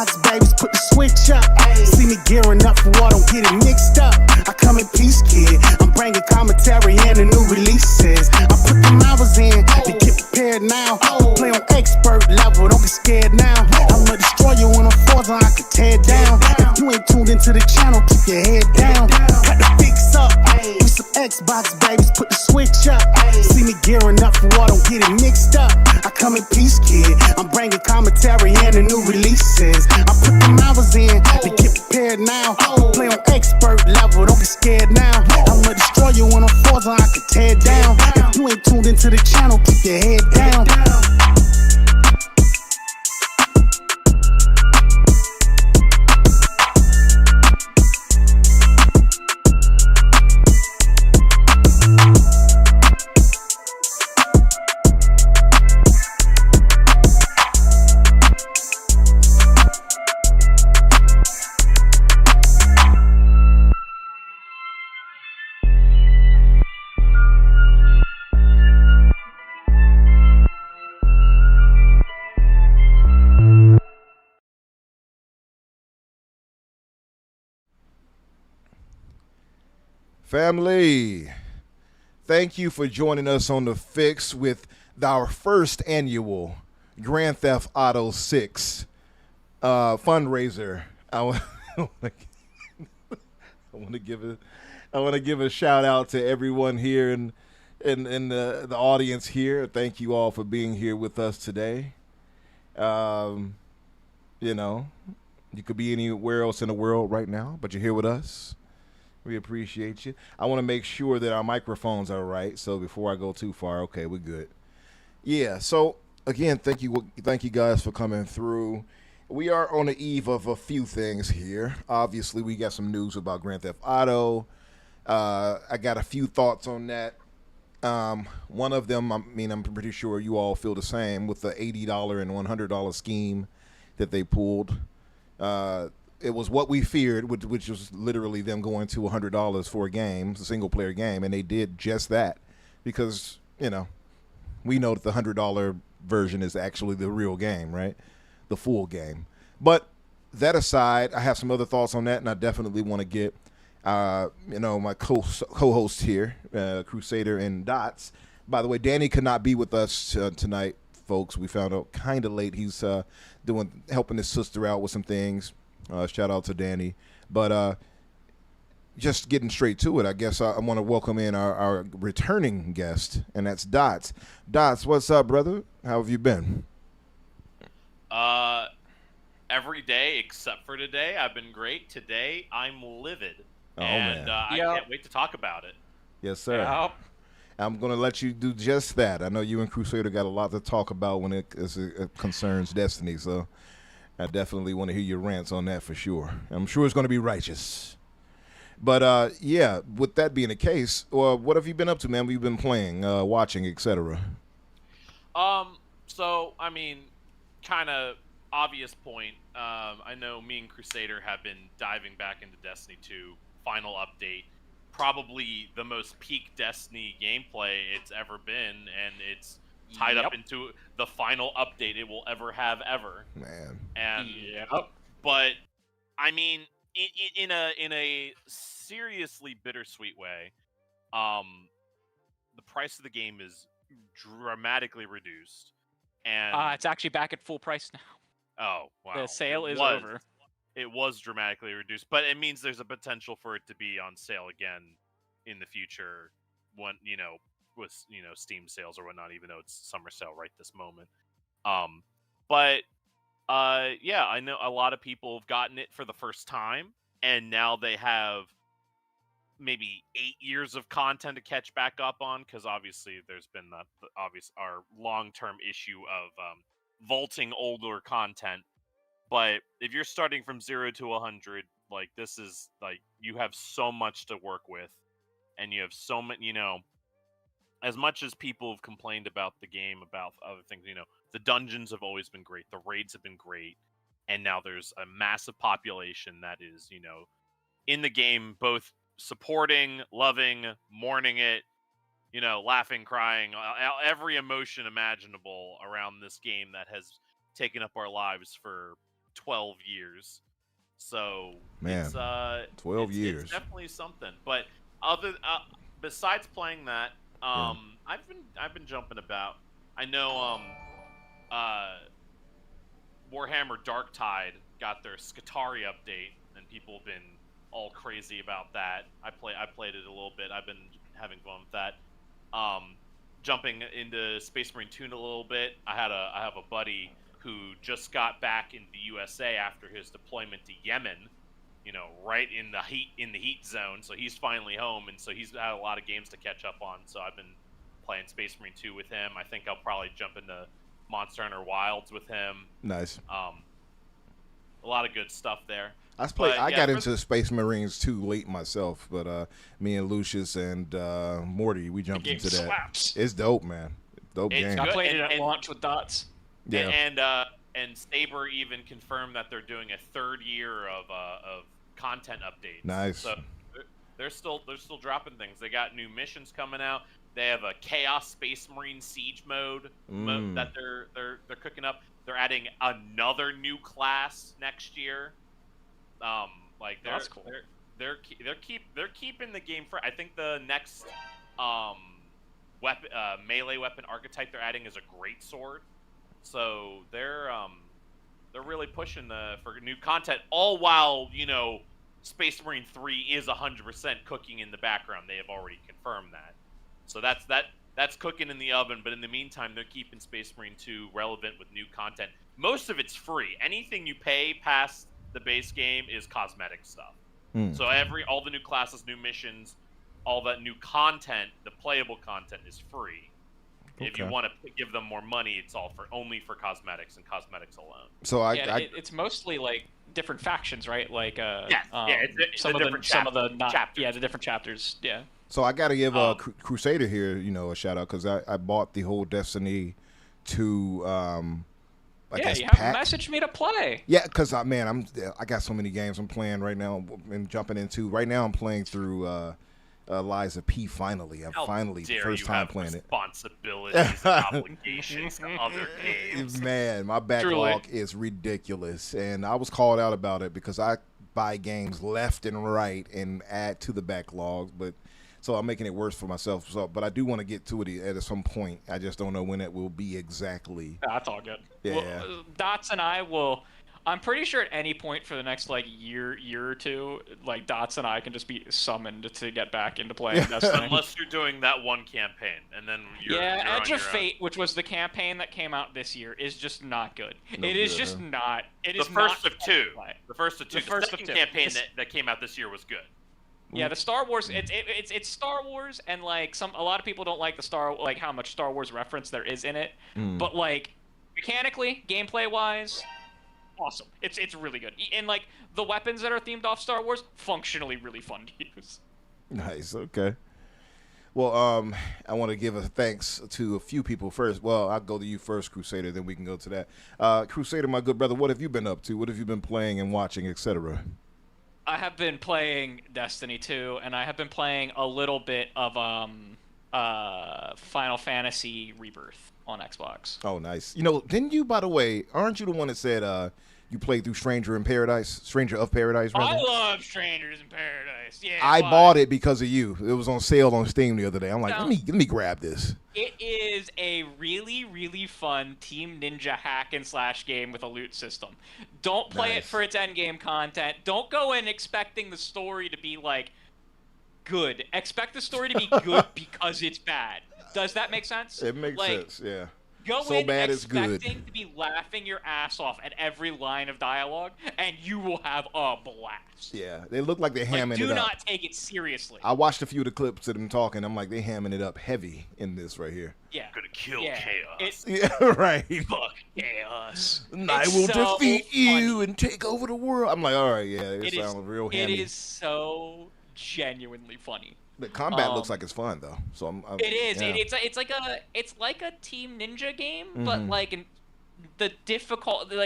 Xbox babies, put the switch up. See me gearing up for war, don't get it mixed up. I come in peace, kid. I'm bringing commentary and the new releases. I put them hours in to get prepared now. Play on expert level, don't get scared now. I'ma destroy you when I'm Forza, I can tear down. If you ain't tuned into the channel, keep your head down. Cut the fix up. With some Xbox babies, put the switch up. See me gearing up for war, don't get it mixed up. I come in peace, kid. I'm bringing commentary and the new releases. I put them hours in to get prepared now. Play on expert level, don't get scared now. I'ma destroy you when I'm Forza, I can tear down. If you ain't tuned into the channel, keep your head down. Family, thank you for joining us on The Fix with our first annual Grand Theft Auto 6 fundraiser. I want to give a shout out to everyone here in the audience here. Thank you all for being here with us today. You know, you could be anywhere else in the world right now, but you're here with us. We appreciate you. I want to make sure that our microphones are right. So before I go too far, okay, we're good. Yeah. So again, thank you guys for coming through. We are on the eve of a few things here. Obviously, we got some news about Grand Theft Auto. I got a few thoughts on that. One of them, I'm pretty sure you all feel the same with the $80 and $100 scheme that they pulled. It was what we feared, which was literally them going to $100 for a game, a single-player game, and they did just that because, you know, we know that the $100 version is actually the real game, right? The full game. But that aside, I have some other thoughts on that, and I definitely want to get, my co-host here, Crusader and Dots. By the way, Danny could not be with us tonight, folks. We found out kind of late. He's helping his sister out with some things. Shout out to Danny. But just getting straight to it, I guess I want to welcome in our returning guest, and that's Dots. Dots, what's up, brother? How have you been? Every day except for today, I've been great. Today, I'm livid. Man. I can't wait to talk about it. Yes, sir. Yep. I'm going to let you do just that. I know you and Crusader got a lot to talk about when it concerns Destiny, so I definitely want to hear your rants on that for sure. I'm sure it's going to be righteous. But, with that being the case, what have you been up to, man? What have you been playing, watching, etc.? So, kind of obvious point. I know me and Crusader have been diving back into Destiny 2 final update. Probably the most peak Destiny gameplay it's ever been, and it's tied up into the final update it will ever have ever. Man. And but in a seriously bittersweet way, the price of the game is dramatically reduced, and it's actually back at full price now. Oh wow! The sale is over. It was dramatically reduced, but it means there's a potential for it to be on sale again in the future, when with Steam sales or whatnot. Even though it's summer sale right this moment, I know a lot of people have gotten it for the first time, and now they have maybe 8 years of content to catch back up on, because obviously there's been our long-term issue of vaulting older content. But if you're starting from 0 to 100, this is you have so much to work with, and you have so many, as much as people have complained about the game, about other things, the dungeons have always been great, the raids have been great, and now there's a massive population that is, in the game, both supporting, loving, mourning it, laughing, crying, every emotion imaginable around this game that has taken up our lives for 12 years. So Man, it's 12 years. It's definitely something. But besides playing that, I've been jumping about. I know Warhammer Darktide got their Skitarii update, and people have been all crazy about that. I played it a little bit. I've been having fun with that. Jumping into Space Marine 2 a little bit. I have a buddy who just got back in the USA after his deployment to Yemen. You know, right in the heat zone. So he's finally home, and so he's had a lot of games to catch up on. So I've been playing Space Marine 2 with him. I think I'll probably jump into Monster Hunter Wilds with him. Nice. A lot of good stuff there. I got into Space Marines 2 late myself, but me and Lucius and Morty, we jumped into that. Slaps. It's dope, man. Dope game. I played it at launch with Dots. Yeah. And Saber even confirmed that they're doing a third year of content updates. Nice. So they're still dropping things. They got new missions coming out. They have a Chaos Space Marine Siege mode that they're cooking up. They're adding another new class next year. That's cool. They're keeping the game for. I think the next melee weapon archetype they're adding is a great sword. So they're really pushing for new content, all while Space Marine 3 is 100% cooking in the background. They have already confirmed that. So that's cooking in the oven. But in the meantime, they're keeping Space Marine 2 relevant with new content. Most of it's free. Anything you pay past the base game is cosmetic stuff. So all the new classes, new missions, all that new content, the playable content is free. Okay. If you want to give them more money, it's only for cosmetics and cosmetics alone. So it's mostly like different factions, right? Like it's some of the different chapters. Yeah. So I got to give Crusader here, a shout out because I bought the whole Destiny 2. I guess you have messaged me to play. Yeah, because I got so many games I'm playing right now and jumping into. Right now I'm playing through Liza P. Finally, I'm first time playing it. Responsibilities, and obligations to other games. Man, my backlog is ridiculous, and I was called out about it because I buy games left and right and add to the backlog, so I'm making it worse for myself. But I do want to get to it at some point. I just don't know when it will be exactly. That's all good. Yeah. Well, Dots and I will. I'm pretty sure at any point for the next year or two, Dots and I can just be summoned to get back into playing Destiny. Unless you're doing that one campaign, and then you're Edge of Fate, which was the campaign that came out this year, is just not good. It is just not. It is the first of two. The first of two. The second campaign that came out this year was good. Yeah, the Star Wars. It's Star Wars, and a lot of people don't like how much Star Wars reference there is in it. But mechanically, gameplay wise, awesome. It's really good. And the weapons that are themed off Star Wars, functionally really fun to use. Nice. Okay. Well, I want to give a thanks to a few people first. Well, I'll go to you first, Crusader, then we can go to that. Crusader, my good brother, what have you been up to? What have you been playing and watching, etc.? I have been playing Destiny 2, and I have been playing a little bit of Final Fantasy Rebirth on Xbox. Oh, nice. Didn't you, by the way, aren't you the one that said you played through Stranger of Paradise, rather? I love Strangers in Paradise. Yeah. I bought it because of you. It was on sale on Steam the other day. I'm like, let me grab this. It is a really, really fun Team Ninja hack and slash game with a loot system. Don't play it for its endgame content. Don't go in expecting the story to be good. Expect the story to be good because it's bad. Does that make sense? It makes sense, yeah. Go in expecting to be laughing your ass off at every line of dialogue, and you will have a blast. Yeah, they look like they're hamming it up. Do not take it seriously. I watched a few of the clips of them talking. I'm like, they hamming it up heavy in this right here. Yeah. Gonna kill chaos. Right. Fuck chaos. I will defeat you and take over the world. I'm like, all right, yeah, it sounds real hammy. It is so genuinely funny. The combat looks like it's fun though, so it is. Yeah. It's like a Team Ninja game, but the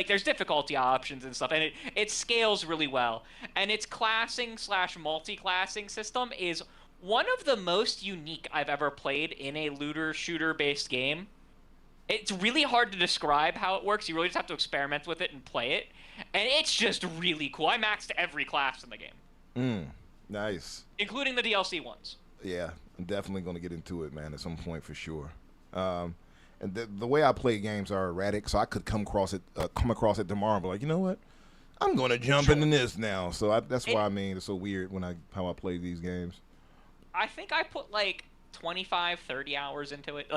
there's difficulty options and stuff, and it scales really well. And its classing / multi-classing system is one of the most unique I've ever played in a looter shooter based game. It's really hard to describe how it works. You really just have to experiment with it and play it, and it's just really cool. I maxed every class in the game. Nice. Including the DLC ones. Yeah, I'm definitely going to get into it, man, at some point for sure. And the way I play games are erratic, so I could come across it tomorrow and be like, you know what? I'm going to jump into this now. So that's why it's so weird how I play these games. I think I put like 25, 30 hours into it.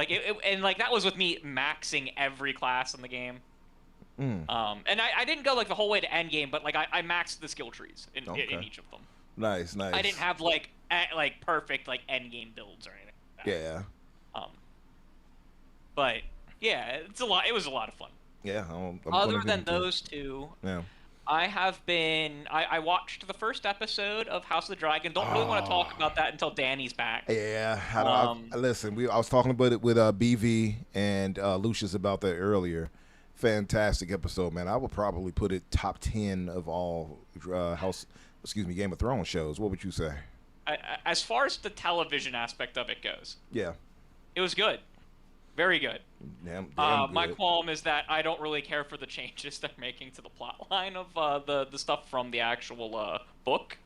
And that was with me maxing every class in the game. And I didn't go like the whole way to end game, but like I maxed the skill trees in each of them. Nice. I didn't have like perfect like end game builds or anything like that. Yeah. But yeah, it's a lot. It was a lot of fun. Yeah. Other than those two, yeah. I watched the first episode of House of the Dragon. Don't really want to talk about that until Danny's back. Yeah. Listen, I was talking about it with BV and Lucius about that earlier. Fantastic episode, man. I would probably put it top 10 of all Game of Thrones shows. What would you say? As far as the television aspect of it goes, yeah, it was good. Very good. Damn good. My qualm is that I don't really care for the changes they're making to the plot line of the stuff from the actual book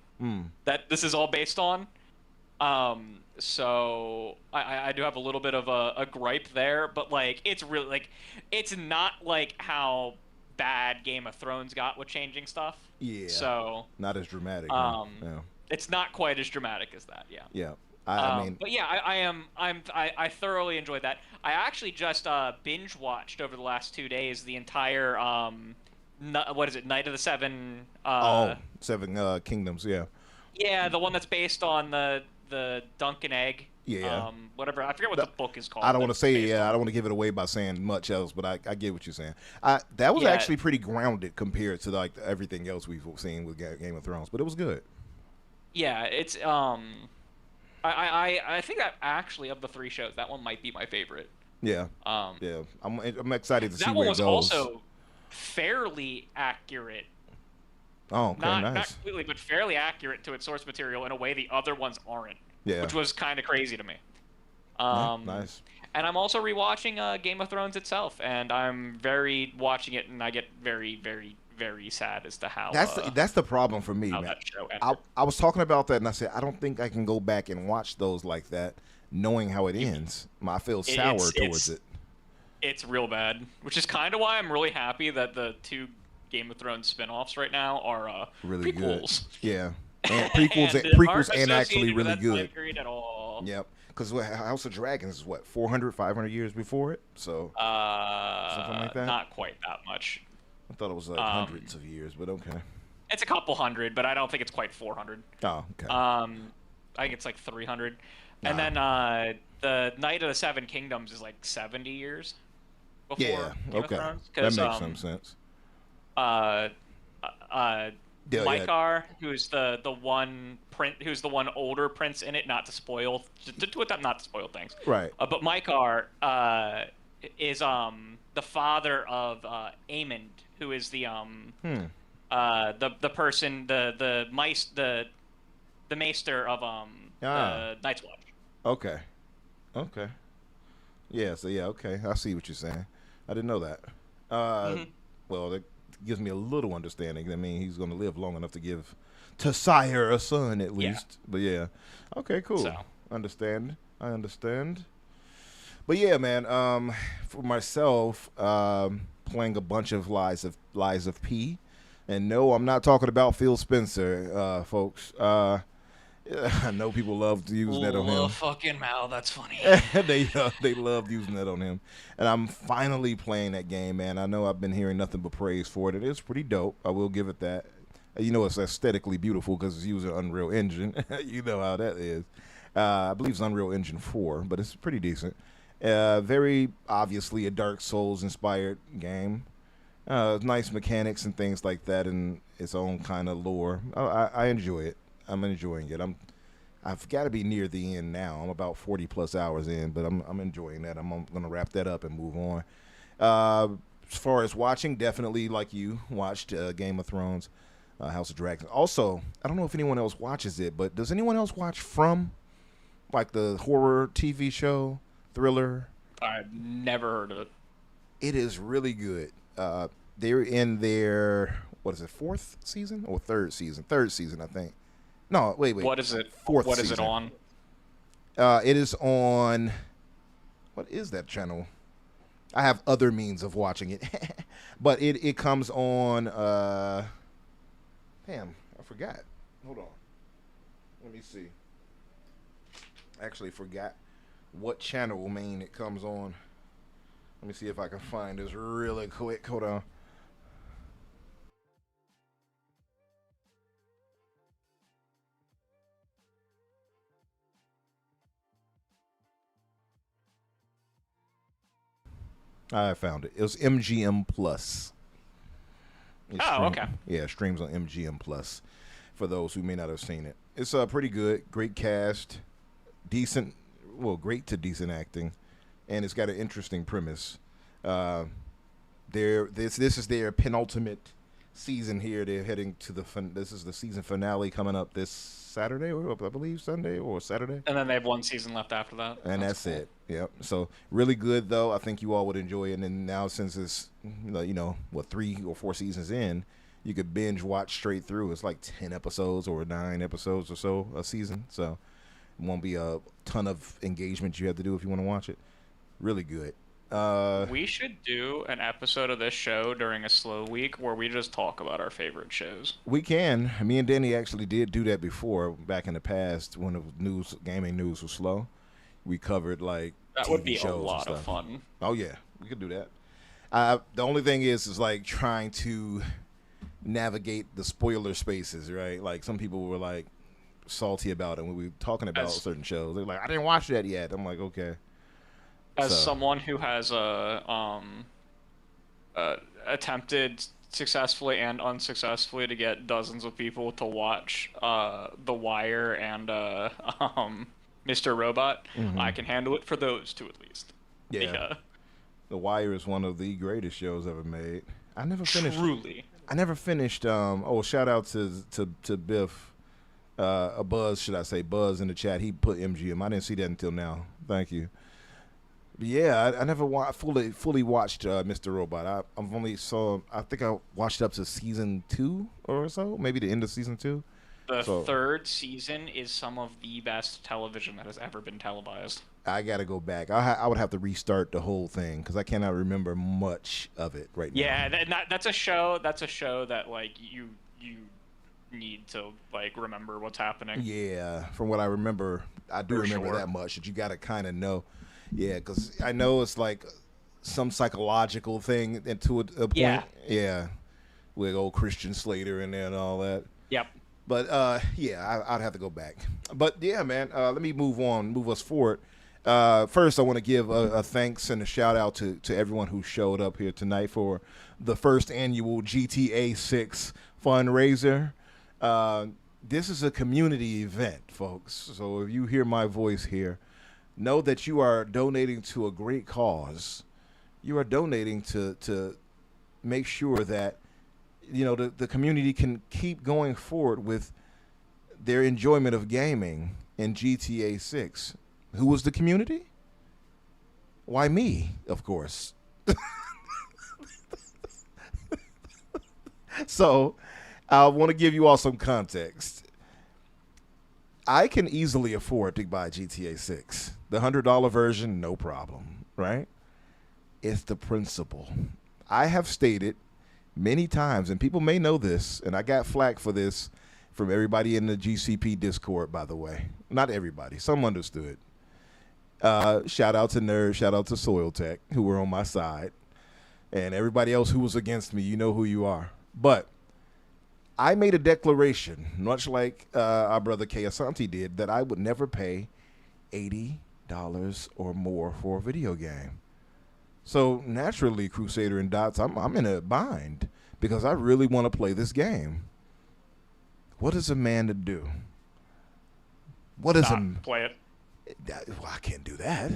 that this is all based on. So I do have a little bit of a gripe there, but like it's really like it's not like how bad Game of Thrones got with changing stuff. Yeah. So not as dramatic. Yeah. It's not quite as dramatic as that. Yeah. Yeah. I mean, but yeah, I thoroughly enjoyed that. I actually just binge watched over the last 2 days the entire what is it, Night of the Seven? Seven Kingdoms. Yeah. Yeah, the one that's based on the Duncan Egg. Yeah. Whatever. I forget what the book is called. I don't want to say I don't want to give it away by saying much else, but I get what you're saying. That was actually pretty grounded compared to like everything else we've seen with Game of Thrones, but it was good. Yeah, it's I think that actually of the 3 shows, that one might be my favorite. Yeah. Yeah. I'm excited to see that where one it goes. was also fairly accurate. Oh, okay, not nice. completely, but fairly accurate to its source material in a way the other ones aren't. Yeah. Which was kind of crazy to me. Nice. And I'm also rewatching Game of Thrones itself, and I'm watching it, and I get very, very, very sad as to how that's the problem for me, man. That show ended. I was talking about that, and I said I don't think I can go back and watch those like that, knowing how it ends. I feel sour towards it. It's real bad, which is kind of why I'm really happy that the 2 Game of Thrones spin-offs right now are really prequels. Good. Yeah, and prequels and actually really good. At all. Yep. Because House of Dragons is what 400, 500 years before it, so something like that. Not quite that much. I thought it was like hundreds of years, but okay. It's a couple hundred, but I don't think it's quite 400. Oh, okay. I think it's like 300. And then the Night of the Seven Kingdoms is like 70 years before Game of Thrones. That makes some sense. Mykar, who's the one older prince in it, not to spoil things. Right. But Mykar is the father of Aemond, who is the person the maester of the Night's Watch. Okay. Yeah. So okay. I see what you're saying. I didn't know that. Well, that gives me a little understanding. I mean, he's going to live long enough to give to sire a son at least. But yeah. Okay. Cool. So. I understand. But yeah, man. For myself, playing a bunch of Lies of P, and no, I'm not talking about Phil Spencer, folks. I know people love using that on him. Fucking Mal, that's funny. they love using that on him, and I'm finally playing that game, man. I know I've been hearing nothing but praise for it. It is pretty dope. I will give it that. You know, it's aesthetically beautiful because it's using Unreal Engine. You know how that is. I believe it's Unreal Engine 4, but it's pretty decent. Very obviously a Dark Souls inspired game. Nice mechanics and things like that, and its own kind of lore. I enjoy it. I'm enjoying it. I've got to be near the end now. I'm about 40 plus hours in, but I'm enjoying that. I'm gonna wrap that up and move on. As far as watching, definitely like you watched Game of Thrones, House of Dragons. Also, I don't know if anyone else watches it, but does anyone else watch From, like the horror TV show, thriller? I've never heard of it. It is really good. They're in their, what is it, fourth season or third season? Third season, I think. No, wait. What is it? Fourth What season. is it on? It is on, what is that channel? I have other means of watching it. But it comes on, damn, I forgot. Hold on. Let me see. I actually forgot what channel main it comes on. Let me see if I can find this really quick. Hold on. I found it. It was MGM Plus. Okay. Yeah, streams on MGM Plus for those who may not have seen it. It's pretty good. Great cast. Decent, well, great to decent acting. And it's got an interesting premise. This is their penultimate season here. They're heading to this is the season finale coming up this Saturday, or I believe Sunday or Saturday. And then they have one season left after that. And that's cool. it. Yep. So really good though. I think you all would enjoy it. And now since it's 3 or 4 seasons in, you could binge watch straight through. It's like 10 episodes or 9 episodes or so a season. So it won't be a ton of engagement you have to do if you want to watch it. Really good. We should do an episode of this show during a slow week where we just talk about our favorite shows. We can. Me and Danny actually did do that before, back in the past when the gaming news was slow. We covered like that TV would be a shows lot and of stuff. fun. Oh yeah, we could do that. The only thing is like trying to navigate the spoiler spaces, right? Like some people were like salty about it when we were talking about certain shows. They're like, I didn't watch that yet. I'm like, okay. As someone who has attempted successfully and unsuccessfully to get dozens of people to watch The Wire and Mr. Robot, I can handle it for those two at least. Yeah. The Wire is one of the greatest shows ever made. I never finished. Truly. I never finished. Shout out to Biff, Buzz, should I say? Buzz in the chat. He put MGM. I didn't see that until now. Thank you. But yeah, I never fully watched Mr. Robot. I think I watched up to season 2 or so, maybe the end of season 2. The third season is some of the best television that has ever been televised. I gotta go back. I would have to restart the whole thing because I cannot remember much of it right now. Yeah, that's a show. That's a show that like you need to like remember what's happening. Yeah, from what I remember, I do remember that much. That you gotta kind of know. Yeah, because I know it's like some psychological thing into a point. Yeah, with old Christian Slater in there and all that. Yep. But I'd have to go back. But yeah, man, let me move us forward. First, I want to give a thanks and a shout out to everyone who showed up here tonight for the first annual GTA 6 fundraiser. This is a community event, folks. So if you hear my voice here, know that you are donating to a great cause. You are donating to make sure that the community can keep going forward with their enjoyment of gaming in GTA 6. Who was the community? Why, me, of course. So I want to give you all some context. I can easily afford to buy GTA 6. The $100 version, no problem, right? It's the principle. I have stated many times, and people may know this, and I got flack for this from everybody in the GCP Discord, by the way. Not everybody. Some understood. Shout out to Nerd, shout out to Soil Tech, who were on my side, and everybody else who was against me. You know who you are. But I made a declaration, much like our brother Kay Asante did, that I would never pay $80 or more for a video game. So naturally, Crusader and Dots, I'm in a bind because I really want to play this game. What is a man to do? What is play it? Well, I can't do that.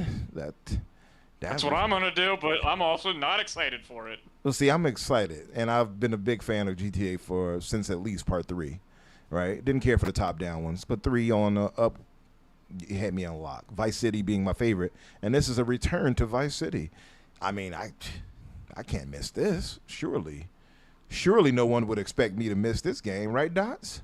That's what I'm gonna do, but I'm also not excited for it. Well, see, I'm excited, and I've been a big fan of GTA since at least part 3. Right? Didn't care for the top-down ones, but 3 on up, it had me on lock. Vice City being my favorite, and this is a return to Vice City. I mean, I can't miss this. Surely no one would expect me to miss this game, right, Dots?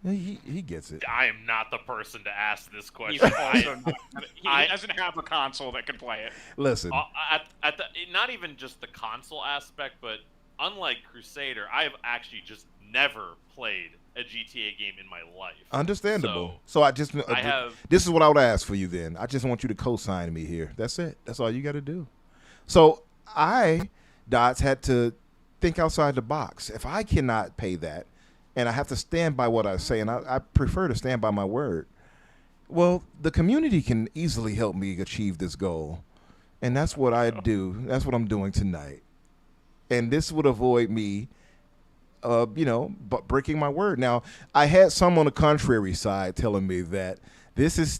He gets it. I am not the person to ask this He's question. also he doesn't have a console that can play it. Listen, At the, not even just the console aspect, but unlike Crusader, I have actually just never played a GTA game in my life. understandable. So I just I have. this is what I would ask for you then. I just want you to co-sign me here. That's it. That's all you got to do. So Dots, had to think outside the box. If I cannot pay that, and I have to stand by what I say, and I prefer to stand by my word, well, the community can easily help me achieve this goal. And that's what I do. That's what I'm doing tonight. And this would avoid me, breaking my word. Now, I had some on the contrary side telling me that this is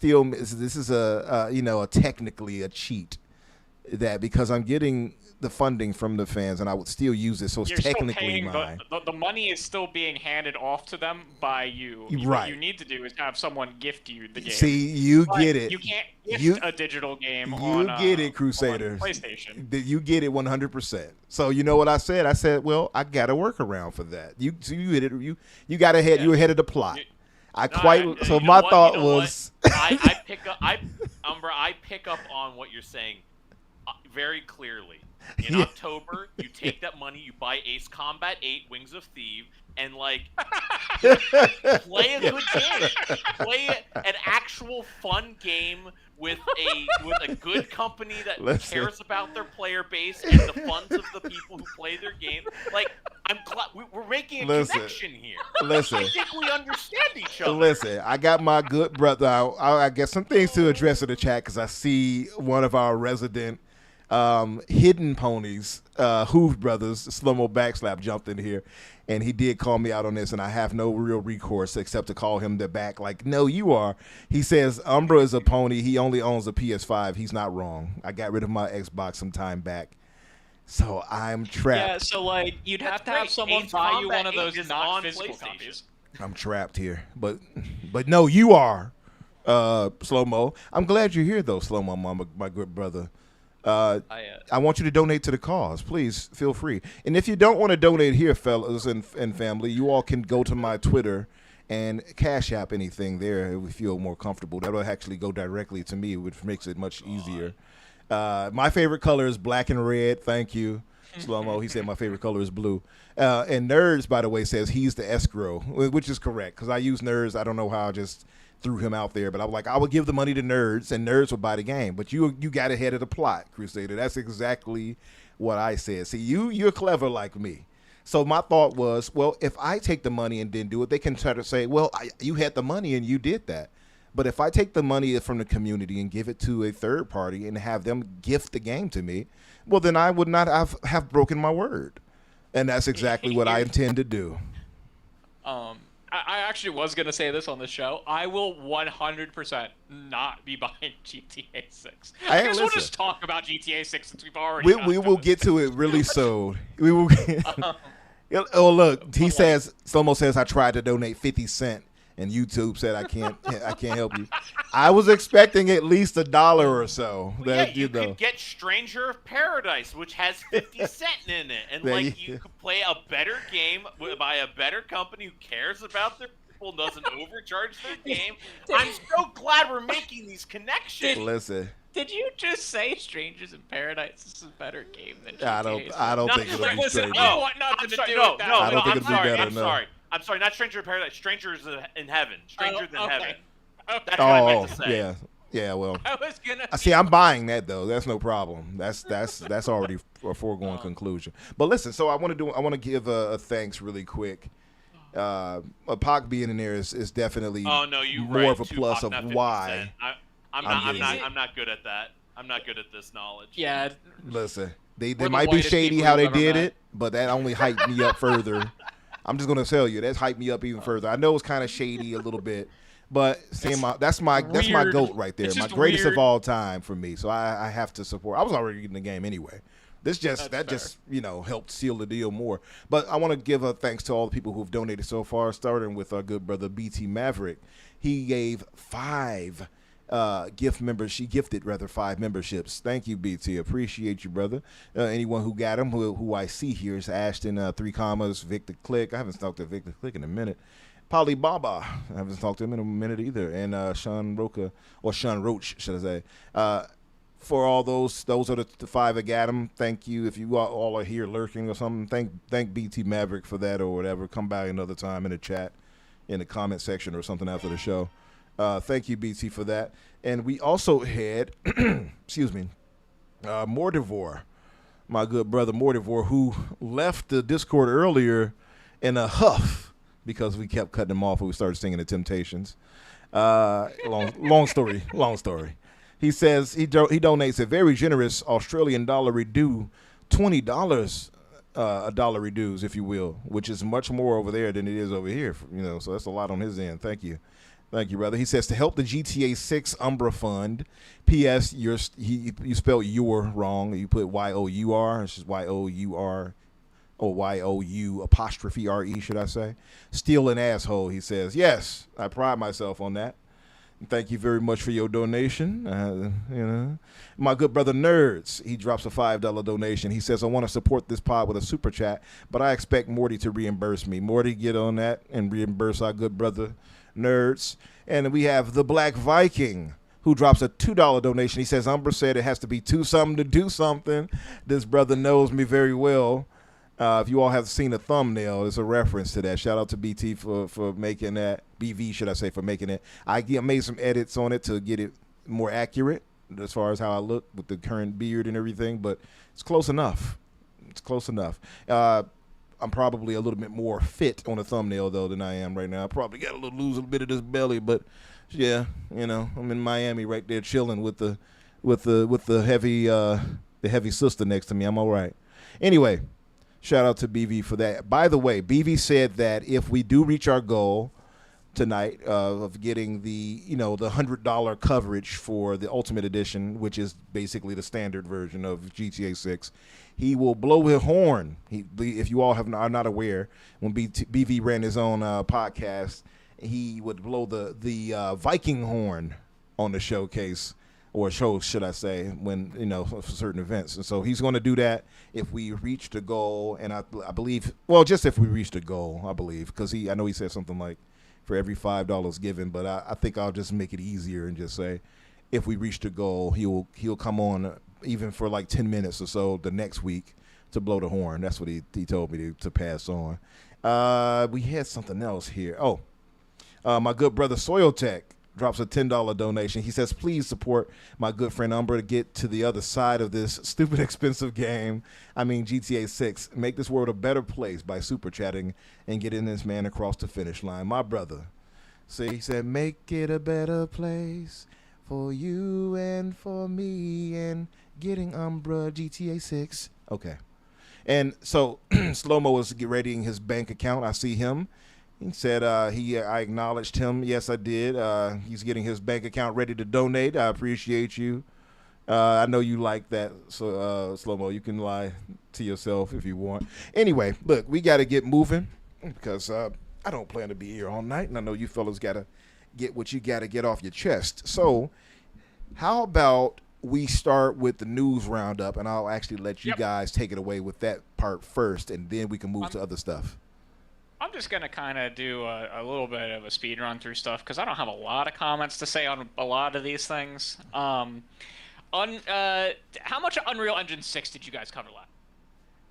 technically a cheat, that because I'm getting the funding from the fans and I would still use it, so it's You're technically still paying mine. the money is still being handed off to them by you. Right. What you need to do is have someone gift you the game. See, you get it. You can't gift a digital game You on get it, Crusader. on PlayStation. You get it 100%. So you know what I said? I said, well, I got a workaround for that. You hit it. You got ahead. You were ahead of the plot. My thought was, I pick up on what you're saying very clearly. In October, you take that money, you buy Ace Combat 8, Wings of Thieves, and play a good game. Play an actual fun game with a good company that cares about their player base and the funds of the people who play their game. We're making a connection here. Listen. I think we understand each other. Listen, I got my good brother. I got some things to address in the chat because I see one of our resident hidden ponies, Hoof Brothers, Slow-Mo Backslap, jumped in here, and he did call me out on this, and I have no real recourse except to call him the back. Like, no, you are. He says Umbra is a pony. He only owns a PS5. He's not wrong. I got rid of my Xbox some time back, so I'm trapped. Yeah, so you'd have to have someone buy you one of those not physical copies. I'm trapped here, but no, you are, Slow-Mo. I'm glad you're here though, Slow-Mo, my good brother. I want you to donate to the cause. Please feel free. And if you don't want to donate here, fellas and family, you all can go to my Twitter and Cash App anything there if you feel more comfortable. That'll actually go directly to me, which makes it much easier. My favorite color is black and red. Thank you, Slow-Mo. He said my favorite color is blue. And Nerds, by the way, says he's the escrow, which is correct because I use Nerds. I don't know how I just threw him out there, but I was like, I would give the money to Nerds, and Nerds would buy the game. But you got ahead of the plot, Crusader. That's exactly what I said. See, you're clever like me. So my thought was, well, if I take the money and didn't do it, they can try to say, well, you had the money and you did that. But if I take the money from the community and give it to a third party and have them gift the game to me, well, then I would not have broken my word. And that's exactly what I intend to do. I actually was going to say this on the show. I will 100% not be buying GTA 6. I guess we'll just talk about GTA 6 since we've already We will get to it really soon. We will. Oh, look. He says, Slow-Mo says, I tried to donate 50 cents, and YouTube said I can't help you. I was expecting at least $1 or so. You could get Stranger of Paradise, which has 50 cents in it, and you could play a better game by a better company who cares about their people, doesn't overcharge their game. I'm so glad we're making these connections. Listen. Did you just say Strangers in Paradise is a better game than GTA? I don't think it'll be Stranger. I want nothing to do with that. I don't think it'll be better. I'm sorry, not Stranger in Paradise. Strangers in Heaven. Strangers in Heaven. Okay. That's what I meant to say. Yeah. Well, I was gonna. See, I'm buying that though. That's no problem. That's already a foregone conclusion. But listen, so I want to give a thanks really quick. Pac being in there is definitely more of a plus of why. I'm not good at that. I'm not good at this knowledge. Yeah. Listen, they might be shady how they did it, but that only hyped me up further. I'm just gonna tell you, that's hyped me up even further. I know it's kind of shady a little bit, but that's my GOAT right there, my greatest of all time for me. So I have to support. I was already in the game anyway. That just helped seal the deal more. But I want to give a thanks to all the people who've donated so far, starting with our good brother BT Maverick. He gave 5 gift members. She gifted rather 5 memberships. Thank you, BT. Appreciate you, brother. Anyone who got them, who I see here is Ashton 3 commas, Victor Click. I haven't talked to Victor Click in a minute. Polly Baba. I haven't talked to him in a minute either. And Sean Rocha, or Sean Roach, should I say. For all those are the 5 that got them. Thank you. If you all are here lurking or something, thank BT Maverick for that or whatever. Come by another time in the chat, in the comment section or something after the show. Thank you, BT, for that. And we also had, excuse me, Mordivore, my good brother Mordivore, who left the Discord earlier in a huff because we kept cutting him off when we started singing the Temptations. Long story. He says he donates a very generous Australian dollar redo, $20 a dollar reduce, if you will, which is much more over there than it is over here. So that's a lot on his end. Thank you, brother. He says to help the GTA 6 Umbra fund. P.S. You spelled your wrong. You put Y-O-U-R. It's just Y-O-U-R. Or Y-O-U apostrophe R-E, should I say? Still an asshole, he says. Yes, I pride myself on that. Thank you very much for your donation. My good brother Nerds, he drops a $5 donation. He says, I want to support this pod with a super chat, but I expect Morty to reimburse me. Morty, get on that and reimburse our good brother Nerds. And we have the Black Viking, who drops a $2 donation. He says, Umbra said it has to be 2 something to do something. This brother knows me very well. If you all have seen a thumbnail, it's a reference to that. Shout out to BT for making that. BV, should I say, for making it. I made some edits on it to get it more accurate as far as how I look with the current beard and everything, but it's close enough. I'm probably a little bit more fit on the thumbnail, though, than I am right now. I probably got to lose a bit of this belly, but yeah, I'm in Miami right there chilling with the heavy sister next to me. I'm all right. Anyway, shout out to BV for that. By the way, BV said that if we do reach our goal tonight of getting the $100 coverage for the Ultimate Edition, which is basically the standard version of GTA 6, he will blow his horn. If you all are not aware, when BV ran his own podcast, he would blow the Viking horn on the showcase, or show, should I say, when, for certain events. And so he's going to do that if we reach the goal. And I believe, well, just if we reach the goal, I believe, because I know he said something like for every $5 given, but I think I'll just make it easier and just say if we reach the goal, he'll come on even for like 10 minutes or so the next week to blow the horn. That's what he told me to pass on. We had something else here. My good brother Soil Tech drops a $10 donation. He says, please support my good friend Umbra to get to the other side of this stupid expensive game. I mean, GTA 6. Make this world a better place by super chatting and getting this man across the finish line. My brother. See, he said, make it a better place for you and for me and getting Umbra GTA 6. Okay. And so Slow-Mo is readying his bank account. I see him. He said I acknowledged him. Yes, I did. He's getting his bank account ready to donate. I appreciate you. I know you like that, so Slow-Mo. You can lie to yourself if you want. Anyway, look, we got to get moving because I don't plan to be here all night, and I know you fellas got to get what you got to get off your chest. So how about we start with the news roundup, and I'll actually let you guys take it away with that part first, and then we can move to other stuff. I'm just going to kind of do a little bit of a speed run through stuff because I don't have a lot of comments to say on a lot of these things. How much of Unreal Engine 6 did you guys cover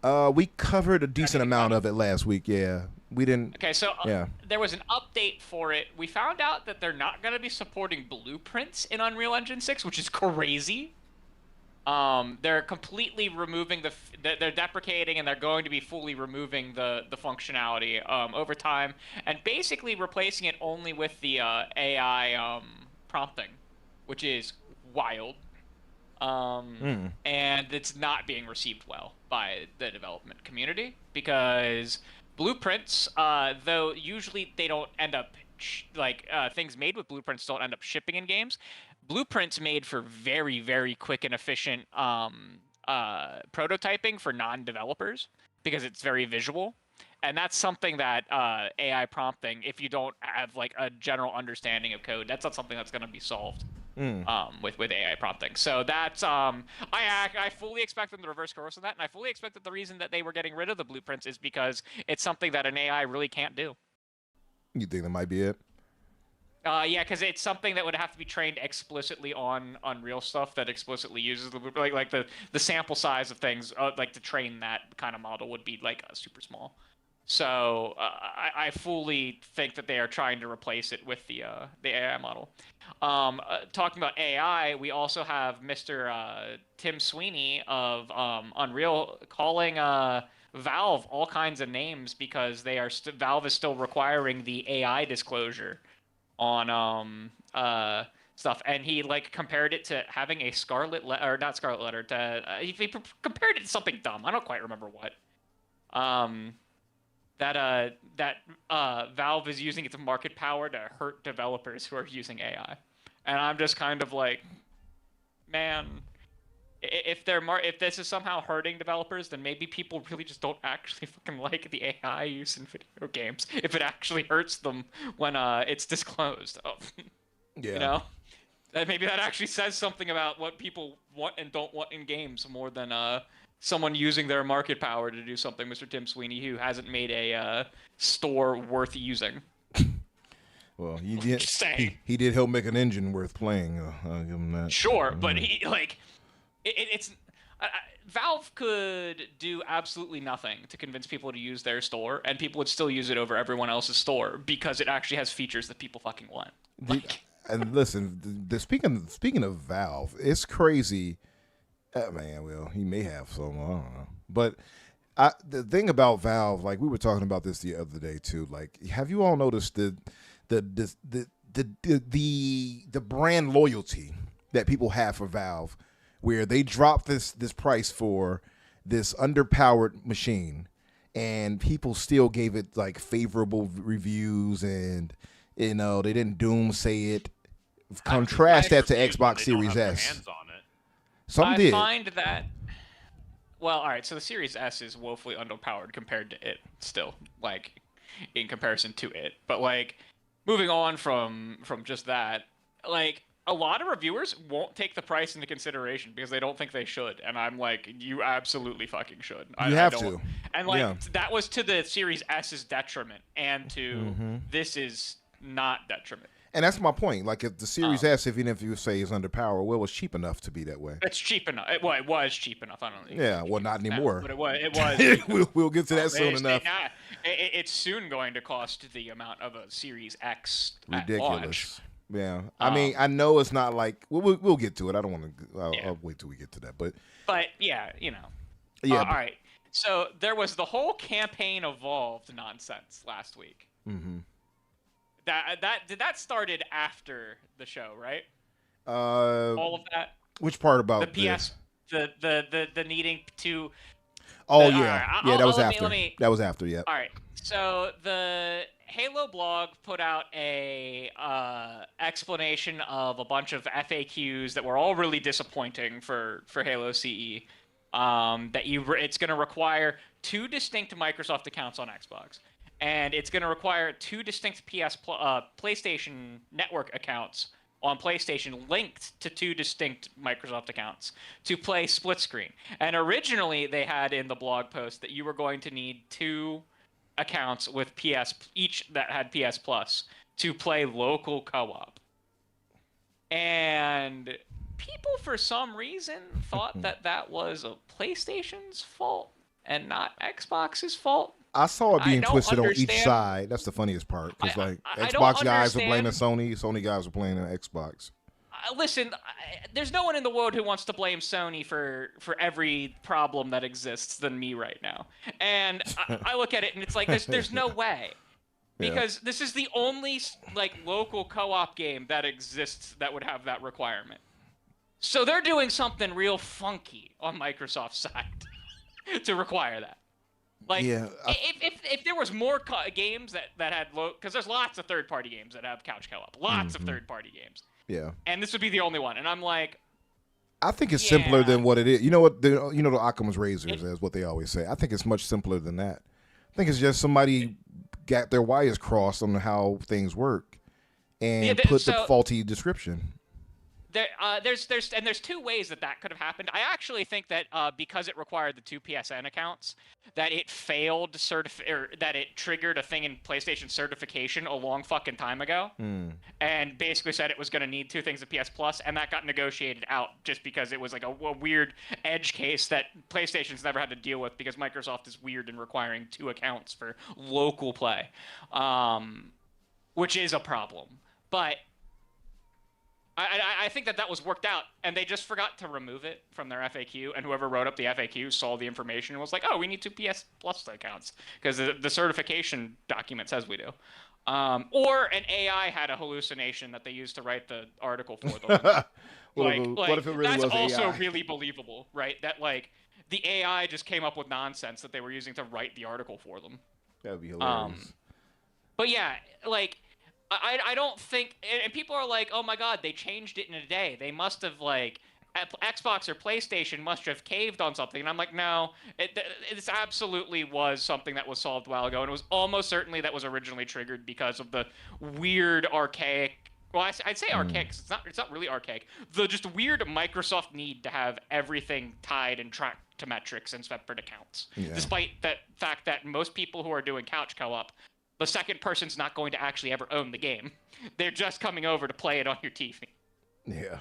last? We covered a decent amount of it last week, yeah. We didn't... Okay, so there was an update for it. We found out that they're not going to be supporting blueprints in Unreal Engine 6, which is crazy. They're completely removing they're deprecating and they're going to be fully removing the functionality over time and basically replacing it only with the AI prompting, which is wild. And it's not being received well by the development community because blueprints, though usually they don't end up things made with blueprints don't end up shipping in games. Blueprints made for very, very quick and efficient prototyping for non-developers because it's very visual. And that's something that AI prompting, if you don't have like a general understanding of code, that's not something that's going to be solved with AI prompting. So that's I fully expect them to reverse course on that, and I fully expect that the reason that they were getting rid of the blueprints is because it's something that an AI really can't do. You think that might be it? Yeah, because it's something that would have to be trained explicitly on real stuff that explicitly uses the like the sample size of things like to train that kind of model would be like super small. So I fully think that they are trying to replace it with the AI model. Talking about AI, we also have Mr. Tim Sweeney of Unreal calling Valve all kinds of names because they are Valve is still requiring the AI disclosure on stuff, and he like compared it to having a scarlet or not scarlet letter to he compared it to something dumb. I don't quite remember what. That Valve is using its market power to hurt developers who are using AI, and I'm just kind of like, man, if this is somehow hurting developers, then maybe people really just don't actually fucking like the AI use in video games. If it actually hurts them when it's disclosed, Yeah. You know, maybe that actually says something about what people want and don't want in games more than someone using their market power to do something. Mr. Tim Sweeney, who hasn't made a store worth using. Well, he did. He did help make an engine worth playing. I'll give him that. Sure, but he like. It's Valve could do absolutely nothing to convince people to use their store, and people would still use it over everyone else's store because it actually has features that people fucking want. And listen, speaking of Valve, it's crazy. Man, well, he may have some. I don't know, but the thing about Valve, like we were talking about this the other day too. Like, have you all noticed the brand loyalty that people have for Valve? Where they dropped this price for this underpowered machine, and people still gave it like favorable reviews, and they didn't doomsay it. Contrast that to Xbox Series S. Some did. I find that. Well, all right. So the Series S is woefully underpowered compared to it. Still, like in comparison to it, but like moving on from just that, like. A lot of reviewers won't take the price into consideration because they don't think they should, and I'm like, you absolutely fucking should. You have to. And like that was to the Series S's detriment, and to this is not detriment. And that's my point. Like, if the Series S, even if you say is underpowered, well, it was cheap enough to be that way. It's cheap enough. It was cheap enough. I don't know. Yeah, well, not anymore. But it was. we'll get to that soon enough. It's soon going to cost the amount of a Series X. Ridiculous. Yeah, I mean, I know it's not like we'll get to it. I don't want to. I'll wait till we get to that. But yeah, you know. Yeah. All right. So there was the whole campaign evolved nonsense last week. Mm-hmm. That started after the show, right? All of that. Which part about the needing to? Oh yeah, that was after. That was after. Yeah. All right. So the Halo blog put out a explanation of a bunch of FAQs that were all really disappointing for Halo CE. It's going to require 2 distinct Microsoft accounts on Xbox, and it's going to require 2 distinct PlayStation Network accounts on PlayStation linked to 2 distinct Microsoft accounts to play split screen. And originally they had in the blog post that you were going to need 2 accounts with each that had PS Plus to play local co-op. And people for some reason thought that was a PlayStation's fault and not Xbox's fault. I saw it being twisted on each side. That's the funniest part, because Xbox guys were blaming Sony guys were blaming Xbox. Listen, there's no one in the world who wants to blame Sony for every problem that exists than me right now. And I look at it and it's like there's no way. Because this is the only like local co-op game that exists that would have that requirement. So they're doing something real funky on Microsoft's side to require that. Like, if there was more games that had because there's lots of third-party games that have couch co-op. Lots of third-party games. Yeah. And this would be the only one. And I'm like, I think it's simpler than what it is. You know what? The Occam's razors is what they always say. I think it's much simpler than that. I think it's just somebody got their wires crossed on how things work and put the faulty description. there's two ways that could have happened. I actually think that because it required the 2 PSN accounts, that it failed or that it triggered a thing in PlayStation certification a long fucking time ago, and basically said it was going to need 2 things of PS Plus, and that got negotiated out just because it was like a weird edge case that PlayStation's never had to deal with because Microsoft is weird in requiring 2 accounts for local play, which is a problem, but. I think that was worked out, and they just forgot to remove it from their FAQ, and whoever wrote up the FAQ saw the information and was like, oh, we need 2 PS Plus accounts, because the certification document says we do. Or an AI had a hallucination that they used to write the article for them. What if it really was That's also AI? really believable, right? That, like, the AI just came up with nonsense that they were using to write the article for them. That would be hilarious. But yeah, like... I don't think, and people are like, oh my god, they changed it in a day. They must have, like, Xbox or PlayStation must have caved on something. And I'm like, no, it absolutely was something that was solved a while ago. And it was almost certainly that was originally triggered because of the weird archaic, well, I'd say archaic, 'cause it's not really archaic. The just weird Microsoft need to have everything tied and tracked to metrics and separate accounts. Yeah. Despite that fact that most people who are doing couch co-op, the second person's not going to actually ever own the game. They're just coming over to play it on your TV. Yeah.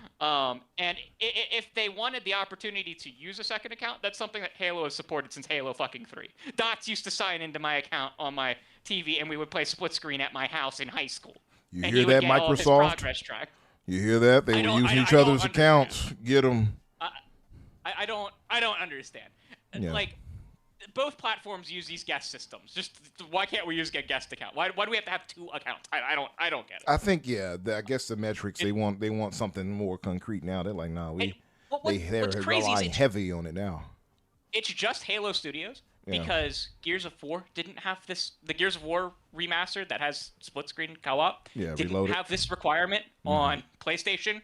And if they wanted the opportunity to use a second account, that's something that Halo has supported since Halo fucking 3. Dots used to sign into my account on my TV, and we would play split screen at my house in high school. You and hear would that, get all of his Microsoft? progress track. You hear that? They were using each other's accounts. Get them. I don't understand. Yeah. Like, both platforms use these guest systems. Just why can't we use a guest account? Why do we have to have 2 accounts? I don't get it. I think I guess the metrics they want something more concrete now. They're like, nah, they're relying heavy on it now. It's just Halo Studios because Gears of War didn't have this. The Gears of War remastered that has split screen co-op didn't have this requirement on PlayStation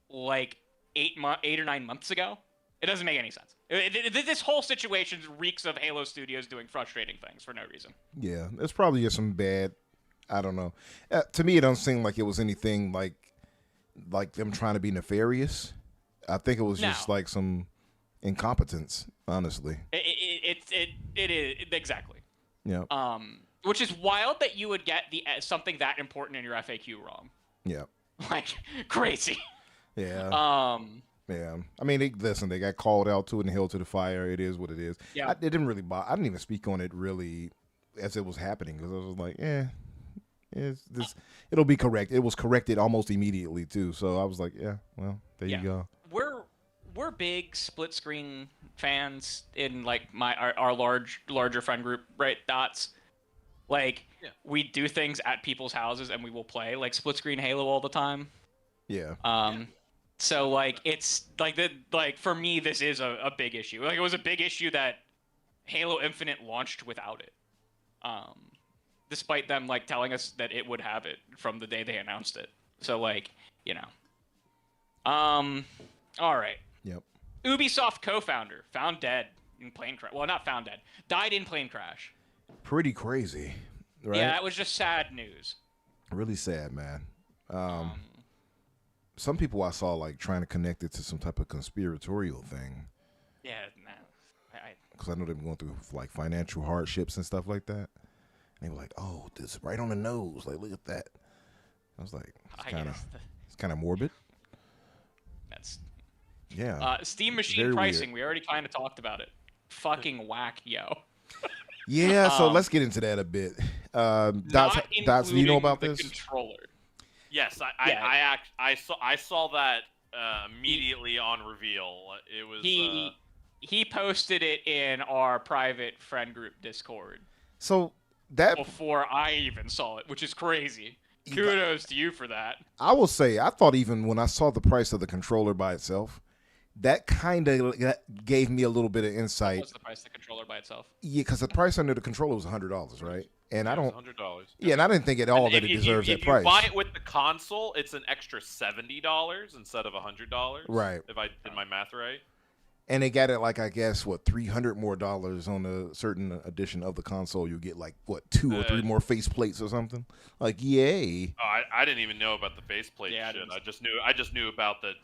like 8 or 9 months ago. It doesn't make any sense. This whole situation reeks of Halo Studios doing frustrating things for no reason. Yeah, it's probably just some bad. I don't know. To me, it don't seem like it was anything like them trying to be nefarious. I think it was just like some incompetence, honestly. It is exactly. Yeah. Which is wild that you would get something that important in your FAQ wrong. Yeah. Like crazy. Yeah. Yeah, I mean, they got called out to it and held to the fire. It is what it is. Yeah. It didn't really bother. I didn't even speak on it really as it was happening because I was like, it'll be correct. It was corrected almost immediately too. So I was like, yeah, well, there you go. We're big split screen fans in like our larger friend group, right? Dots. Like we do things at people's houses and we will play like split screen Halo all the time. Yeah. So, like, it's, like, for me, this is a big issue. Like, it was a big issue that Halo Infinite launched without it. Despite them, like, telling us that it would have it from the day they announced it. So, like, you know. All right. Yep. Ubisoft co-founder found dead in plane crash. Well, not found dead. Died in plane crash. Pretty crazy, right? Yeah, it was just sad news. Really sad, man. Some people I saw like trying to connect it to some type of conspiratorial thing. Yeah, no. Because I know they've been going through like financial hardships and stuff like that. And they were like, "Oh, this is right on the nose. Like, look at that." I was like, "It's kind of morbid." That's Very Steam machine pricing. weird. We already kind of talked about it. Fucking whack, yo. Yeah, so let's get into that a bit. Dots, do you know about this? Controller. Yes, I saw that immediately on reveal. It was he posted it in our private friend group Discord. So that before I even saw it, which is crazy. Kudos to you for that. I will say, I thought even when I saw the price of the controller by itself, that kind of gave me a little bit of insight. What's the price of the controller by itself? Yeah, because the price under the controller was $100, right? And I don't. $100. Yeah, and I didn't think at all that it deserves that price. If you buy it with the console, it's an extra $70 instead of $100. Right. If I did my math right. And they got it like, I guess, what, $300 more on a certain edition of the console. You get like, what, 2 or 3 more faceplates or something? Like, yay. Oh, I didn't even know about the faceplate shit. I just knew about the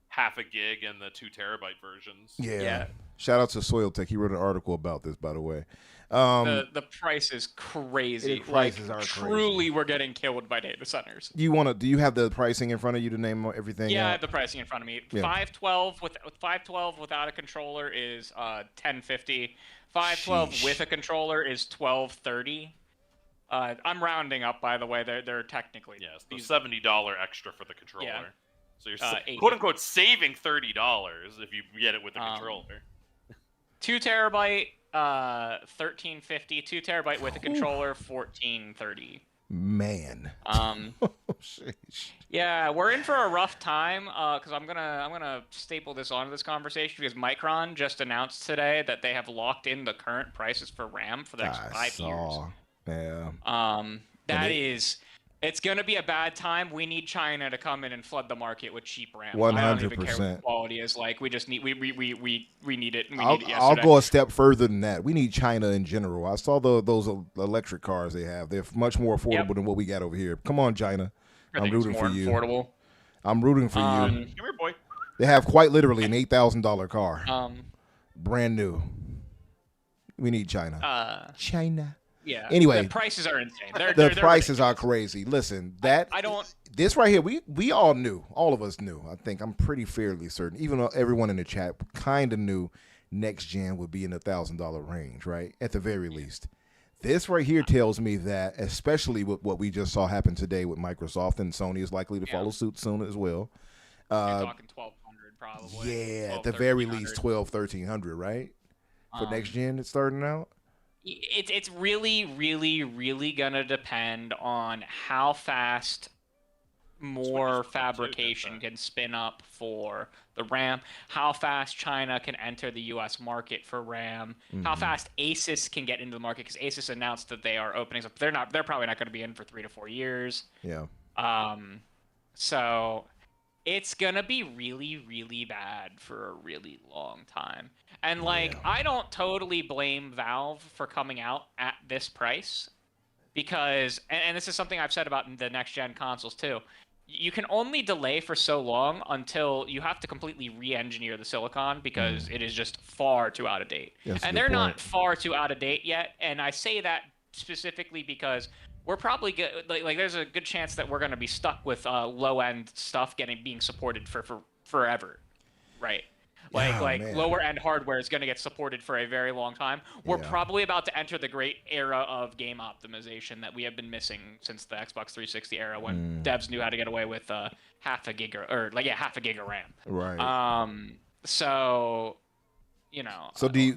half a gig and the 2 terabyte versions. Yeah. Shout out to Soil Tech. He wrote an article about this, by the way. The price is crazy. The prices are truly, crazy. we're getting killed by data centers. Do you have the pricing in front of you to name everything? Yeah, out? I have the pricing in front of me. Yeah. 512 with 512 without a controller is $10.50. 512 with a controller is $12.30. I'm rounding up, by the way. They're technically yes, the $70 extra for the controller. Yeah. So you're quote unquote saving $30 if you get it with the controller. 2 terabyte, $13.50. 2 terabyte with a controller, $14.30. Man. Yeah, we're in for a rough time because I'm gonna staple this onto this conversation because Micron just announced today that they have locked in the current prices for RAM for the next 5 years. Yeah. It's gonna be a bad time. We need China to come in and flood the market with cheap RAM. 100%. I don't even care what the quality is like. We just need we need it. And we need it yesterday. I'll go a step further than that. We need China in general. I saw those electric cars they have. They're much more affordable than what we got over here. Come on, China. I'm rooting for you. Affordable. I'm rooting for you. Come here, boy. They have quite literally an $8,000 car. Brand new. We need China. China. Yeah. Anyway, the prices are insane. The prices are crazy. Listen, this right here, we all knew. All of us knew. I think I'm pretty fairly certain. Even though everyone in the chat kind of knew next gen would be in the $1,000 range, right? At the very least. This right here tells me that, especially with what we just saw happen today with Microsoft, and Sony is likely to follow suit soon as well. You're talking 1,200 probably. Yeah, at the very least 1,200, 1,300, right? For next gen, it's starting out. It's really, really, really gonna depend on how fast more fabrication can spin up for the RAM, how fast China can enter the U.S. market for RAM, how fast Asus can get into the market, because Asus announced that they are opening up. They're probably not going to be in for 3 to 4 years. Yeah. So it's gonna be really, really bad for a really long time. And I don't totally blame Valve for coming out at this price, because and this is something I've said about the next gen consoles too. You can only delay for so long until you have to completely re-engineer the silicon, because it is just far too out of date. And they're not far too out of date yet. And I say that specifically because we're probably there's a good chance that we're going to be stuck with low-end stuff being supported for forever, right? Lower end hardware is going to get supported for a very long time. We're probably about to enter the great era of game optimization that we have been missing since the Xbox 360 era, when devs knew how to get away with half a gig of RAM. Right. So, So do you?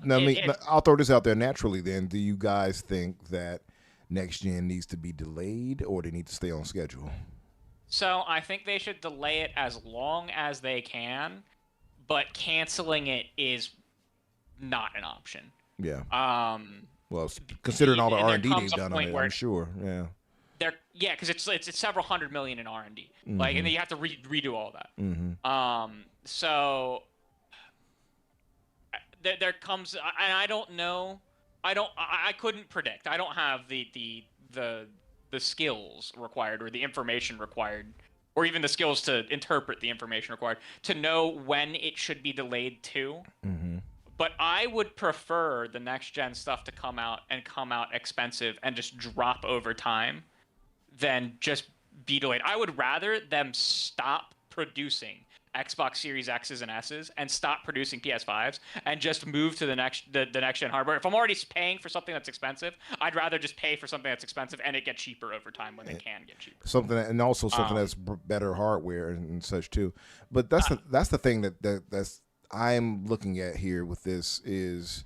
I'll throw this out there naturally. Then, do you guys think that next gen needs to be delayed, or they need to stay on schedule? So I think they should delay it as long as they can, but canceling it is not an option. Yeah. Well, considering all the R&D they've done on it, I'm sure. Yeah. Because it's several $100 million in R&D. And then you have to redo all that. So there comes, and I don't know. I couldn't predict. I don't have the skills required, or the information required, or even the skills to interpret the information required to know when it should be delayed to. But I would prefer the next gen stuff to come out expensive and just drop over time than just be delayed. I would rather them stop producing Xbox Series X's and S's and stop producing PS5s and just move to the next gen hardware. If I'm already paying for something that's expensive, I'd rather just pay for something that's expensive and it get cheaper over time when they can get cheaper. Something that's better hardware and such too. But that's the thing that's I'm looking at here with this is,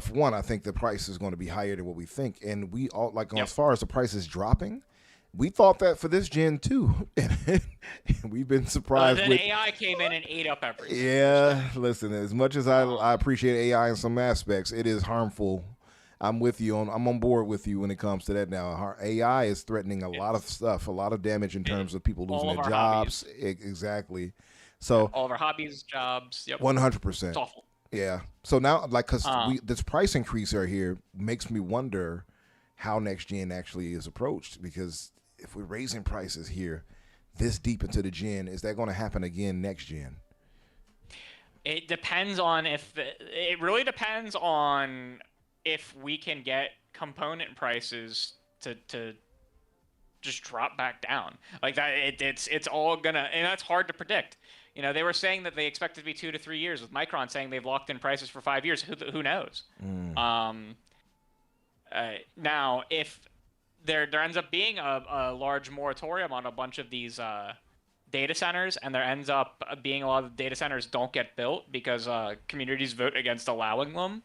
for one, I think the price is going to be higher than what we think, and we all as far as the price is dropping. We thought that for this gen too, and we've been surprised. Then AI came in and ate up everything. Yeah, listen. As much as I appreciate AI in some aspects, it is harmful. I'm with you I'm on board with you when it comes to that. Now, AI is threatening a lot of stuff, a lot of damage in terms of people losing their jobs. Exactly. So all of our hobbies, jobs. Yep. 100%. It's awful. Yeah. So now, like, because this price increase right here makes me wonder how next gen actually is approached. Because if we're raising prices here this deep into the gen, is that going to happen again next gen? It depends on it really depends on if we can get component prices to just drop back down like that. It's all gonna, and that's hard to predict. You know, they were saying that they expect it to be 2 to 3 years, with Micron saying they've locked in prices for 5 years. Who knows? Now, if there ends up being a large moratorium on a bunch of these data centers, and there ends up being a lot of data centers don't get built because communities vote against allowing them,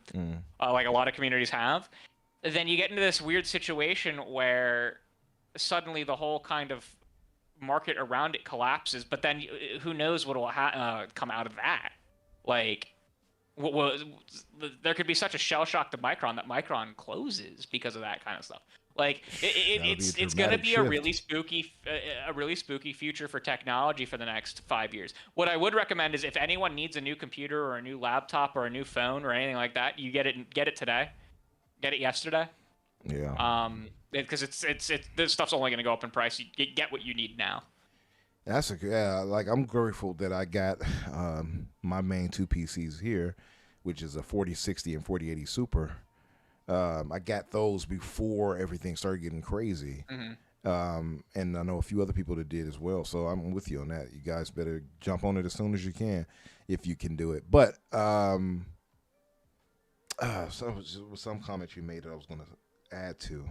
like a lot of communities have, then you get into this weird situation where suddenly the whole kind of market around it collapses, but then who knows what will come out of that. Like, there could be such a shell shock to Micron that Micron closes because of that kind of stuff. Like, it's going to be a really spooky future for technology for the next 5 years. What I would recommend is if anyone needs a new computer or a new laptop or a new phone or anything like that, you get it today. Get it yesterday. Yeah. Because this stuff's only going to go up in price. You get what you need now. That's like, I'm grateful that I got my main 2 PCs here, which is a 4060 and 4080 Super. I got those before everything started getting crazy. And I know a few other people that did as well. So I'm with you on that. You guys better jump on it as soon as you can, if you can do it. But so some comments you made that I was going to add to.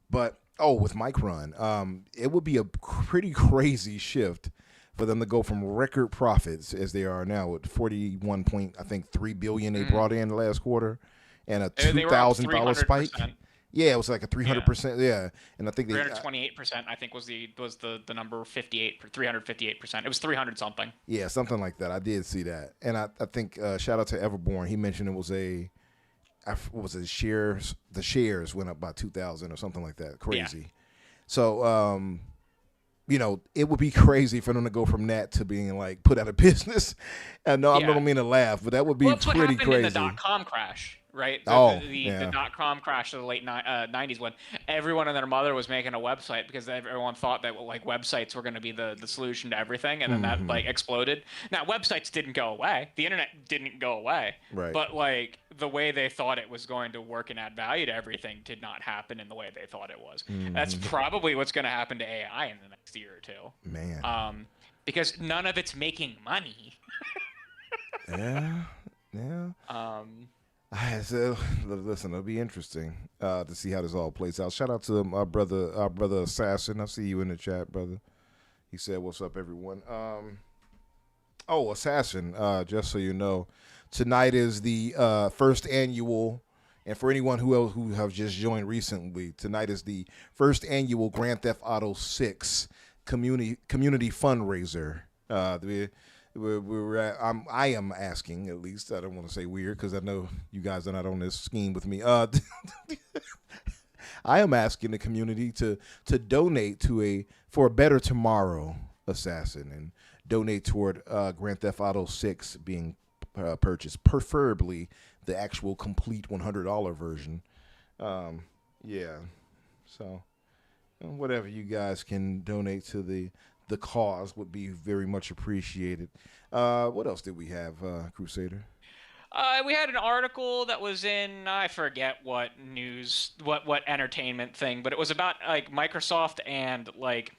But with Micron, it would be a pretty crazy shift for them to go from record profits as they are now with 41.3 billion they brought in the last quarter, and a $2,000 spike. Yeah, it was like a 300%. Yeah, and I think 328%. I think was the number 358%. It was 300 something. Yeah, something like that. I did see that, and I think shout out to Everborn. He mentioned it was the shares went up by 2,000 or something like that. Crazy. Yeah. So, it would be crazy for them to go from that to being like put out of business. And no, I don't mean to laugh, but that would be pretty crazy. What happened in the .com crash, right? The .com crash of the late 90s, when everyone and their mother was making a website because everyone thought that like websites were going to be the solution to everything, and then that like exploded. Now, websites didn't go away. The internet didn't go away. Right. But like the way they thought it was going to work and add value to everything did not happen in the way they thought it was. That's probably what's going to happen to AI in the next year or two. Man. Because none of it's making money. Yeah. So, listen, it'll be interesting to see how this all plays out. Shout out to our brother Assassin. I see you in the chat, brother. He said, "What's up, everyone?" Assassin. Just so you know, tonight is the first annual, and for anyone who have just joined recently, tonight is the first annual Grand Theft Auto 6 community fundraiser. I am asking, at least. I don't want to say weird because I know you guys are not on this scheme with me. I am asking the community to donate for a better tomorrow, Assassin, and donate toward Grand Theft Auto 6 being purchased, preferably the actual complete $100 version. Yeah. So whatever you guys can donate to the cause would be very much appreciated. What else did we have, Crusader? We had an article that was in, I forget what news, what entertainment thing, but it was about like Microsoft and like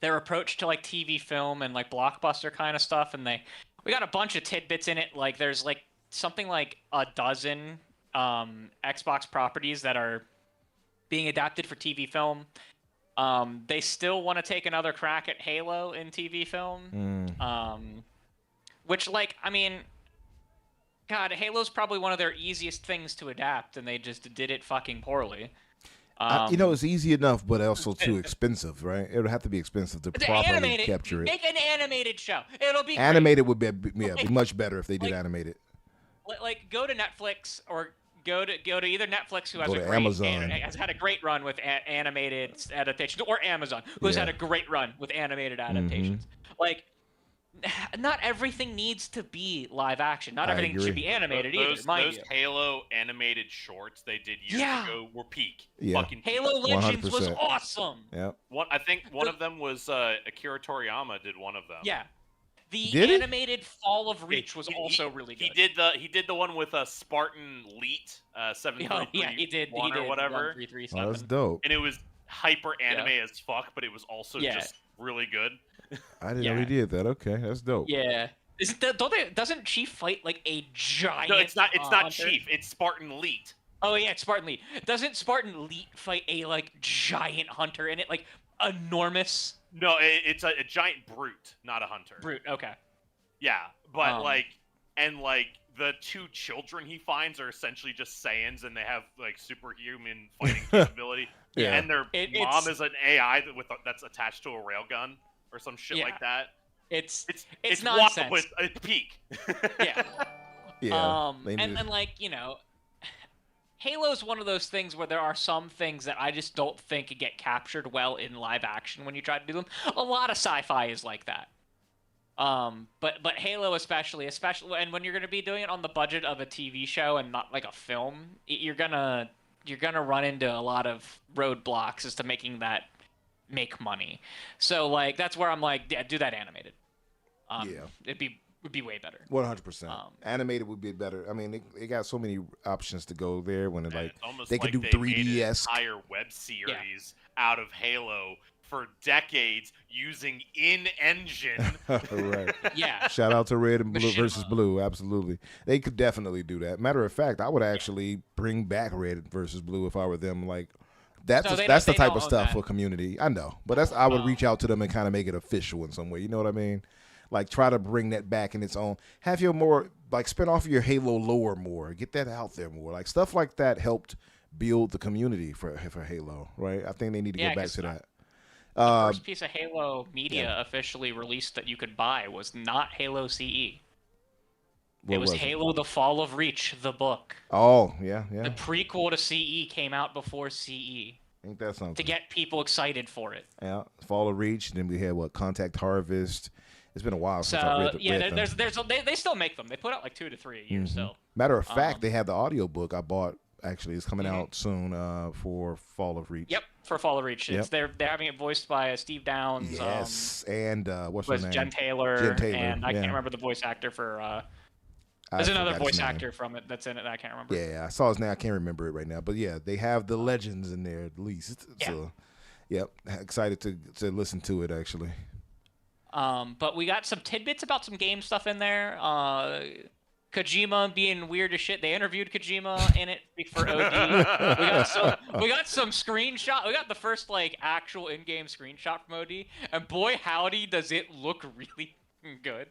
their approach to like TV film and like blockbuster kind of stuff, and we got a bunch of tidbits in it. Like there's like something like a dozen Xbox properties that are being adapted for TV film. They still want to take another crack at Halo in TV film. Which, like, I mean, God, Halo's probably one of their easiest things to adapt, and they just did it fucking poorly. It's easy enough, but also too expensive, right? It would have to be expensive to properly capture it. Make an animated show. It'll be animated great. Would be much better if they did animate it. Like, go to Netflix or go to either Netflix, who has had a great run with animated adaptations, or Amazon, who has had a great run with animated adaptations. Like, not everything needs to be live action. Not everything should be animated either, mind those you. Halo animated shorts they did years ago were peak. Yeah. Fucking peak. Halo Legends 100%. was awesome. Yep. I think one of them was Akira Toriyama did one of them. Yeah. The Did he? animated Fall of Reach was also really good. He did the one with Spartan Leet 733 yeah, he did. or whatever. 1337. Oh, that's dope. And it was hyper anime as fuck, but it was also just really good. I didn't know he did that. Okay, that's dope. Yeah. Doesn't Chief fight like a giant? No, it's not. It's not hunter? Chief. It's Spartan Leet. Oh yeah, it's Spartan Leet. Doesn't Spartan Leet fight a like giant hunter in it, like enormous? No, it's a giant brute, not a hunter. Brute. Okay. Yeah, but like the two children he finds are essentially just Saiyans, and they have like superhuman fighting capability. Yeah. And their mom is an AI that's attached to a railgun or some shit like that. It's Wild, nonsense. but it's peak. Yeah. Yeah. And like, you know, Halo's one of those things where there are some things that I just don't think get captured well in live action when you try to do them. A lot of sci-fi is like that. But Halo especially, and when you're going to be doing it on the budget of a TV show and not like a film, you're gonna run into a lot of roadblocks as to making that make money. So like that's where I'm like, yeah, do that animated. It'd be way better. 100%. Animated would be better. I mean, they got so many options to go there when it, like they could do 3D-esque. Made an entire web series out of Halo for decades using in-engine. Right. Yeah. Shout out to Red and Blue versus Blue. Absolutely. They could definitely do that. Matter of fact, I would actually bring back Red versus Blue if I were them. Like, that's the type of stuff for community. I know. But I would reach out to them and kind of make it official in some way. You know what I mean? Like, try to bring that back in its own. Have your more, like, spin off of your Halo lore more. Get that out there more. Like, stuff like that helped build the community for Halo, right? I think they need to go back to that. The first piece of Halo media officially released that you could buy was not Halo CE. It was Halo: The Fall of Reach, the book. Oh, yeah. The prequel to CE came out before CE. Ain't that something? To get people excited for it. Yeah, Fall of Reach. Then we had Contact Harvest. It's been a while since I read them. They still make them. They put out like 2 to 3 a year still. Matter of fact, they have the audiobook I bought. Actually, it's coming out soon for Fall of Reach. Yep, for Fall of Reach. Yep. They're having it voiced by Steve Downs. Yes, and what's her name? Jen Taylor. Jen Taylor. And I can't remember the voice actor for. There's another voice actor from it that's in it that I can't remember. Yeah, I saw his name. I can't remember it right now. But yeah, they have the legends in there at least. So, yep, excited to listen to it actually. But we got some tidbits about some game stuff in there. Kojima being weird as shit. They interviewed Kojima in it for OD. we got some screenshot. We got the first like actual in-game screenshot from OD, and boy howdy does it look really good.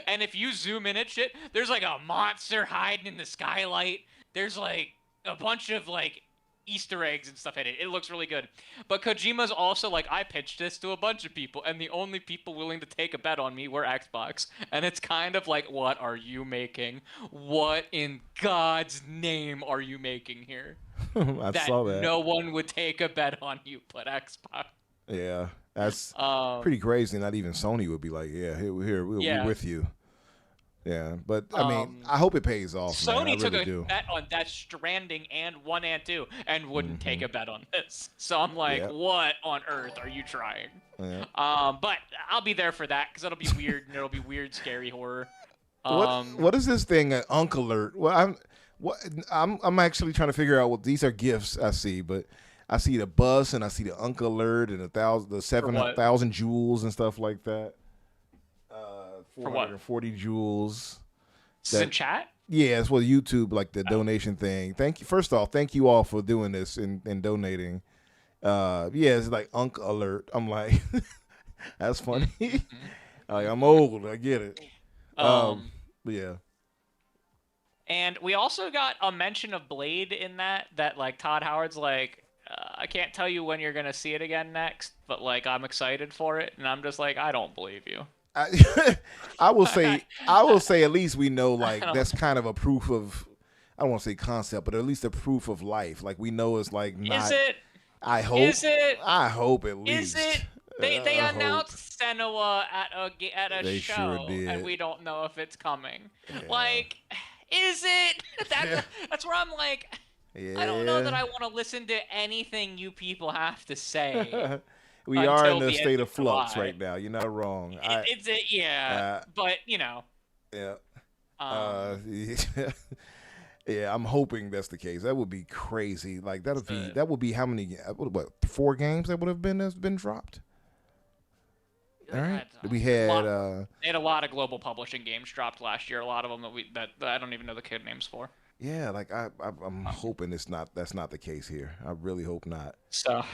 And if you zoom in at shit, there's like a monster hiding in the skylight. There's like a bunch of like Easter eggs and stuff in it. It looks really good. But Kojima's also like, I pitched this to a bunch of people, and the only people willing to take a bet on me were Xbox. And it's kind of like, what are you making? What in God's name are you making here? I saw that. No one would take a bet on you but Xbox. Yeah, that's pretty crazy. Not even Sony would be like, yeah, we're with you. Yeah, but I mean, I hope it pays off. Sony took a bet on Death Stranding and 1 and 2 and wouldn't take a bet on this. So I'm like, what on earth are you trying? Yeah. But I'll be there for that because it'll be weird and it'll be weird, scary horror. What is this thing? Unc Alert. Well, I'm actually trying to figure out what these are gifts I see, but I see the bus and I see the Unc Alert and the 7,000 jewels and stuff like that. 440 jewels. This is in chat? Yeah, it's what YouTube, like the donation thing. Thank you. First off, thank you all for doing this and donating. Yeah, it's like Unc Alert. I'm like, that's funny. Like, I'm old. I get it. Yeah. And we also got a mention of Blade in that like Todd Howard's like, I can't tell you when you're going to see it again next, but like I'm excited for it. And I'm just like, I don't believe you. I will say at least we know like that's kind of a proof of, I don't want to say concept, but at least a proof of life. Like we know it's like not. Is it? I hope. Is it? I hope at least. Is it? They I hope. announced Senua at a They show, sure did. and we don't know if it's coming. Yeah. Like, is it? That's where I'm like, Yeah. I don't know that I want to listen to anything you people have to say. We are in until a the state end of flux July. right now. You're not wrong. Yeah, but you know. Yeah. Um, Yeah, I'm hoping that's the case. That would be crazy. Like that would be how many? What 4 games that would have been that's been dropped? All right. We had they had a lot of global publishing games dropped last year. A lot of them that I don't even know the kid names for. Yeah, like I'm hoping that's not the case here. I really hope not. So,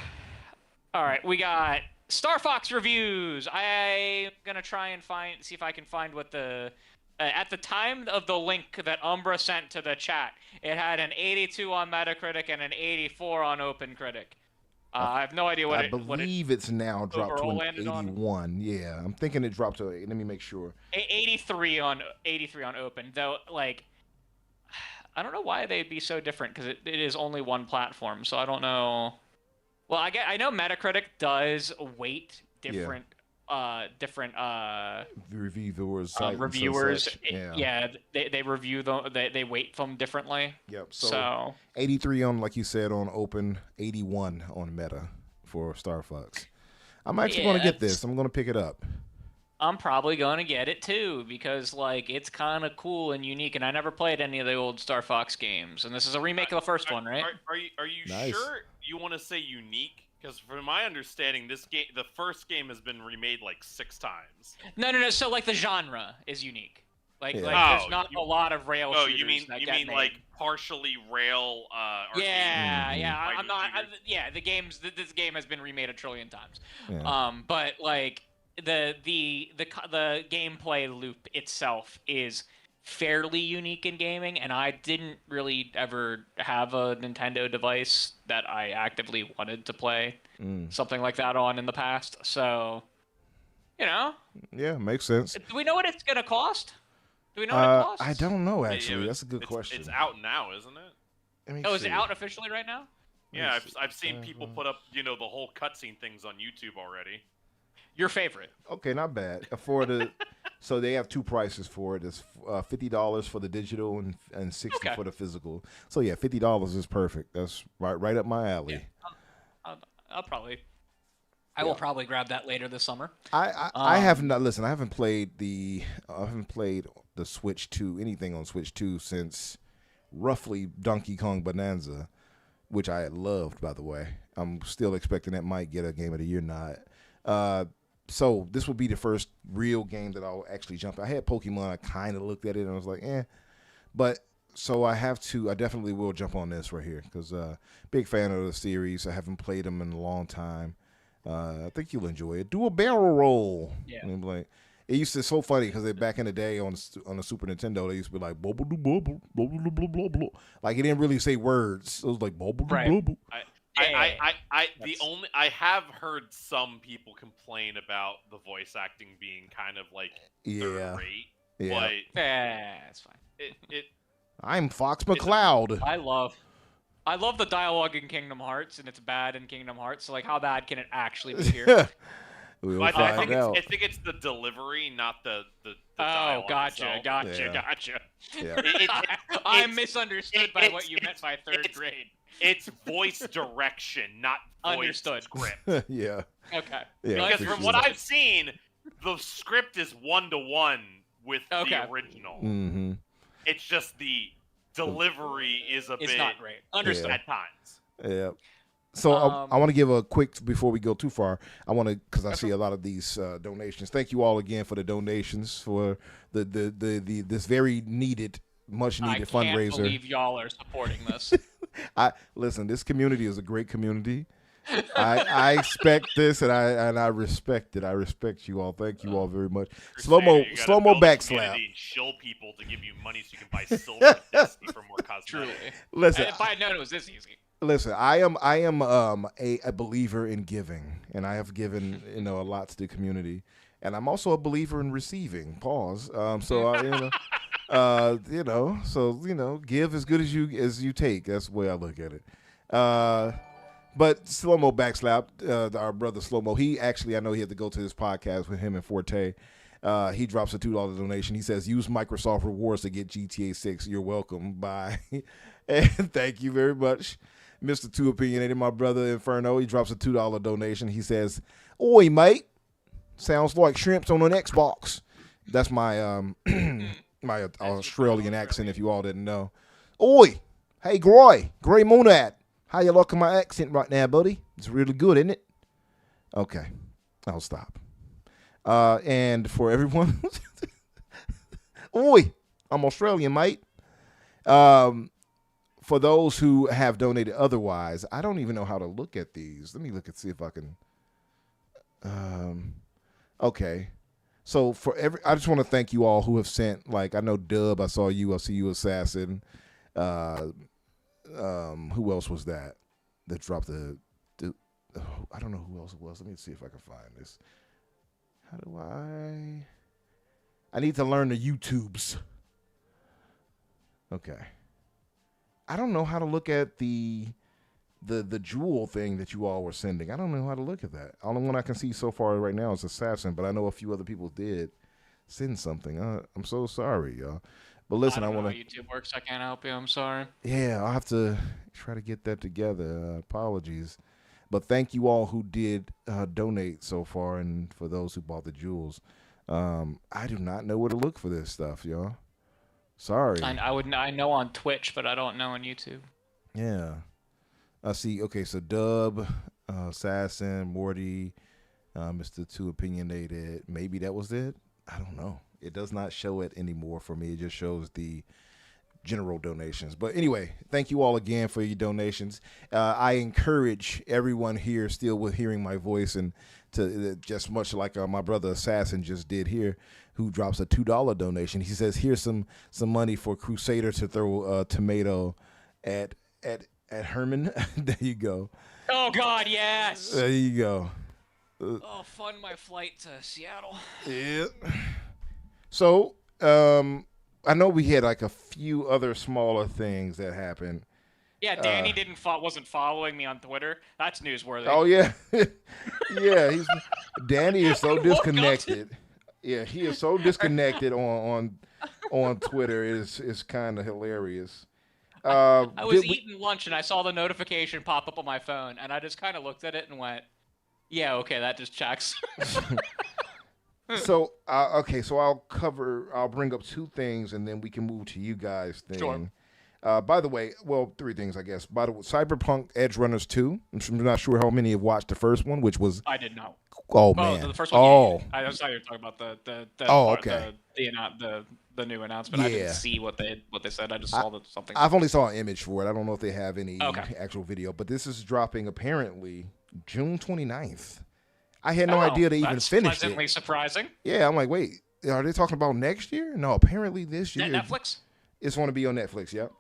all right, we got Star Fox reviews. I'm gonna try and see if I can find what the at the time of the link that Umbra sent to the chat, it had an 82 on Metacritic and an 84 on OpenCritic. I have no idea I believe it's now dropped to an 81. Yeah, I'm thinking it dropped to. Let me make sure. 83 on Open, though. Like, I don't know why they'd be so different because it is only one platform, so I don't know. Well, I know Metacritic does weight different. Different reviewers, they review them. They weight them differently. Yep. So 83 on, like you said, on Open, 81 on Meta for Star Fox. I'm actually going to get this. I'm going to pick it up. I'm probably going to get it too because like it's kind of cool and unique, and I never played any of the old Star Fox games, and this is a remake of the first one, right? Are you Nice. Sure you want to say unique? Because from my understanding, the first game has been remade like 6 times. No. So like the genre is unique. Like there's not a lot of rail shooters. You mean made. Like partially rail? Yeah. I'm not. This game has been remade a trillion times. Yeah. But like the gameplay loop itself is fairly unique in gaming, and I didn't really ever have a Nintendo device that I actively wanted to play something like that on in the past. So, you know. Yeah, makes sense. Do we know what it's gonna cost? Do we know what it costs? I don't know actually. That's a good question. It's out now, isn't it? Is it out officially right now? Yeah, I've seen people put up the whole cutscene things on YouTube already. Your favorite? Okay, not bad. So they have 2 prices for it. It's $50 for the digital and $60 for the physical. So yeah, $50 is perfect. That's right up my alley. Yeah. I will probably grab that later this summer. I have not. Listen, I haven't played the Switch 2, anything on Switch 2 since roughly Donkey Kong Bonanza, which I had loved, by the way. I'm still expecting that might get a Game of the Year nod. So this will be the first real game that I'll actually jump. I had Pokemon. I kind of looked at it and I was like, But so I definitely will jump on this right here because big fan of the series. I haven't played them in a long time. I think you'll enjoy it. Do a barrel roll. Yeah. And like, it used to be so funny because back in the day on the Super Nintendo, they used to be like, blah, blah, blah, blah, blah, blah, blah, blah, blah. Like, it didn't really say words. It was like, blah, blah, blah, blah, blah. I have heard some people complain about the voice acting being kind of like third rate. Yeah. But it's fine. I'm Fox McCloud. I love the dialogue in Kingdom Hearts, and it's bad in Kingdom Hearts. So like, how bad can it actually be here? I think it's the delivery, not the dialogue gotcha. Yeah. I misunderstood by what you meant by third grade. It's voice direction, not voice Understood. script. Yeah. Okay. Yeah, because from what I've seen, the script is 1-to-1 with the original. Mm-hmm. It's just the delivery is it's not great. Understood. At times. Yeah. So I want to give a quick, before we go too far, because I see a lot of these donations. Thank you all again for the donations for this very needed, much needed fundraiser. I can't believe y'all are supporting this. Listen, this community is a great community. I expect this, and I respect it. I respect you all. Thank you all very much. Slow mo backslap. Shill people to give you money so you can buy silver Destiny for more cosmetics. Truly. Listen, if I had known it was this easy. Listen, I am a believer in giving, and I have given a lot to the community, and I'm also a believer in receiving. Pause. Give as good as you take. That's the way I look at it. But Slow Mo Backslap, our brother Slow Mo, I know he had to go to this podcast with him and Forte. He drops a $2 donation. He says, use Microsoft Rewards to get GTA 6. You're welcome. Bye. And thank you very much. Mr. Too Opinionated, my brother Inferno, he drops a $2 donation. He says, oi, mate. Sounds like shrimps on an Xbox. That's my my Australian accent, if you all didn't know. Oi. Hey, Gray Monad. How you liking my accent right now, buddy? It's really good, isn't it? Okay. I'll stop. And for everyone, oi, I'm Australian, mate. For those who have donated otherwise, I don't even know how to look at these. Let me look and see if I can. Okay. So I just want to thank you all who have sent, like, I know Dub, I saw you, I see you, Assassin. Who else was that dropped I don't know who else it was. Let me see if I can find this. How do I need to learn the YouTubes. Okay. I don't know how to look at the jewel thing that you all were sending. I don't know how to look at that. Only one I can see so far right now is Assassin, but I know a few other people did send something. I'm so sorry, y'all. But listen, I want to. YouTube works. I can't help you. I'm sorry. Yeah, I'll have to try to get that together. Apologies. But thank you all who did donate so far, and for those who bought the jewels. I do not know where to look for this stuff, y'all. Sorry. I know on Twitch, but I don't know on YouTube. Yeah. I see. Okay, so Dub, Assassin, Morty, Mr. Too Opinionated. Maybe that was it. I don't know. It does not show it anymore for me. It just shows the general donations. But anyway, thank you all again for your donations. I encourage everyone here still with hearing my voice and to just much like my brother Assassin just did here, who drops a $2 donation. He says, here's some money for Crusader to throw a tomato at Herman. There you go. Oh, God, yes. There you go. Fund my flight to Seattle. Yeah. So, I know we had like a few other smaller things that happened. Yeah, Danny wasn't following me on Twitter. That's newsworthy. Oh yeah, yeah. Danny is so disconnected. Yeah, he is so disconnected on Twitter. It's kind of hilarious. I was eating lunch and I saw the notification pop up on my phone, and I just kind of looked at it and went, "Yeah, okay, that just checks." So I'll bring up two things and then we can move to you guys thing. Sure. By the way, well, three things, I guess. By the way, Cyberpunk Edge Runners 2. I'm not sure how many have watched the first one, which was. I did not. Oh man. The first one. Oh. I was talking about the okay. The new announcement. Yeah. I didn't see what they said. I just saw that something. I've only saw an image for it. I don't know if they have any Okay. actual video, but this is dropping apparently June 29th. I had no idea they even finished it. That's pleasantly surprising. Yeah, I'm like, wait, are they talking about next year? No, apparently this year. Netflix? It's going to be on Netflix, yep.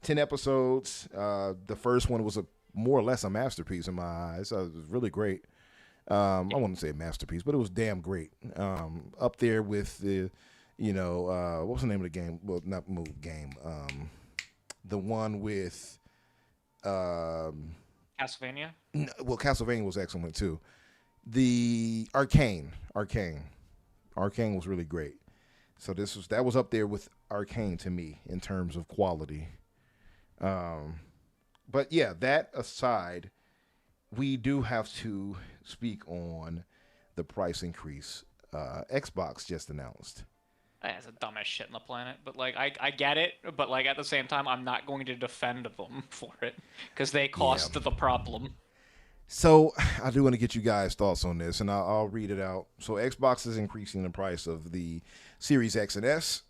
10 episodes. The first one was more or less a masterpiece in my eyes. It was really great. I wouldn't say a masterpiece, but it was damn great. Up there with the, what was the name of the game? Well, not game. The one with... Castlevania? Well, Castlevania was excellent too. The Arcane was really great. So that was up there with Arcane to me in terms of quality. But yeah, that aside, we do have to speak on the price increase Xbox just announced. That's the dumbest shit in the planet. But, like, I get it. But, like, at the same time, I'm not going to defend them for it. Because they caused the problem. So, I do want to get you guys' thoughts on this. And I'll read it out. So, Xbox is increasing the price of the Series X and S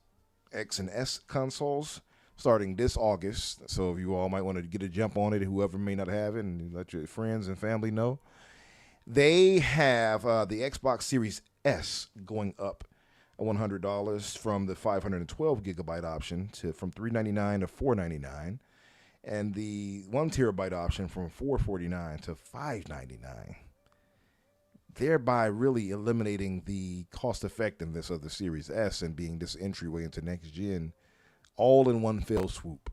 consoles starting this August. So, if you all might want to get a jump on it, whoever may not have it, and let your friends and family know. They have the Xbox Series S going up $100 from the 512 gigabyte option from $399 to $499, and the 1 terabyte option from $449 to $599. Thereby really eliminating the cost effectiveness of the Series S and being this entryway into next gen all in one fell swoop.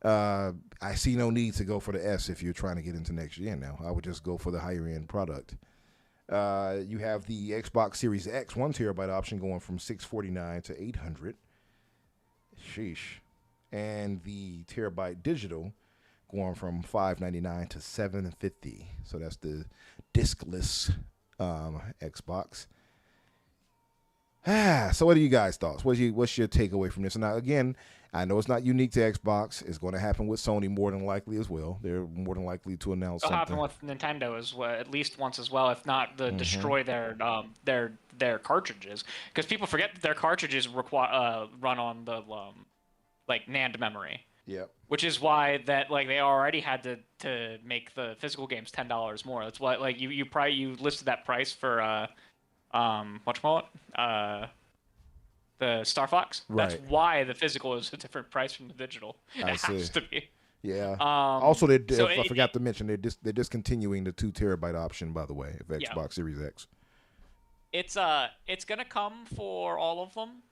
I see no need to go for the S if you're trying to get into next gen now. I would just go for the higher end product. You have the Xbox Series X 1 terabyte option going from $649 to $800. Sheesh. And the terabyte digital going from $599 to $750. So that's the diskless Xbox. So what are you guys' thoughts? What's your takeaway from this? Now, again, I know it's not unique to Xbox. It's going to happen with Sony more than likely as well. They're more than likely to announce It'll something. happen with Nintendo as well, at least once as well, if not destroy their cartridges. Because people forget that their cartridges run on the like NAND memory. Yep. Which is why that like they already had to make the physical games $10 more. That's why like you listed that price for the Star Fox. Right. That's why the physical is a different price from the digital. It has to be. Yeah. Also, I forgot to mention they're discontinuing the 2 terabyte option, by the way, of Xbox Series X. It's gonna come for all of them,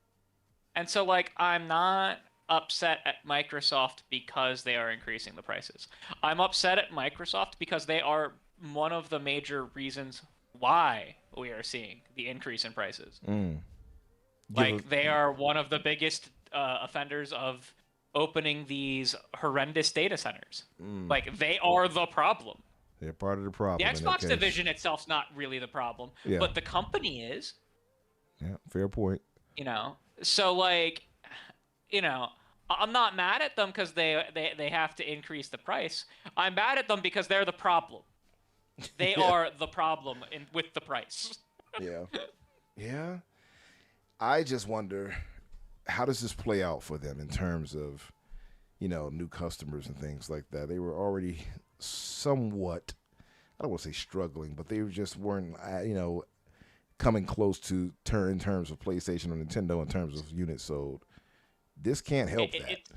and so like I'm not upset at Microsoft because they are increasing the prices. I'm upset at Microsoft because they are one of the major reasons why we are seeing the increase in prices. Like they are one of the biggest offenders of opening these horrendous data centers. Like they are the problem. They're part of the problem. The Xbox division itself's not really the problem, but the company is. Yeah, fair point. You know, so like, you know, I'm not mad at them because they have to increase the price. I'm mad at them because they're the problem. They are the problem with the price. Yeah. I just wonder, how does this play out for them in terms of, you know, new customers and things like that? They were already somewhat, I don't want to say struggling, but they just weren't, you know, coming close to in terms of PlayStation or Nintendo in terms of units sold. This can't help that. It's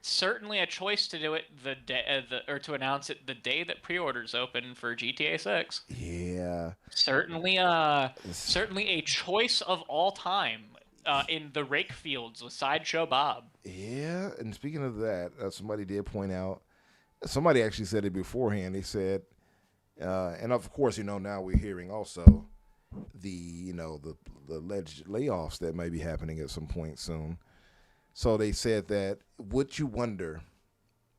certainly a choice to do it the day, or to announce it the day that pre-orders open for GTA 6. Yeah. Certainly a choice of all time in the rake fields with Sideshow Bob. Yeah, and speaking of that, somebody did point out. Somebody actually said it beforehand. They said, and of course, you know, now we're hearing also the alleged layoffs that may be happening at some point soon. So they said that, would you wonder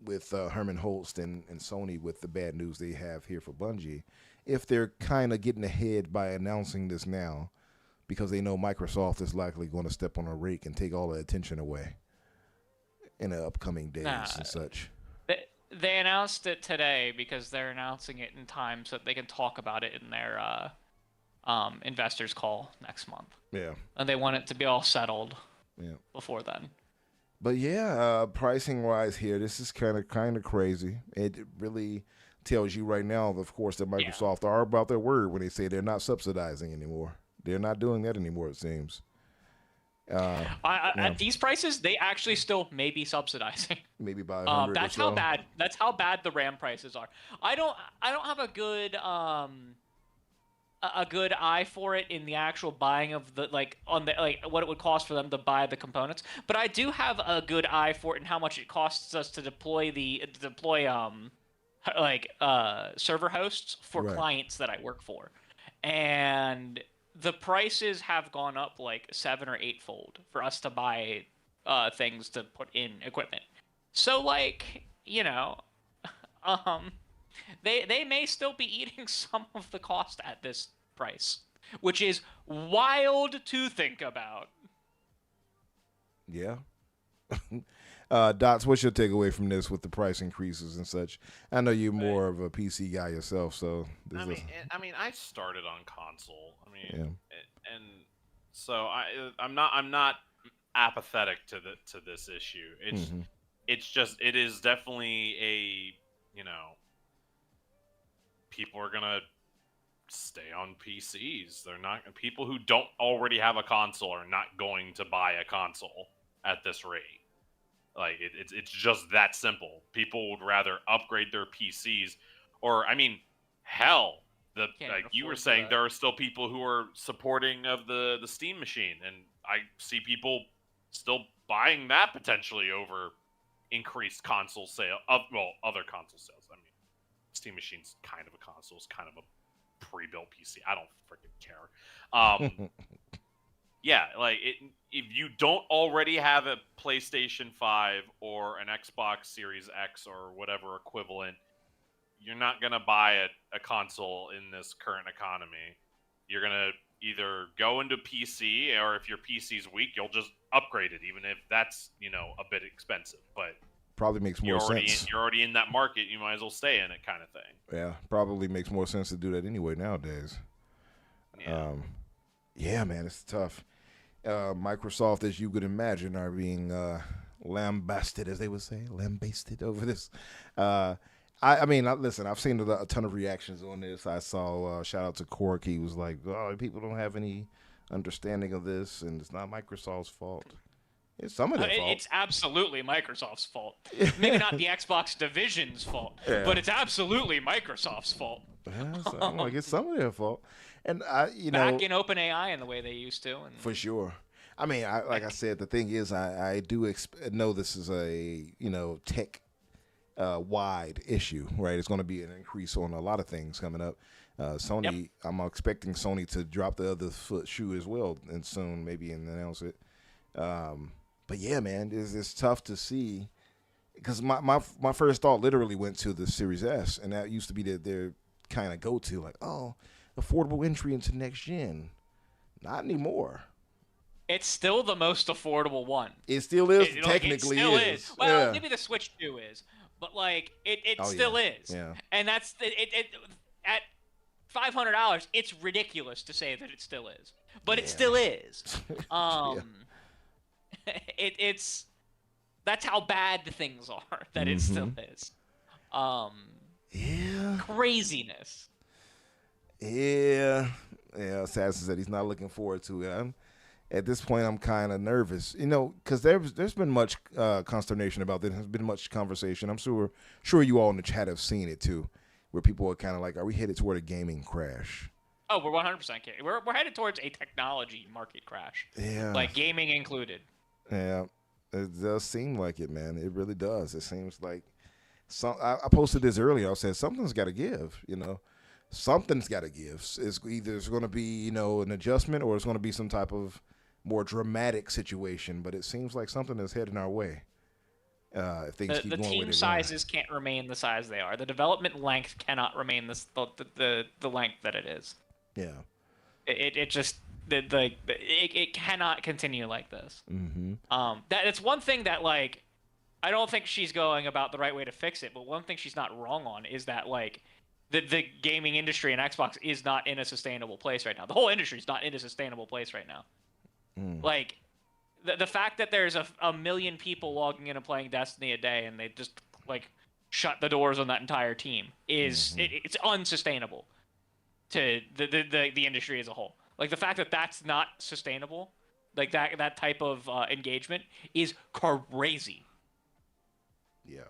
with Herman Hulst and Sony with the bad news they have here for Bungie, if they're kind of getting ahead by announcing this now because they know Microsoft is likely going to step on a rake and take all the attention away in the upcoming days and such. They announced it today because they're announcing it in time so that they can talk about it in their investors call next month. Yeah. And they want it to be all settled before then. But yeah, pricing wise here, this is kind of crazy. It really tells you right now, of course, that Microsoft are about their word when they say they're not subsidizing anymore. They're not doing that anymore, it seems. At these prices, they actually still may be subsidizing. Maybe by 100 that's how bad. That's how bad the RAM prices are. I don't have a good eye for it in the actual buying of the what it would cost for them to buy the components, but I do have a good eye for it in how much it costs us to deploy server hosts for clients that I work for, and the prices have gone up like 7 or 8-fold for us to buy things to put in equipment. So like, you know, they may still be eating some of the cost at this price, which is wild to think about. Yeah. Dots, what's your takeaway from this with the price increases and such? I know you're more of a PC guy yourself, so I started on console. And so I'm not apathetic to this issue. It is definitely a, you know, people are gonna stay on PCs. They're not, people who don't already have a console are not going to buy a console at this rate. Like it's just that simple. People would rather upgrade their PCs, or I mean, hell, like you were saying, there are still people who are supporting of the Steam machine, and I see people still buying that potentially over increased console sale other console sales. I mean, Steam Machine's kind of a console, it's kind of a pre-built PC. I don't freaking care. Yeah, like if you don't already have a PlayStation 5 or an Xbox Series X or whatever equivalent, you're not gonna buy a console in this current economy. You're gonna either go into PC, or if your PC's weak, you'll just upgrade it, even if that's a bit expensive. But probably makes more sense. You're already in that market. You might as well stay in it, kind of thing. Yeah, probably makes more sense to do that anyway nowadays. Yeah, yeah, man, it's tough. Microsoft, as you could imagine, are being lambasted, as they would say, lambasted over this. I mean, listen, I've seen a ton of reactions on this. I saw, shout out to Cork. He was like, oh, people don't have any understanding of this, and it's not Microsoft's fault. It's some of their fault. It's absolutely Microsoft's fault. Maybe not the Xbox division's fault, but it's absolutely Microsoft's fault. Yeah, so I'm like, it's some of their fault. And back in OpenAI in the way they used to. And... For sure. I mean, like I said, the thing is, I do know this is a tech wide issue, right? It's going to be an increase on a lot of things coming up. Sony, I'm expecting Sony to drop the other shoe as well, and soon maybe announce it. But yeah, man, it's tough to see, because my first thought literally went to the Series S, and that used to be their kind of go to, like, oh, affordable entry into next gen. Not anymore. It's still the most affordable one. It still is. Technically, it still is. Well, maybe the Switch 2 is, but like it still is. Yeah. And that's it at $500. It's ridiculous to say that it still is, but it still is. It's that's how bad things are that it still is. Craziness. Yeah. Assassin said he's not looking forward to it. At this point, I'm kind of nervous, because there's been much consternation about this. There's been much conversation. I'm sure you all in the chat have seen it too, where people are kind of like, "Are we headed toward a gaming crash?" Oh, we're 100% we're headed towards a technology market crash. Yeah, like gaming included. Yeah, it does seem like it, man. It really does. It seems like I posted this earlier. I said something's got to give. Something's got to give. It's either going to be an adjustment, or it's going to be some type of more dramatic situation. But it seems like something is heading our way. If things keep going the team sizes can't remain the size they are. The development length cannot remain the length that it is. Yeah. It just it cannot continue like this. Mm-hmm. It's one thing that like I don't think she's going about the right way to fix it. But one thing she's not wrong on is that like the gaming industry and Xbox is not in a sustainable place right now. The whole industry is not in a sustainable place right now. Like the fact that there's a million people logging in and playing Destiny a day, and they just like shut the doors on that entire team is it's unsustainable to the industry as a whole. Like the fact that that's not sustainable, like that type of engagement is crazy. Yeah.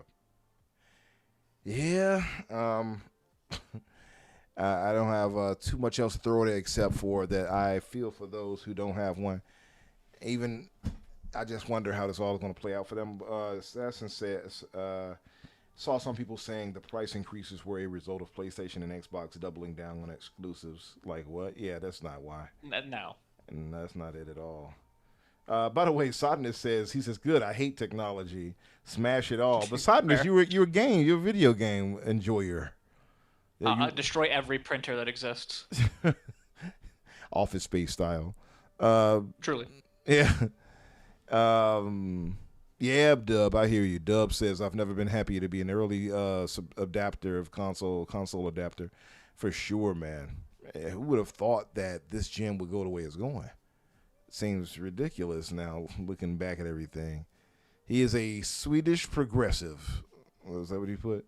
I don't have too much else to throw at it except for that I feel for those who don't have one. Even I just wonder how this all is going to play out for them. Assassin says, saw some people saying the price increases were a result of PlayStation and Xbox doubling down on exclusives. Like what? Yeah, that's not why. No. And that's not it at all. By the way, Sodness says, he says, good, I hate technology. Smash it all. But Sodness, you're a video game enjoyer. Destroy every printer that exists. Office Space style. Truly. Yeah. Yeah, Dub, I hear you. Dub says, I've never been happier to be an early adapter of console adapter. For sure, man. Who would have thought that this gen would go the way it's going? Seems ridiculous now, looking back at everything. He is a Swedish progressive. Was that what he put?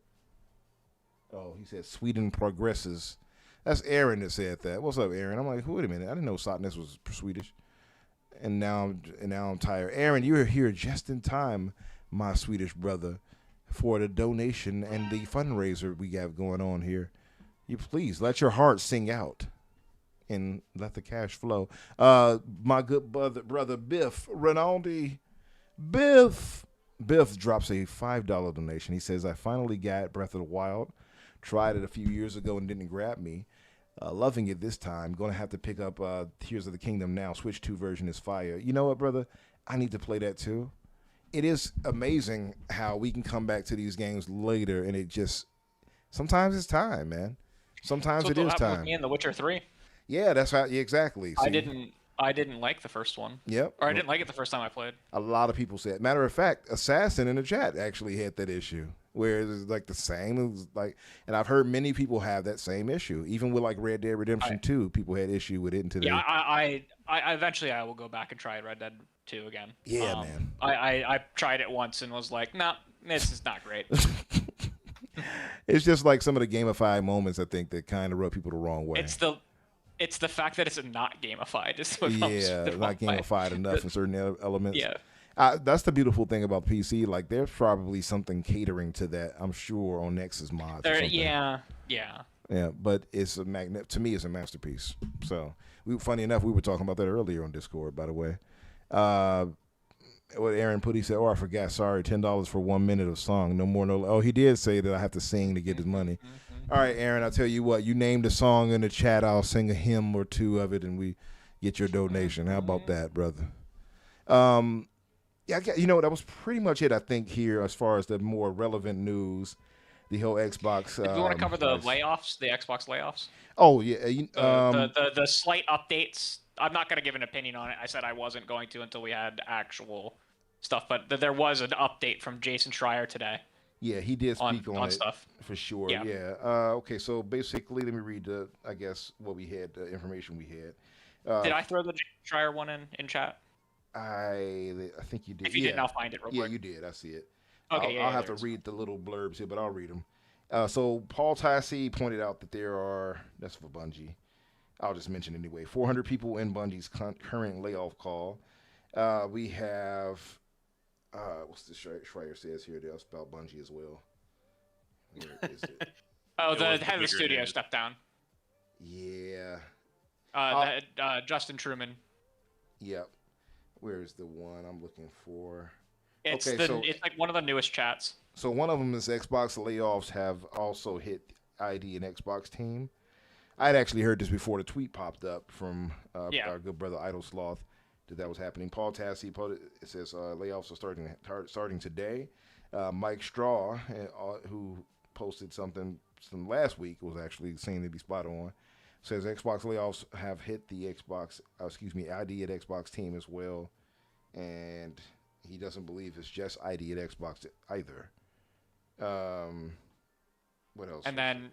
Oh, he said Sweden progresses. That's Aaron that said that. What's up, Aaron? I'm like, wait a minute. I didn't know Sotness was Swedish. And now I'm tired. Aaron, you're here just in time, my Swedish brother, for the donation and the fundraiser we got going on here. You please let your heart sing out and let the cash flow. My good brother Biff Rinaldi. Biff, Biff drops a $5 donation. He says, I finally got Breath of the Wild. Tried it a few years ago and didn't grab me. Loving it this time. Going to have to pick up Tears of the Kingdom now. Switch 2 version is fire. You know what, brother? I need to play that too. It is amazing how we can come back to these games later and it just... Sometimes it's time, man. Sometimes it is time. With me in The Witcher 3. Yeah, that's how. Yeah, exactly. See? I didn't like the first one. Yep. Or I didn't like it the first time I played. A lot of people said. Matter of fact, Assassin in the chat actually had that issue where it's like the same. It was like, and I've heard many people have that same issue. Even with like Red Dead Redemption 2, people had issue with it until yeah. I eventually I will go back and try Red Dead 2 again. Yeah, man. I tried it once and was like, no, this is not great. It's just like some of the gamified moments I think that kind of rub people the wrong way. It's the fact that it's not gamified. Is what not gamified enough in certain elements. Yeah. That's the beautiful thing about PC. Like, there's probably something catering to that, I'm sure, on Nexus mods. Yeah. Yeah, but it's to me, it's a masterpiece. So, funny enough, we were talking about that earlier on Discord, by the way. What Aaron put, he said, I forgot, sorry, $10 for 1 minute of song. No more, no. Oh, he did say that I have to sing to get his money. All right, Aaron, I'll tell you what. You named a song in the chat. I'll sing a hymn or two of it, and we get your donation. How about that, brother? Yeah, you know, that was pretty much it, I think, here as far as the more relevant news. The whole Xbox. Do you want to cover the layoffs, the Xbox layoffs? Oh, yeah. The slight updates. I'm not going to give an opinion on it. I said I wasn't going to until we had actual stuff, but there was an update from Jason Schreier today. Yeah, he did speak on it stuff. For sure. Yeah. Okay, so basically, let me read I guess what we had, the information we had. Did I throw the Jason Schreier one in chat? I think you did. If you didn't, I'll find it real quick. Yeah, you did. I see it. Okay, I'll have to read the little blurbs here, but I'll read them. So Paul Tassi pointed out that there are, that's for Bungie, I'll just mention anyway, 400 people in Bungie's current layoff call. We have, what's the Schreier says here? That's about Bungie as well. Where is it? The head of the studio stepped down. Yeah. Justin Truman. Yep. Where's the one I'm looking for? It's like one of the newest chats. So one of them is Xbox layoffs have also hit ID and Xbox team. I had actually heard this before the tweet popped up from our good brother Idle Sloth that was happening. Paul Tassi it says layoffs are starting today. Mike Straw, who posted something from last week, was actually saying to be spot on. Says Xbox layoffs have hit the ID at Xbox team as well, and he doesn't believe it's just ID at Xbox either. What else? And then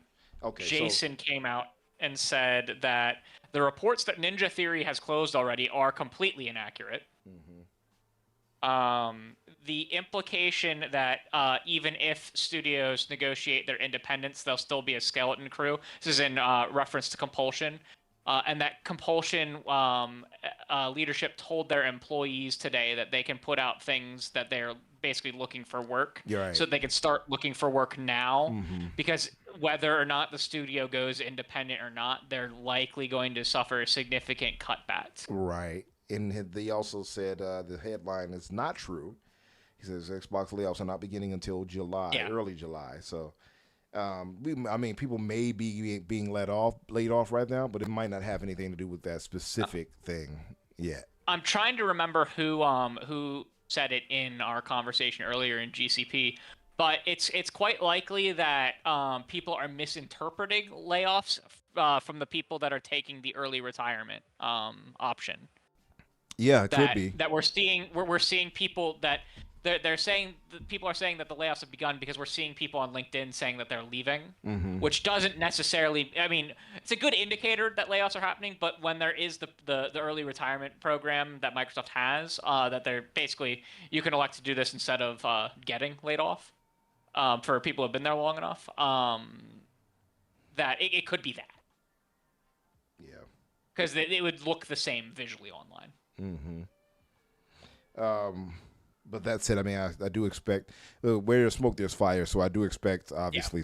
Jason came out and said that the reports that Ninja Theory has closed already are completely inaccurate. The implication that even if studios negotiate their independence, there'll still be a skeleton crew. This is in reference to Compulsion. And that Compulsion leadership told their employees today that they can put out things that they're basically looking for work. Right. So they can start looking for work now. Because whether or not the studio goes independent or not, they're likely going to suffer significant cutbacks. Right. And they also said the headline is not true. He says Xbox layoffs are not beginning until July, early July. So, people may be being laid off right now, but it might not have anything to do with that specific thing yet. I'm trying to remember who said it in our conversation earlier in GCP, but it's quite likely that people are misinterpreting layoffs from the people that are taking the early retirement option. Yeah, it could be. That we're seeing people that they're saying people are saying that the layoffs have begun because we're seeing people on LinkedIn saying that they're leaving, which doesn't necessarily. I mean, it's a good indicator that layoffs are happening. But when there is the early retirement program that Microsoft has, that they're basically you can elect to do this instead of getting laid off for people who have been there long enough. That it could be that. Yeah. Because it would look the same visually online. But that said, I mean, I do expect where there's smoke, there's fire. So I do expect, obviously,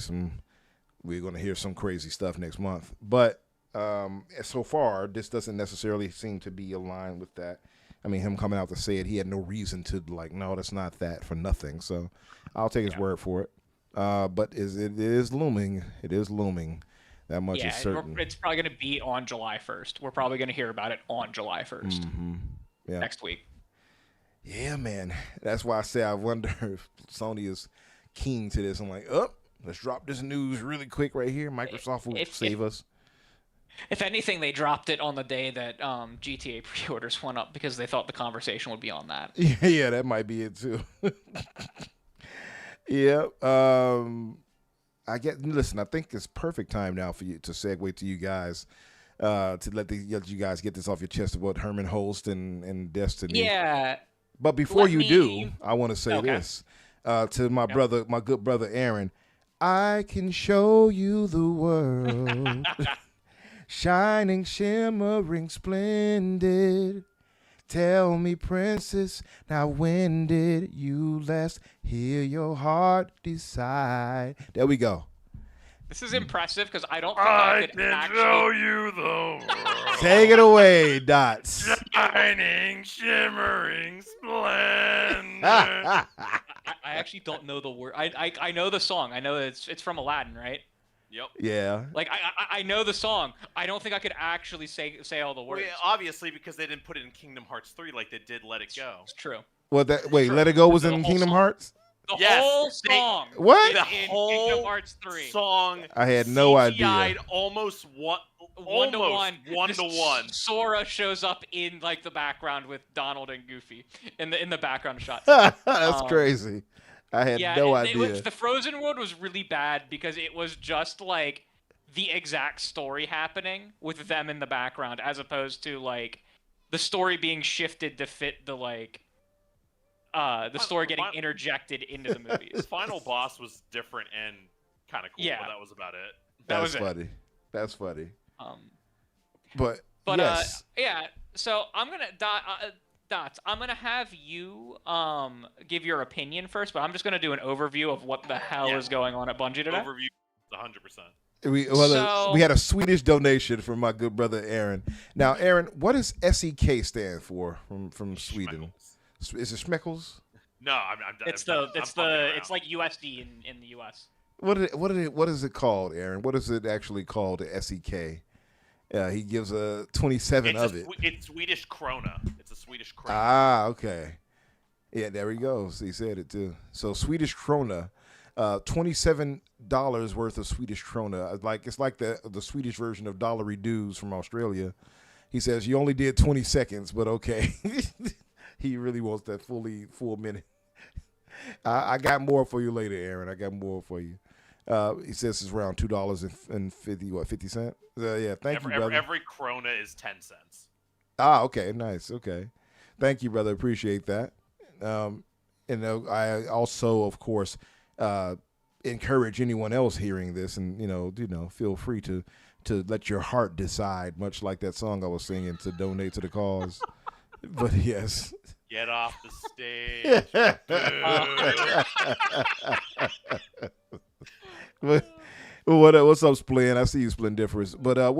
we're going to hear some crazy stuff next month. But so far, this doesn't necessarily seem to be aligned with that. I mean, him coming out to say it, he had no reason to like, no, that's not that for nothing. So I'll take his word for it. But it is looming. It is looming. That much is certain. It's probably going to be on July 1st. We're probably going to hear about it on July 1st. Next week. Yeah, man. That's why I say I wonder if Sony is keen to this. I'm like, let's drop this news really quick right here. Microsoft will save us. If anything, they dropped it on the day that GTA pre-orders went up because they thought the conversation would be on that. Yeah, that might be it too. Yeah. Listen, I think it's perfect time now for you to segue to you guys. To let you guys get this off your chest about Herman Hulst and Destiny. Yeah. But before you do, I want to say this to my brother, my good brother Aaron. I can show you the world, shining, shimmering, splendid. Tell me, princess, now when did you last hear your heart decide? There we go. This is impressive because I don't think I could actually show you the world. Take it away, Dots. Shining, shimmering, splendid. I actually don't know the word. I know the song. I know it's from Aladdin, right? Yep. Yeah. Like I know the song. I don't think I could actually say all the words. Well, yeah, obviously, because they didn't put it in Kingdom Hearts 3 like they did Let It Go. It's true. Well, Let It Go was in Kingdom Hearts? The whole song. What? The whole Kingdom Hearts 3 song. I had no idea. Almost one to one. Sora shows up in like the background with Donald and Goofy in the background shot. That's crazy. I had no idea. The Frozen World was really bad because it was just like the exact story happening with them in the background, as opposed to like the story being shifted to fit the like the story getting interjected into the movies. The final boss was different and kind of cool, but that was about it. That's funny. That's funny. But yes. So I'm gonna Dots. I'm gonna have you give your opinion first, but I'm just gonna do an overview of what the hell is going on at Bungie today. Overview, 100%. We had a Swedish donation from my good brother Aaron. Now, Aaron, what does SEK stand for from Sweden? Is it Schmeckles? No, it's like USD in the US. What is it called, Aaron? What is it actually called? The SEK. He gives a 27 of it. It's Swedish krona. It's a Swedish krona. Ah, okay. Yeah, there he goes. He said it too. So Swedish krona, $27 worth of Swedish krona. It's like the Swedish version of dollary dues from Australia. He says you only did 20 seconds, but okay. He really wants that full minute. I got more for you later, Aaron. I got more for you. He says it's around $2.50. Yeah, thank you, brother. Every krona is 10 cents. Ah, okay, nice. Okay, thank you, brother. Appreciate that. And I also, of course, encourage anyone else hearing this, and feel free to let your heart decide, much like that song I was singing, to donate to the cause. But yes. Get off the stage. What's up, Splin? I see you, Splendiferous. But I'll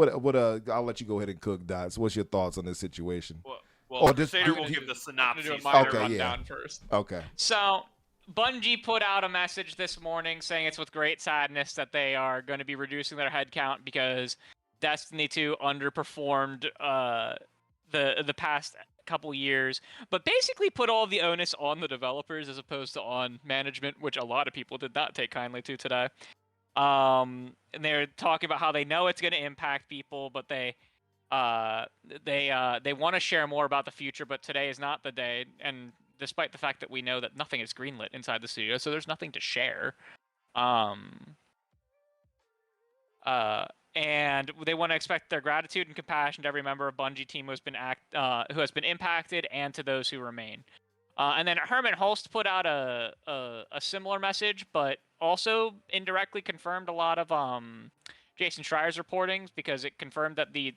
let you go ahead and cook, Dots. What's your thoughts on this situation? Well, Crusader will give the synopsis. Rundown first. Okay. So, Bungie put out a message this morning saying it's with great sadness that they are going to be reducing their headcount because Destiny 2 underperformed the past couple years, but basically put all the onus on the developers as opposed to on management, which a lot of people did not take kindly to today. And they're talking about how they know it's going to impact people, but they want to share more about the future, but today is not the day. And despite the fact that we know that nothing is greenlit inside the studio, so there's nothing to share. And they want to expect their gratitude and compassion to every member of Bungie team who has been impacted, and to those who remain. And then Herman Hulst put out a similar message, but also indirectly confirmed a lot of Jason Schreier's reportings, because it confirmed that the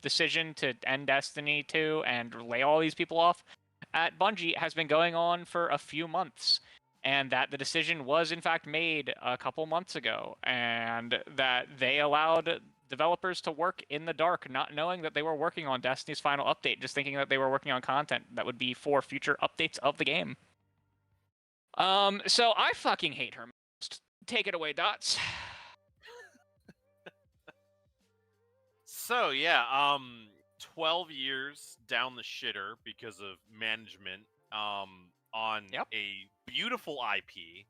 decision to end Destiny 2 and lay all these people off at Bungie has been going on for a few months. And that the decision was, in fact, made a couple months ago, and that they allowed developers to work in the dark, not knowing that they were working on Destiny's final update, just thinking that they were working on content that would be for future updates of the game. So I fucking hate her. Take it away, Dots. So yeah, 12 years down the shitter because of management on a beautiful IP.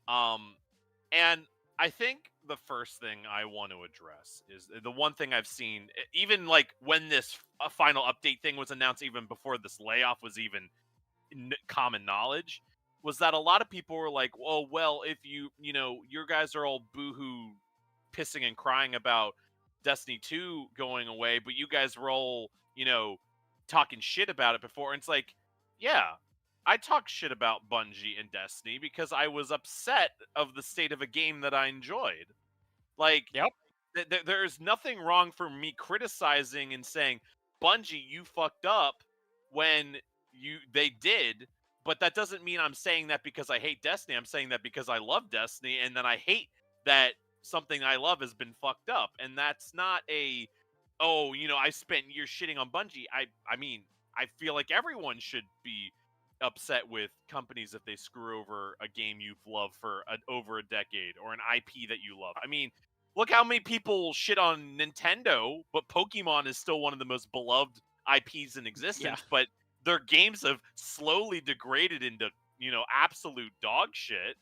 And I think the first thing I want to address is the one thing I've seen, even like when this final update thing was announced, even before this layoff was even common knowledge, was that a lot of people were like, well, if you guys are all boohoo pissing and crying about Destiny 2 going away, but you guys were all, talking shit about it before. And it's like, yeah, I talk shit about Bungie and Destiny because I was upset of the state of a game that I enjoyed. Like, there's nothing wrong for me criticizing and saying, Bungie, you fucked up when they did, but that doesn't mean I'm saying that because I hate Destiny. I'm saying that because I love Destiny, and then I hate that something I love has been fucked up. And that's not I spent years shitting on Bungie. I mean, I feel like everyone should be upset with companies if they screw over a game you've loved for over a decade or an IP that you love. I mean, look how many people shit on Nintendo, but Pokemon is still one of the most beloved IPs in existence, but their games have slowly degraded into, absolute dog shit.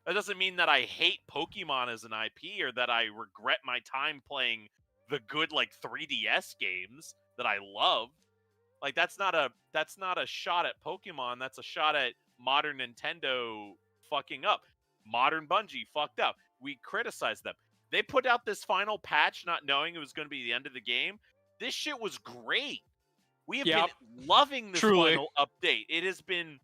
That doesn't mean that I hate Pokemon as an IP or that I regret my time playing the good 3DS games that I loved. Like that's not a shot at Pokemon. That's a shot at modern Nintendo fucking up. Modern Bungie fucked up. We criticized them. They put out this final patch not knowing it was going to be the end of the game. This shit was great. We have been loving this final update. It has been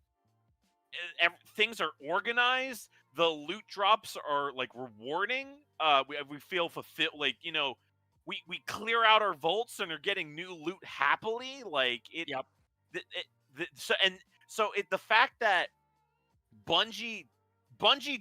things are organized. The loot drops are rewarding. We feel fulfilled. We clear out our vaults and are getting new loot happily. The fact that Bungie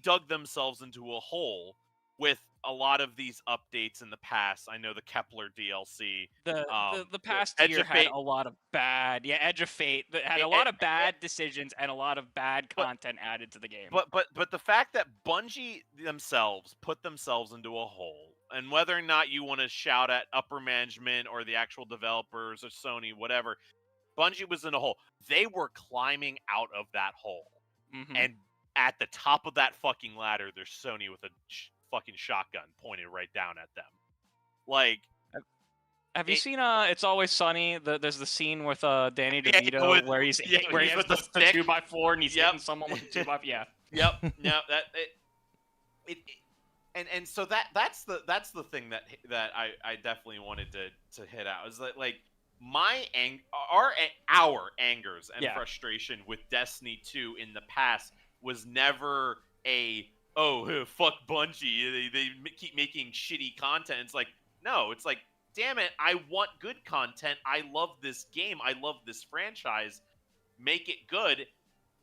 dug themselves into a hole with a lot of these updates in the past. I know the Kepler DLC. The past year had a lot of bad. Yeah, Edge of Fate had a lot of bad decisions and a lot of bad content added to the game. But the fact that Bungie themselves put themselves into a hole, and whether or not you want to shout at upper management or the actual developers or Sony, whatever, Bungie was in a hole. They were climbing out of that hole. Mm-hmm. And at the top of that fucking ladder, there's Sony with a fucking shotgun pointed right down at them. Have you seen It's Always Sunny? There's the scene with Danny DeVito where he's with the 2x4 and he's hitting someone with a 2x4. Yeah. Yep. No, so that's the thing that I definitely wanted to hit out is that our angers and frustration with Destiny 2 in the past was never fuck Bungie, they keep making shitty content. It's no, it's damn it, I want good content. I love this game. I love this franchise. Make it good.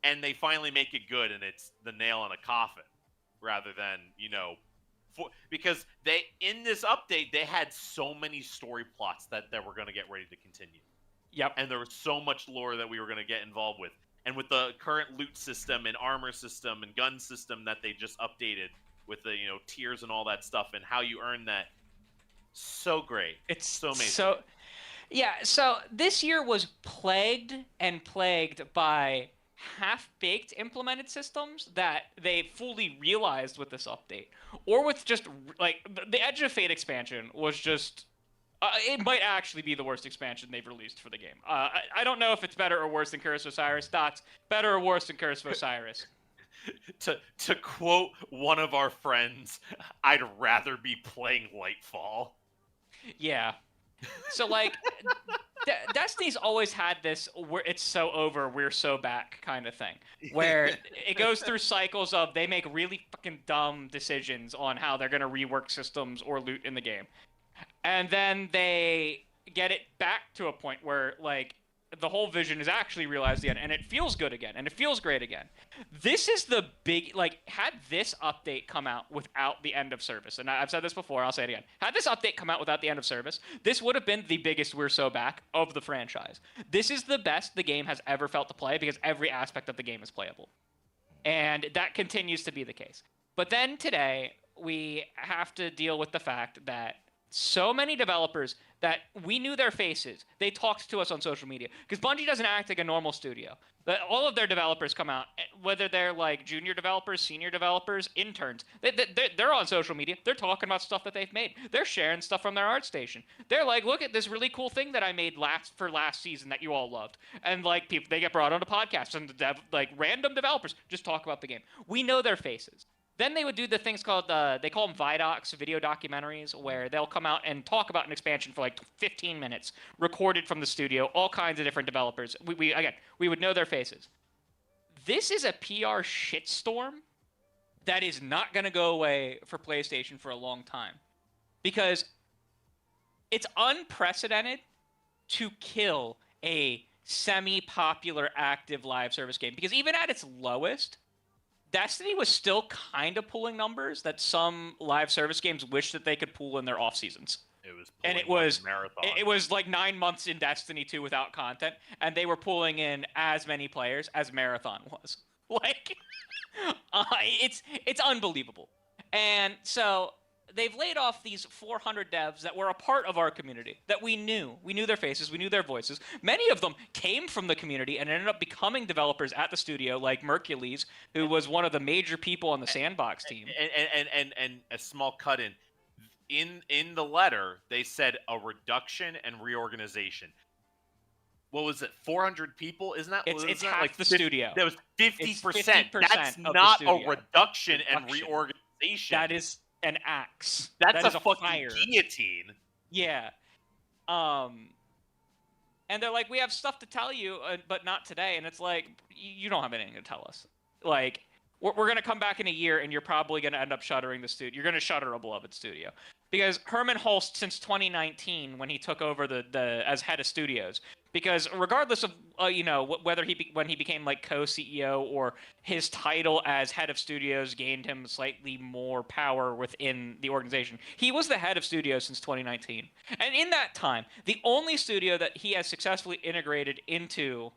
And they finally make it good, and it's the nail in a coffin rather than, because in this update, they had so many story plots that were going to get ready to continue. Yep. And there was so much lore that we were going to get involved with. And with the current loot system and armor system and gun system that they just updated with the, tiers and all that stuff and how you earn that, so great. It's so amazing. So this year was plagued by half-baked implemented systems that they fully realized with this update. Or with just, the Edge of Fate expansion was just... it might actually be the worst expansion they've released for the game. I don't know if it's better or worse than Curse of Osiris. Dots, better or worse than Curse of Osiris? To quote one of our friends, I'd rather be playing Lightfall. Yeah. So, Destiny's always had this where it's so over, we're so back kind of thing. Where it goes through cycles of they make really fucking dumb decisions on how they're going to rework systems or loot in the game. And then they get it back to a point where, the whole vision is actually realized again, and it feels good again, and it feels great again. This is the big, like, had this update come out without the end of service, and I've said this before, I'll say it again. Had this update come out without the end of service, this would have been the biggest We're So Back of the franchise. This is the best the game has ever felt to play because every aspect of the game is playable. And that continues to be the case. But then today, we have to deal with the fact that so many developers that we knew their faces, they talked to us on social media. Because Bungie doesn't act like a normal studio. All of their developers come out, whether they're like junior developers, senior developers, interns. They're on social media. They're talking about stuff that they've made. They're sharing stuff from their art station. They're like, look at this really cool thing that I made last season that you all loved. And like people, they get brought onto podcasts and like random developers just talk about the game. We know their faces. Then they would do the things called, they call them ViDocs, video documentaries, where they'll come out and talk about an expansion for like 15 minutes, recorded from the studio, all kinds of different developers. We would know their faces. This is a PR shitstorm that is not going to go away for PlayStation for a long time. Because it's unprecedented to kill a semi-popular active live service game. Because even at its lowest, Destiny was still kind of pulling numbers that some live service games wish that they could pull in their off seasons. It was marathon. It was like 9 months in Destiny 2 without content, and they were pulling in as many players as Marathon was. Like, it's unbelievable. And so they've laid off these 400 devs that were a part of our community, that we knew. We knew their faces, we knew their voices. Many of them came from the community and ended up becoming developers at the studio, like Mercules, who was one of the major people on the Sandbox team. And a small cut in the letter, they said a reduction and reorganization. What was it? 400 people? Isn't that? It's half like the studio. That was 50%. That's not a reduction and reorganization. That is an axe. That's that a fucking guillotine. Yeah. And they're like, we have stuff to tell you, but not today. And it's like, you don't have anything to tell us. Like, we're going to come back in a year, and you're probably going to end up shuttering the studio. You're going to shutter a beloved studio. Because Herman Hulst, since 2019, when he took over as head of studios, because regardless of whether when he became like co-CEO or his title as head of studios gained him slightly more power within the organization, he was the head of studios since 2019. And in that time, the only studio that he has successfully integrated into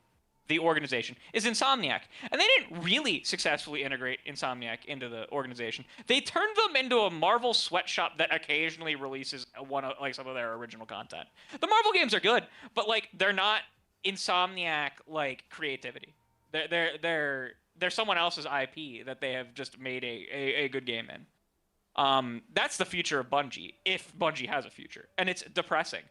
the organization is Insomniac. And they didn't really successfully integrate Insomniac into the organization. They turned them into a Marvel sweatshop that occasionally releases some of their original content. The Marvel games are good, but like they're not Insomniac like creativity. They're someone else's IP that they have just made a good game in. That's the future of Bungie, if Bungie has a future. And it's depressing.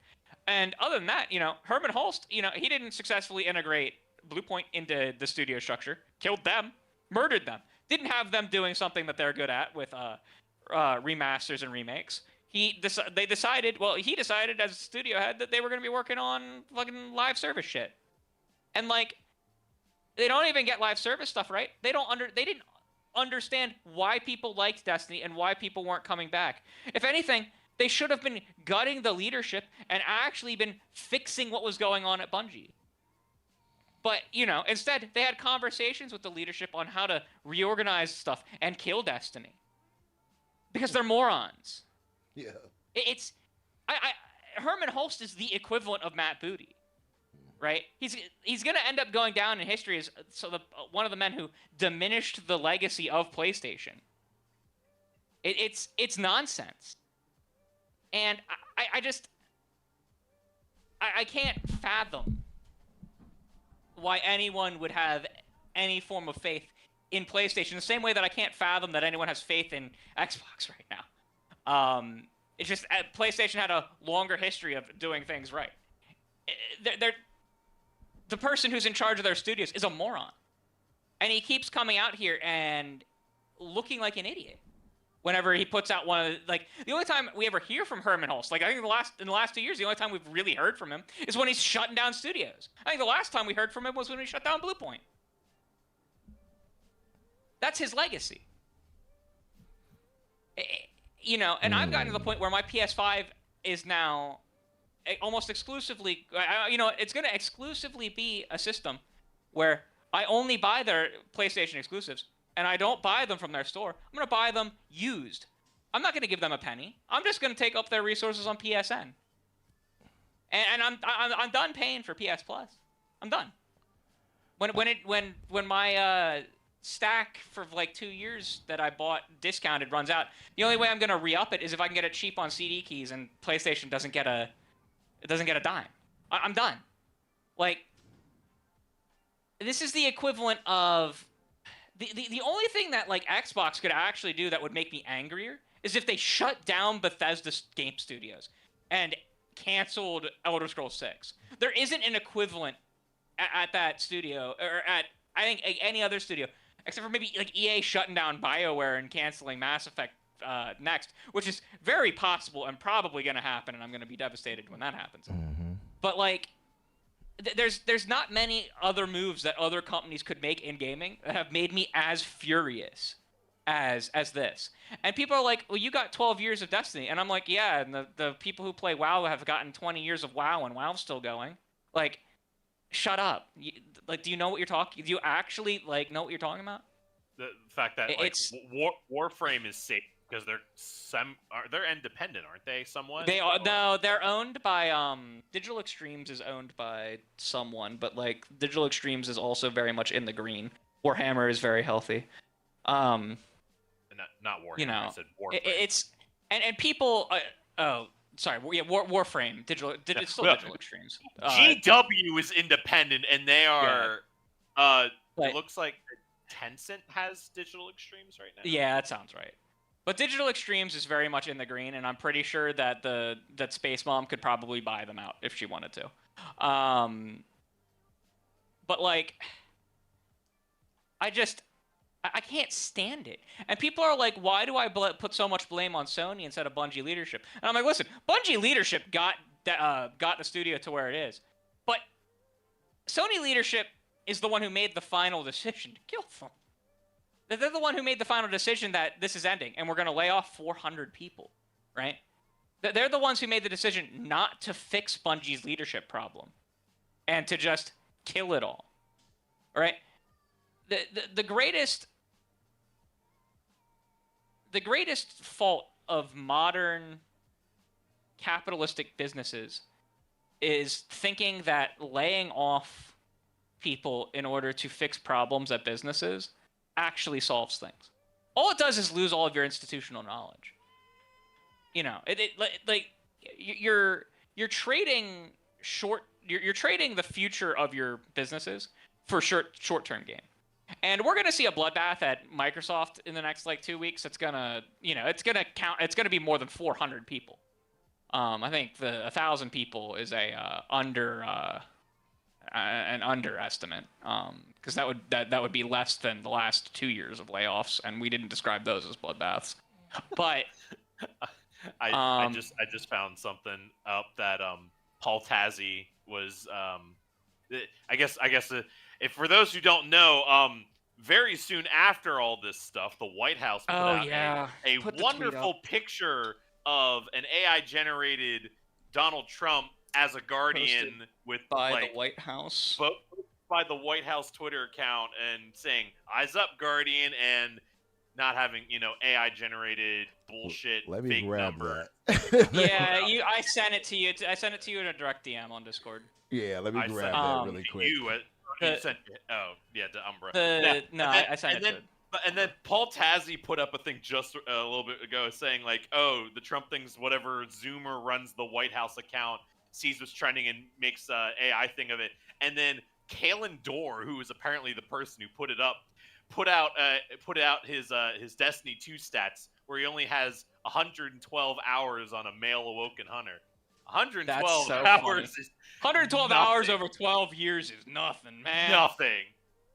And other than that, Herman Hulst, he didn't successfully integrate Bluepoint into the studio structure, killed them, murdered them, didn't have them doing something that they're good at with remasters and remakes. He decided as a studio head that they were going to be working on fucking live service shit. And like, they don't even get live service stuff right. They didn't understand why people liked Destiny and why people weren't coming back. If anything, they should have been gutting the leadership and actually been fixing what was going on at Bungie. But, instead, they had conversations with the leadership on how to reorganize stuff and kill Destiny. Because they're morons. Yeah. Herman Hulst is the equivalent of Matt Booty, right? He's going to end up going down in history as one of the men who diminished the legacy of PlayStation. It's nonsense. And I can't fathom why anyone would have any form of faith in PlayStation, the same way that I can't fathom that anyone has faith in Xbox right now. It's just PlayStation had a longer history of doing things right. The person who's in charge of their studios is a moron. And he keeps coming out here and looking like an idiot whenever he puts out one of the only time we ever hear from Herman Hulst, I think in the last 2 years, the only time we've really heard from him is when he's shutting down studios. I think the last time we heard from him was when he shut down Bluepoint. That's his legacy. And I've gotten to the point where my PS5 is now almost exclusively, it's going to exclusively be a system where I only buy their PlayStation exclusives, and I don't buy them from their store. I'm going to buy them used. I'm not going to give them a penny. I'm just going to take up their resources on PSN. And I'm done paying for PS Plus. I'm done. When my stack for like 2 years that I bought discounted runs out, the only way I'm gonna re-up it is if I can get it cheap on CD keys, and PlayStation doesn't get a dime. I'm done. Like, this is the equivalent of the only thing that like Xbox could actually do that would make me angrier is if they shut down Bethesda game studios and canceled Elder Scrolls 6. There isn't an equivalent at that studio, or at, I think, any other studio, except for maybe like EA shutting down BioWare and canceling Mass Effect next, which is very possible and probably going to happen, and I'm going to be devastated when that happens. But like, there's not many other moves that other companies could make in gaming that have made me as furious as this. And people are like, well, you got 12 years of Destiny. And I'm like, yeah, and the people who play WoW have gotten 20 years of WoW, and WoW's still going. Like, shut up. Do you know what you're talking? Do you actually like know what you're talking about? The fact that like Warframe is safe because they're independent, aren't they? Somewhat. They are. No, they're owned by Digital Extremes is owned by someone, but like Digital Extremes is also very much in the green. Warhammer is very healthy. Not Warhammer. You know, I said Warframe. It's and people. Sorry, yeah, Warframe. Digital. It's still Digital Extremes. GW is independent, and they are. Yeah. It looks like Tencent has Digital Extremes right now. Yeah, that sounds right. But Digital Extremes is very much in the green, and I'm pretty sure that that Space Mom could probably buy them out if she wanted to. But like, I can't stand it. And people are like, why do I put so much blame on Sony instead of Bungie leadership? And I'm like, listen, Bungie leadership got the studio to where it is. But Sony leadership is the one who made the final decision to kill them. They're the one who made the final decision that this is ending, and we're going to lay off 400 people, right? They're the ones who made the decision not to fix Bungie's leadership problem and to just kill it all, right? The greatest fault of modern capitalistic businesses is thinking that laying off people in order to fix problems at businesses actually solves things. All it does is lose all of your institutional knowledge. You know, you're trading you're trading the future of your businesses for short-term gain. And we're going to see a bloodbath at Microsoft in the next like 2 weeks. It's going to be more than 400 people. I think the 1,000 people is an underestimate, because that would be less than the last 2 years of layoffs, and we didn't describe those as bloodbaths. But I just found something up that Paul Tassi was I guess if for those who don't know, very soon after all this stuff, the White House put out a wonderful picture of an AI generated Donald Trump as a guardian by the White House. By the White House Twitter account, and saying "Eyes up, Guardian," and not having AI generated bullshit. Let me fake grab number. that. Yeah, I sent it to you. I sent it to you in a direct DM on Discord. Yeah, let me grab that really quick. You sent to Umbra. I sent it to it. And then Paul Tassi put up a thing just a little bit ago saying like, oh, the Trump thing's whatever. Zoomer runs the White House account, sees what's trending, and makes AI thing of it. And then Kalen Dorr, who is apparently the person who put it up, put out his Destiny 2 stats, where he only has 112 hours on a male awoken hunter. 112 hours is 112 nothing. hours over 12 years is nothing, man. Nothing.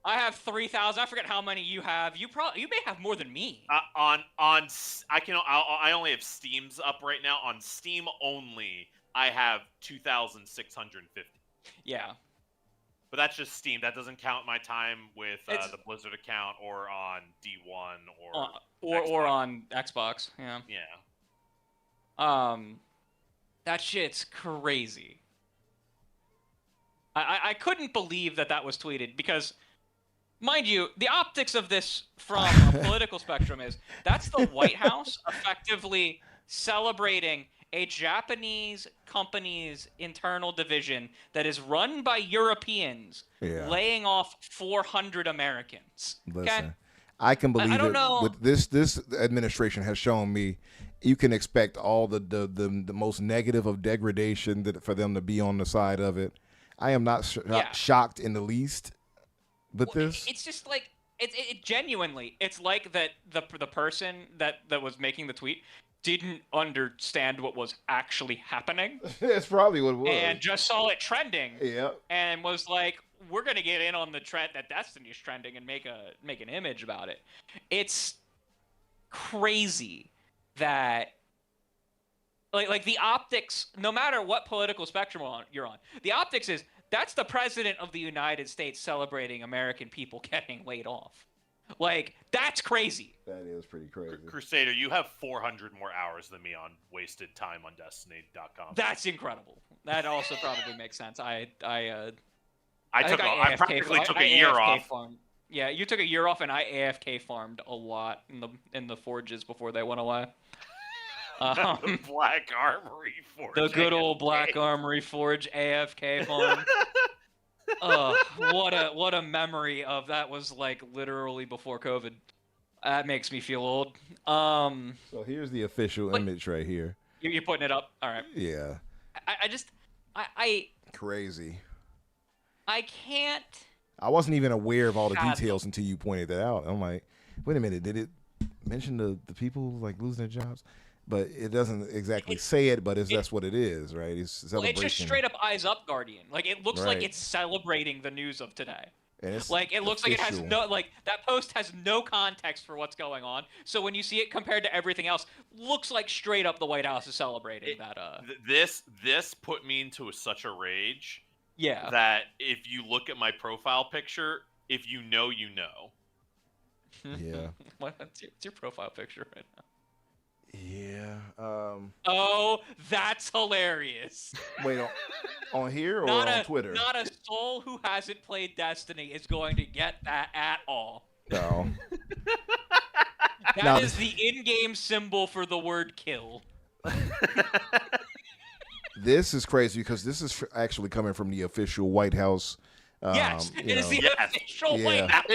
I have 3,000. I forget how many you have. You may have more than me. I only have Steam's up right now. On Steam only, I have 2,650. Yeah. But that's just Steam. That doesn't count my time with the Blizzard account or on D1 or on Xbox. Yeah. Yeah. That shit's crazy. I couldn't believe that was tweeted because, mind you, the optics of this from a political spectrum is that's the White House effectively celebrating a Japanese company's internal division that is run by Europeans laying off 400 Americans. Listen, I can believe I don't it. know. With this administration has shown me you can expect all the most negative of degradation for them to be on the side of it. I am not shocked in the least with this. It's just like it genuinely. It's like that the person that was making the tweet didn't understand what was actually happening. That's probably what it was. And just saw it trending. Yeah. And was like, we're gonna get in on the trend that Destiny's trending and make an image about it. It's crazy that like the optics, no matter what political spectrum you're on, the optics is that's the president of the United States celebrating American people getting laid off. Like, that's crazy. That is pretty crazy. Crusader, you have 400 more hours than me on wasted time on Destiny.com. That's incredible. That also probably makes sense. I practically took a year off. Farmed. Yeah, you took a year off, and I AFK farmed a lot in the forges before they went away. Black Armory Forge. The good old Black Armory Forge AFK farm. What a memory of that was like literally before COVID. That makes me feel old. So here's the official image right here. You're putting it up? All right. Yeah. I crazy. I can't. I wasn't even aware of all the details until you pointed that out. I'm like, wait a minute, did it mention the people like losing their jobs? But it doesn't exactly say it, but that's what it is, right? It's celebration. It's just straight up eyes up Guardian. Like, it looks like it's celebrating the news of today. And it's like, it looks like it has no, like, that post has no context for what's going on. So when you see it compared to everything else, looks like straight up the White House is celebrating that. This put me into such a rage. Yeah. That if you look at my profile picture, if you know, you know. Yeah. What's your profile picture right now? Yeah. Oh, that's hilarious. Wait, on here or on Twitter? Not a soul who hasn't played Destiny is going to get that at all. No. That is the in-game symbol for the word kill. This is crazy because this is actually coming from the official White House. Yes, it is the official White House.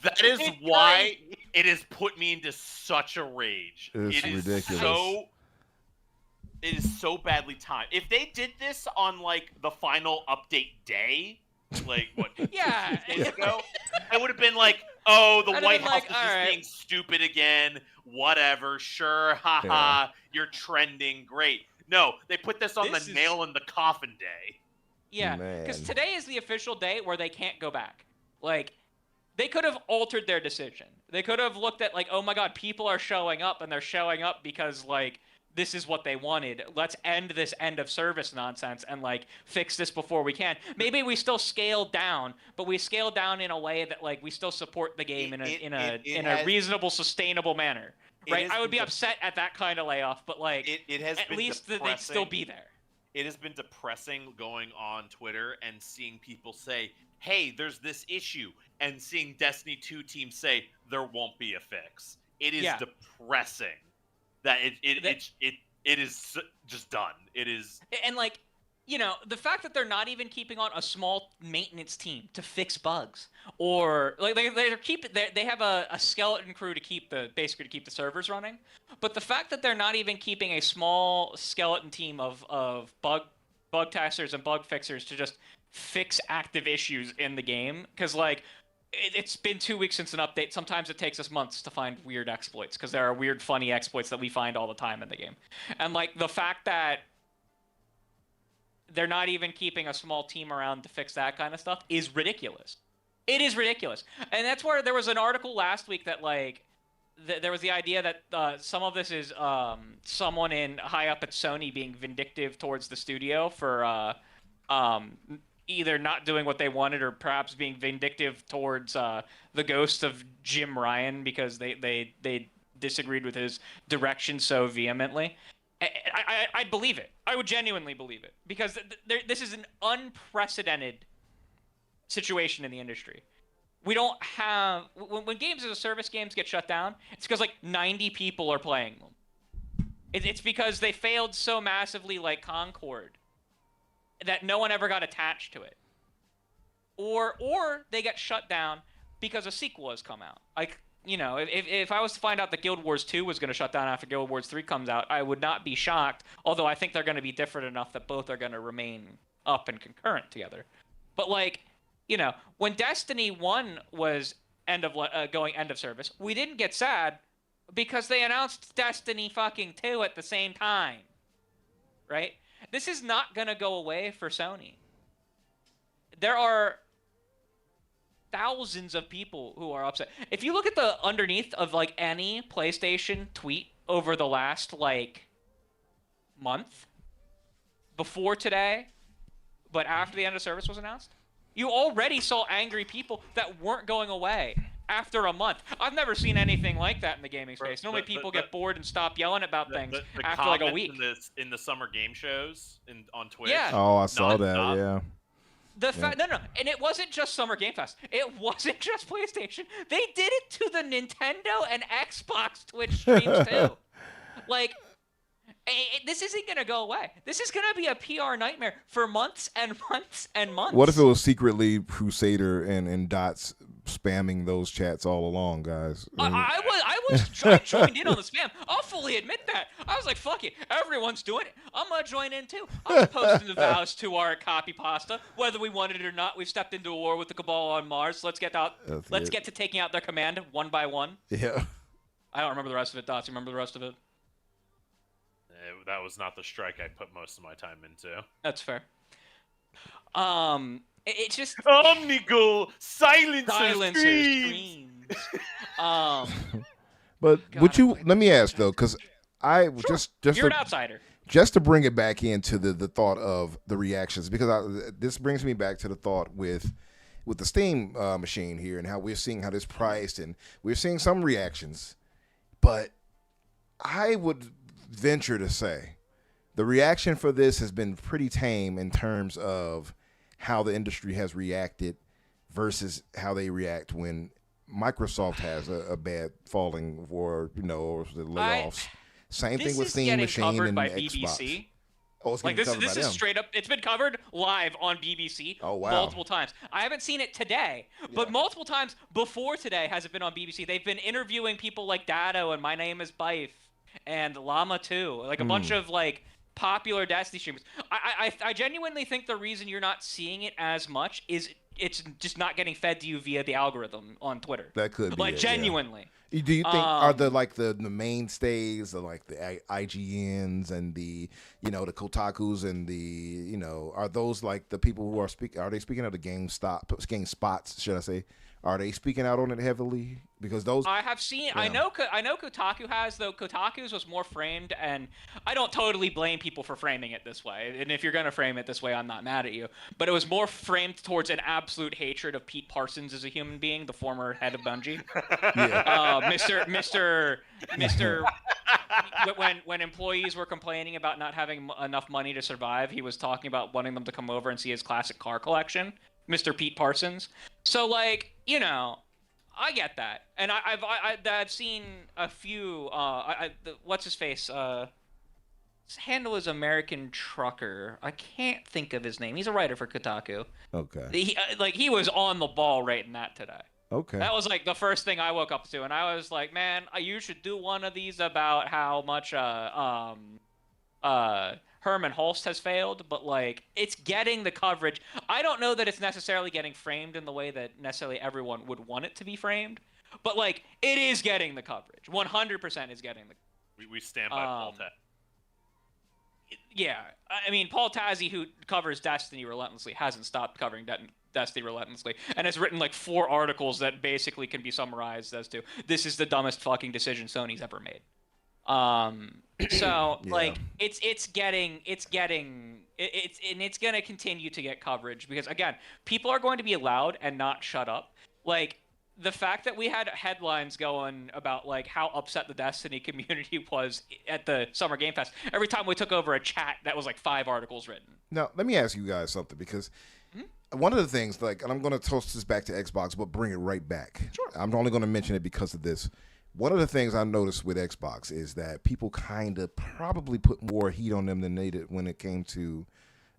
That is why it has put me into such a rage. It's ridiculous. It is so badly timed. If they did this on like the final update day, like what? Yeah. 2 days ago, I would have been like, "Oh, the White House is just being stupid again. Whatever. Sure, haha. You're trending. Great." No, they put this on the nail in the coffin day. Yeah, because today is the official day where they can't go back. Like, they could have altered their decision. They could have looked at, like, oh my god, people are showing up, and they're showing up because, like, this is what they wanted. Let's end this end of service nonsense and, like, fix this before we can. Maybe we still scale down, but we scale down in a way that, like, we still support the game in a reasonable, sustainable manner. Right? I would be upset at that kind of layoff, but, like, at least they'd still be there. It has been depressing going on Twitter and seeing people say, hey, there's this issue, and seeing Destiny 2 teams say, there won't be a fix. It is depressing that it is just done. It is... And, like, you know, the fact that they're not even keeping on a small maintenance team to fix bugs, or like they have a skeleton crew to keep the servers running, but the fact that they're not even keeping a small skeleton team of bug testers and bug fixers to just fix active issues in the game, because like it's been 2 weeks since an update. Sometimes it takes us months to find weird exploits because there are weird, funny exploits that we find all the time in the game, and like the fact that they're not even keeping a small team around to fix that kind of stuff is ridiculous. It is ridiculous. And that's where there was an article last week that, like, there was the idea that some of this is someone high up at Sony being vindictive towards the studio for either not doing what they wanted or perhaps being vindictive towards the ghost of Jim Ryan because they disagreed with his direction so vehemently. I'd believe it. I would genuinely believe it because this is an unprecedented situation in the industry. We don't have when games as a service games get shut down, it's because like 90 people are playing them. It's because they failed so massively, like Concord, that no one ever got attached to it, or they get shut down because a sequel has come out. Like, you know, if I was to find out that Guild Wars 2 was going to shut down after Guild Wars 3 comes out, I would not be shocked. Although I think they're going to be different enough that both are going to remain up and concurrent together. But like, you know, when Destiny 1 was going end of service, we didn't get sad because they announced Destiny fucking 2 at the same time. Right? This is not going to go away for Sony. There are thousands of people who are upset. If you look at the underneath of like any PlayStation tweet over the last like month, before today, but after the end of service was announced, you already saw angry people that weren't going away after a month. I've never seen anything like that in the gaming space. Normally people get bored and stop yelling about things after like a week. In the summer game shows on Twitch. Yeah. Oh, I saw that. Yeah. No, and it wasn't just Summer Game Fest. It wasn't just PlayStation. They did it to the Nintendo and Xbox Twitch streams too. Like, this isn't gonna go away. This is gonna be a PR nightmare for months and months and months. What if it was secretly Crusader and Dots spamming those chats all along, guys? I joined in on the spam. I'll fully admit that. I was like, fuck it. Everyone's doing it. I'm going to join in too. I was posting the vows to our copy pasta. Whether we wanted it or not, we've stepped into a war with the Cabal on Mars. Let's get to taking out their command one by one. Yeah. I don't remember the rest of it, Dots. You remember the rest of it? That was not the strike I put most of my time into. That's fair. It's just Omnigul silencer screams. But God, would you let me ask though, because I sure. just you're an outsider. Just to bring it back into the thought of the reactions, because this brings me back to the thought with the Steam machine here and how we're seeing how this priced, and we're seeing some reactions, but I would venture to say the reaction for this has been pretty tame in terms of how the industry has reacted versus how they react when Microsoft has a bad falling or or the layoffs. Same thing with Steam Machine and Xbox. Oh, it's like this is straight up. It's been covered live on BBC multiple times. I haven't seen it today, but multiple times before today has it been on BBC. They've been interviewing people like Dado and My Name is Bife and Llama 2, like a bunch of like popular Destiny streamers. I genuinely think the reason you're not seeing it as much is it's just not getting fed to you via the algorithm on Twitter. That could be like genuinely. Yeah. Do you think are the mainstays, like the IGNs and the the Kotakus and the are those like the people who are are they speaking out of game spots, should I say? Are they speaking out on it heavily? Because those I have seen. Yeah. I know Kotaku has, though. Kotaku's was more framed, and I don't totally blame people for framing it this way. And if you're gonna frame it this way, I'm not mad at you. But it was more framed towards an absolute hatred of Pete Parsons as a human being, the former head of Bungie. Mr. When employees were complaining about not having enough money to survive, he was talking about wanting them to come over and see his classic car collection. Mr. Pete Parsons. So, like, I get that, and I've seen a few. What's his face? His handle is American Trucker. I can't think of his name. He's a writer for Kotaku. Okay. He was on the ball rating that today. Okay. That was like the first thing I woke up to, and I was like, man, you should do one of these about how much Herman Hulst has failed, but like it's getting the coverage. I don't know that it's necessarily getting framed in the way that necessarily everyone would want it to be framed, but like it is getting the coverage. 100% is getting the. We stand by Paul Tazzi. Yeah, I mean Paul Tazzi, who covers Destiny relentlessly, hasn't stopped covering Destiny relentlessly, and has written like 4 articles that basically can be summarized as to this is the dumbest fucking decision Sony's ever made. So like it's gonna continue to get coverage because again, people are going to be loud and not shut up. Like the fact that we had headlines going about like how upset the Destiny community was at the Summer Game Fest. Every time we took over a chat, that was like 5 articles written. Now, let me ask you guys something, because one of the things, like, and I'm going to toast this back to Xbox, but bring it right back. Sure. I'm only going to mention it because of this. One of the things I noticed with Xbox is that people kind of probably put more heat on them than they did when it came to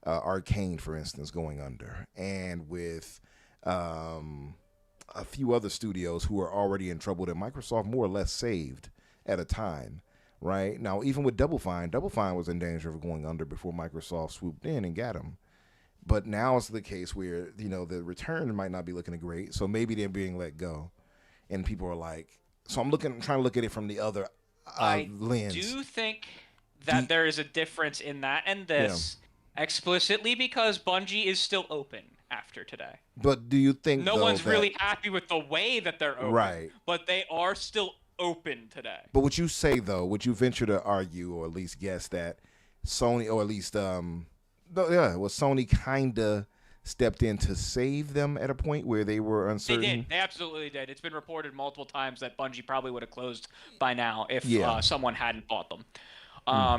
Arcane, for instance, going under. And with a few other studios who are already in trouble that Microsoft more or less saved at a time, right? Now, even with Double Fine was in danger of going under before Microsoft swooped in and got them. But now it's the case where, you know, the return might not be looking great, so maybe they're being let go. And people are like, so I'm trying to look at it from the other lens. I do think that there is a difference in that and this, explicitly because Bungie is still open after today. But do you think no one's really happy with the way that they're open, right? But they are still open today. But would you say, though, would you venture to argue or at least guess that Sony, or at least Sony kind of stepped in to save them at a point where they were uncertain? They did. They absolutely did. It's been reported multiple times that Bungie probably would have closed by now if someone hadn't bought them.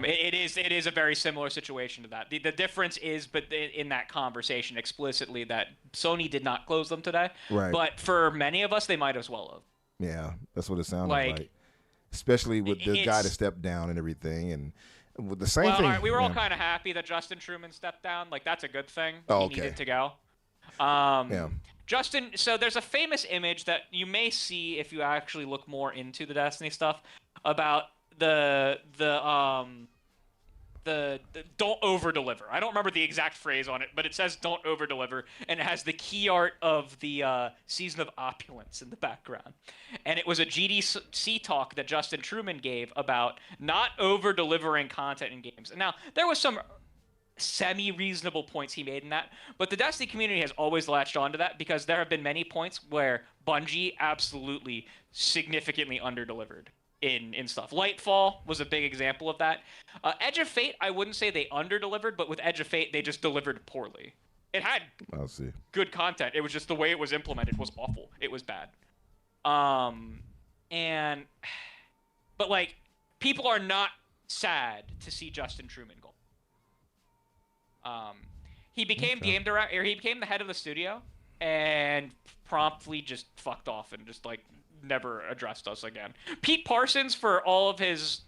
It is a very similar situation to that. The difference is, but in that conversation explicitly, that Sony did not close them today. Right. But for many of us, they might as well have. Yeah, that's what it sounded like. Especially with the guy that stepped down and everything, and with the same thing. We were all kind of happy that Justin Truman stepped down. Like, that's a good thing. Oh, he needed to go. Justin, so there's a famous image that you may see if you actually look more into the Destiny stuff about the don't over deliver. I don't remember the exact phrase on it, but it says don't over deliver, and it has the key art of the Season of Opulence in the background. And it was a GDC talk that Justin Truman gave about not over delivering content in games. And now there was some semi-reasonable points he made in that, but the Destiny community has always latched onto that because there have been many points where Bungie absolutely significantly under-delivered in stuff. Lightfall was a big example of that. Edge of Fate, I wouldn't say they under-delivered, but with Edge of Fate, they just delivered poorly. It had good content. It was just the way it was implemented was awful. It was bad. But like, people are not sad to see Justin Truman go. He became game director, or he became the head of the studio, and promptly just fucked off and just like never addressed us again. Pete Parsons, for all of his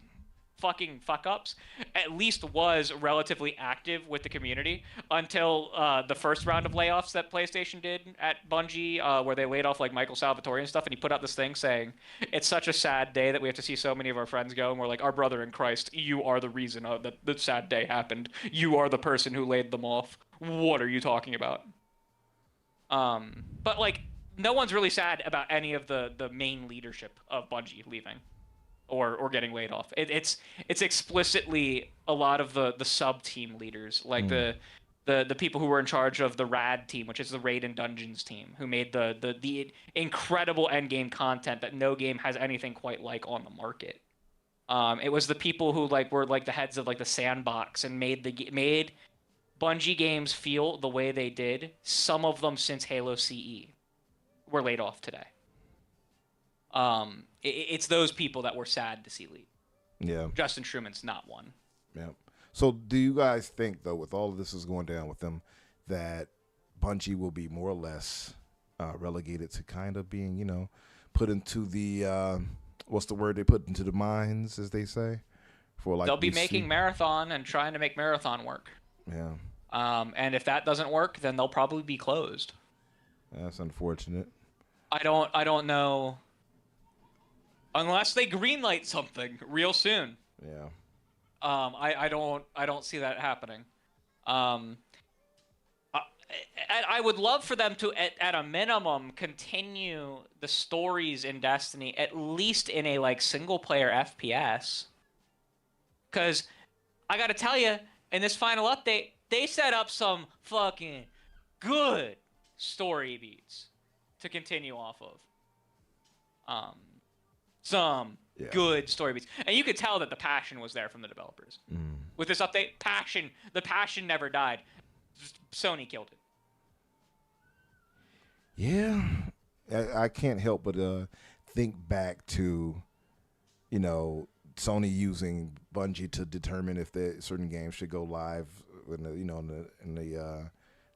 fucking fuck-ups, at least was relatively active with the community until the first round of layoffs that PlayStation did at Bungie, where they laid off like Michael Salvatore and stuff, and he put out this thing saying, it's such a sad day that we have to see so many of our friends go, and we're like, our brother in Christ, you are the reason that the sad day happened. You are the person who laid them off. What are you talking about? But like, no one's really sad about any of the main leadership of Bungie leaving or getting laid off. It's explicitly a lot of the sub-team leaders, like the people who were in charge of the RAD team, which is the Raid and Dungeons team, who made the incredible endgame content that no game has anything quite like on the market. It was the people who like were like the heads of like the sandbox and made Bungie games feel the way they did. Some of them since Halo CE were laid off today. It's those people that were sad to see leave. Yeah. Justin Truman's not one. Yeah. So do you guys think, though, with all of this is going down with them, that Bungie will be more or less relegated to kind of being, you know, put into the, what's the word they put into the mines, as they say? For like they'll be making Marathon and trying to make Marathon work. Yeah. And if that doesn't work, then they'll probably be closed. That's unfortunate. I don't know. Unless they greenlight something real soon. Yeah. I don't see that happening. I would love for them to, at a minimum, continue the stories in Destiny, at least in a like single player FPS. Because I gotta tell you, in this final update, they set up some fucking good story beats to continue off of. Some good story beats. And you could tell that the passion was there from the developers. With this update, the passion never died. Just Sony killed it. Yeah. I can't help but think back to, Sony using Bungie to determine if certain games should go live in the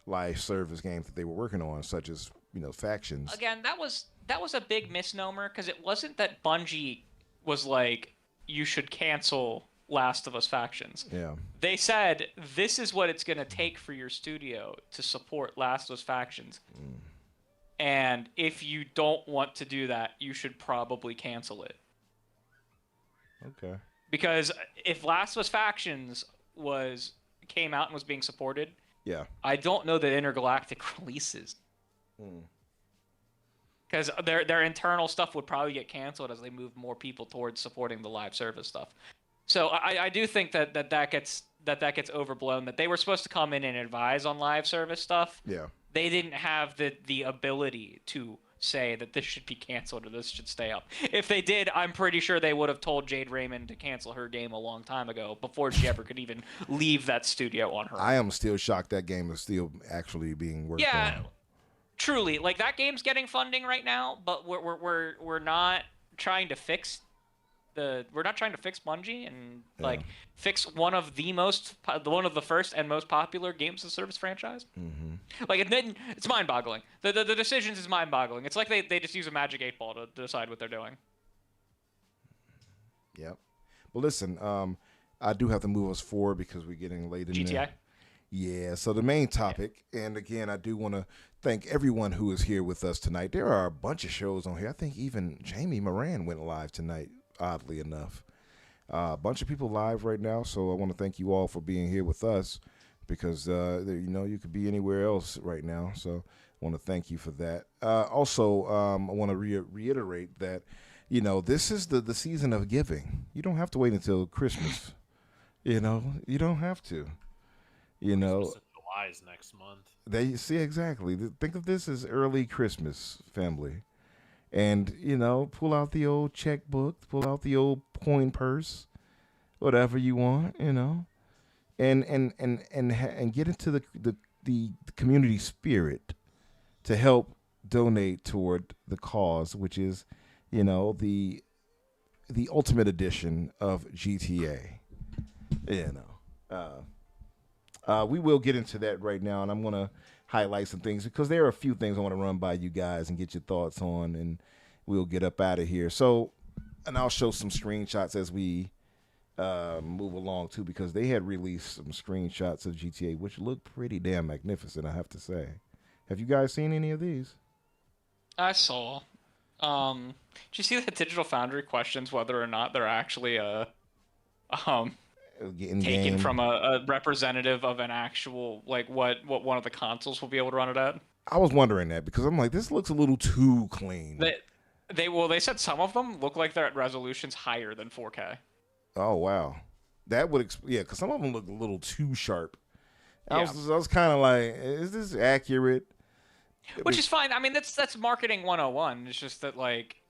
live service games that they were working on, such as Factions. Again, that was a big misnomer, because it wasn't that Bungie was like, you should cancel Last of Us Factions. Yeah. They said, this is what it's going to take for your studio to support Last of Us Factions. And if you don't want to do that, you should probably cancel it. Okay. Because if Last of Us Factions came out and was being supported, yeah, I don't know that intergalactic releases. Because their internal stuff would probably get canceled as they move more people towards supporting the live service stuff. So I do think that gets overblown. That they were supposed to come in and advise on live service stuff. Yeah. They didn't have the ability to say that this should be canceled or this should stay up. If they did, I'm pretty sure they would have told Jade Raymond to cancel her game a long time ago, before she ever could even leave that studio on her own. I am still shocked that game is still actually being worked on. Yeah, truly. Like, that game's getting funding right now, but we're not trying to fix Bungie and fix one of the first and most popular games as a service franchise. Like, it's mind-boggling. The decisions is mind-boggling. It's like they just use a magic 8-ball to decide what they're doing. Yep. Well, listen, I do have to move us forward because we're getting late in GTA. there. Yeah. So the main topic, and again, I do want to thank everyone who is here with us tonight. There are a bunch of shows on here. I think even Jamie Moran went live tonight. Oddly enough, a bunch of people live right now, so I want to thank you all for being here with us, because you could be anywhere else right now, so I want to thank you for that. Also, I want to reiterate that this is the season of giving. You don't have to wait until Christmas. You don't have to. Christmas in July is next month. They see exactly. Think of this as early Christmas, family. And, pull out the old checkbook, pull out the old coin purse, whatever you want, and get into the community spirit to help donate toward the cause, which is, the ultimate edition of GTA. We will get into that right now, and I'm going to highlight some things, because there are a few things I want to run by you guys and get your thoughts on, and we'll get up out of here. So, and I'll show some screenshots as we move along too, because they had released some screenshots of GTA, which look pretty damn magnificent, I have to say. Have you guys seen any of these? I saw. Did you see that Digital Foundry questions whether or not they're actually taken from a representative of an actual, like, what one of the consoles will be able to run it at? I was wondering that, because I'm like, this looks a little too clean. They said some of them look like they're at resolutions higher than 4K. Oh wow, that would because some of them look a little too sharp. I Yeah. was kind of like, is this accurate? Which is fine. I mean, that's marketing 101. It's just that, like,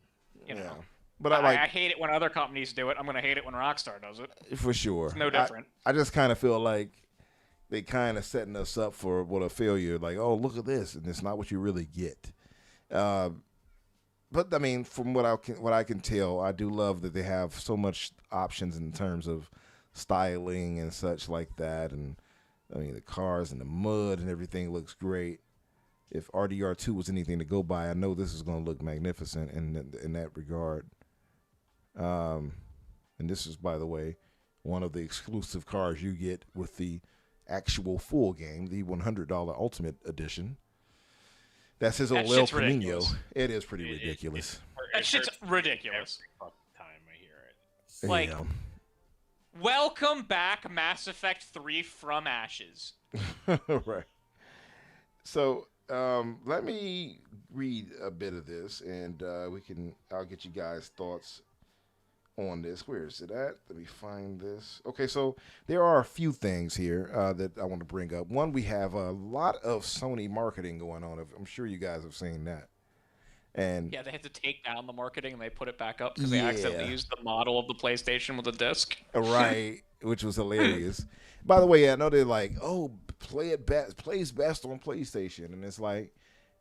Yeah. But I hate it when other companies do it. I'm gonna hate it when Rockstar does it. For sure. It's no different. I just kind of feel like they kind of setting us up for what a failure. Like, oh, look at this, and it's not what you really get. But I mean, from what I can tell, I do love that they have so much options in terms of styling and such like that. And I mean, the cars and the mud and everything looks great. If RDR2 was anything to go by, I know this is going to look magnificent in that regard. And this is, by the way, one of the exclusive cars you get with the actual full game, the $100 Ultimate Edition. That's his old El Camino. It is pretty ridiculous. That shit's ridiculous. Every fucking time I hear it. Like, welcome back, Mass Effect 3 from Ashes. Right. So, let me read a bit of this, and I'll get you guys' thoughts on this. Where is it at? Let me find this. Okay, so there are a few things here that I want to bring up. One, we have a lot of Sony marketing going on. I'm sure you guys have seen that. And yeah, they had to take down the marketing and they put it back up because they accidentally used the model of the PlayStation with a disc. Right, which was hilarious. By the way, I know they're like, oh, plays best on PlayStation, and it's like,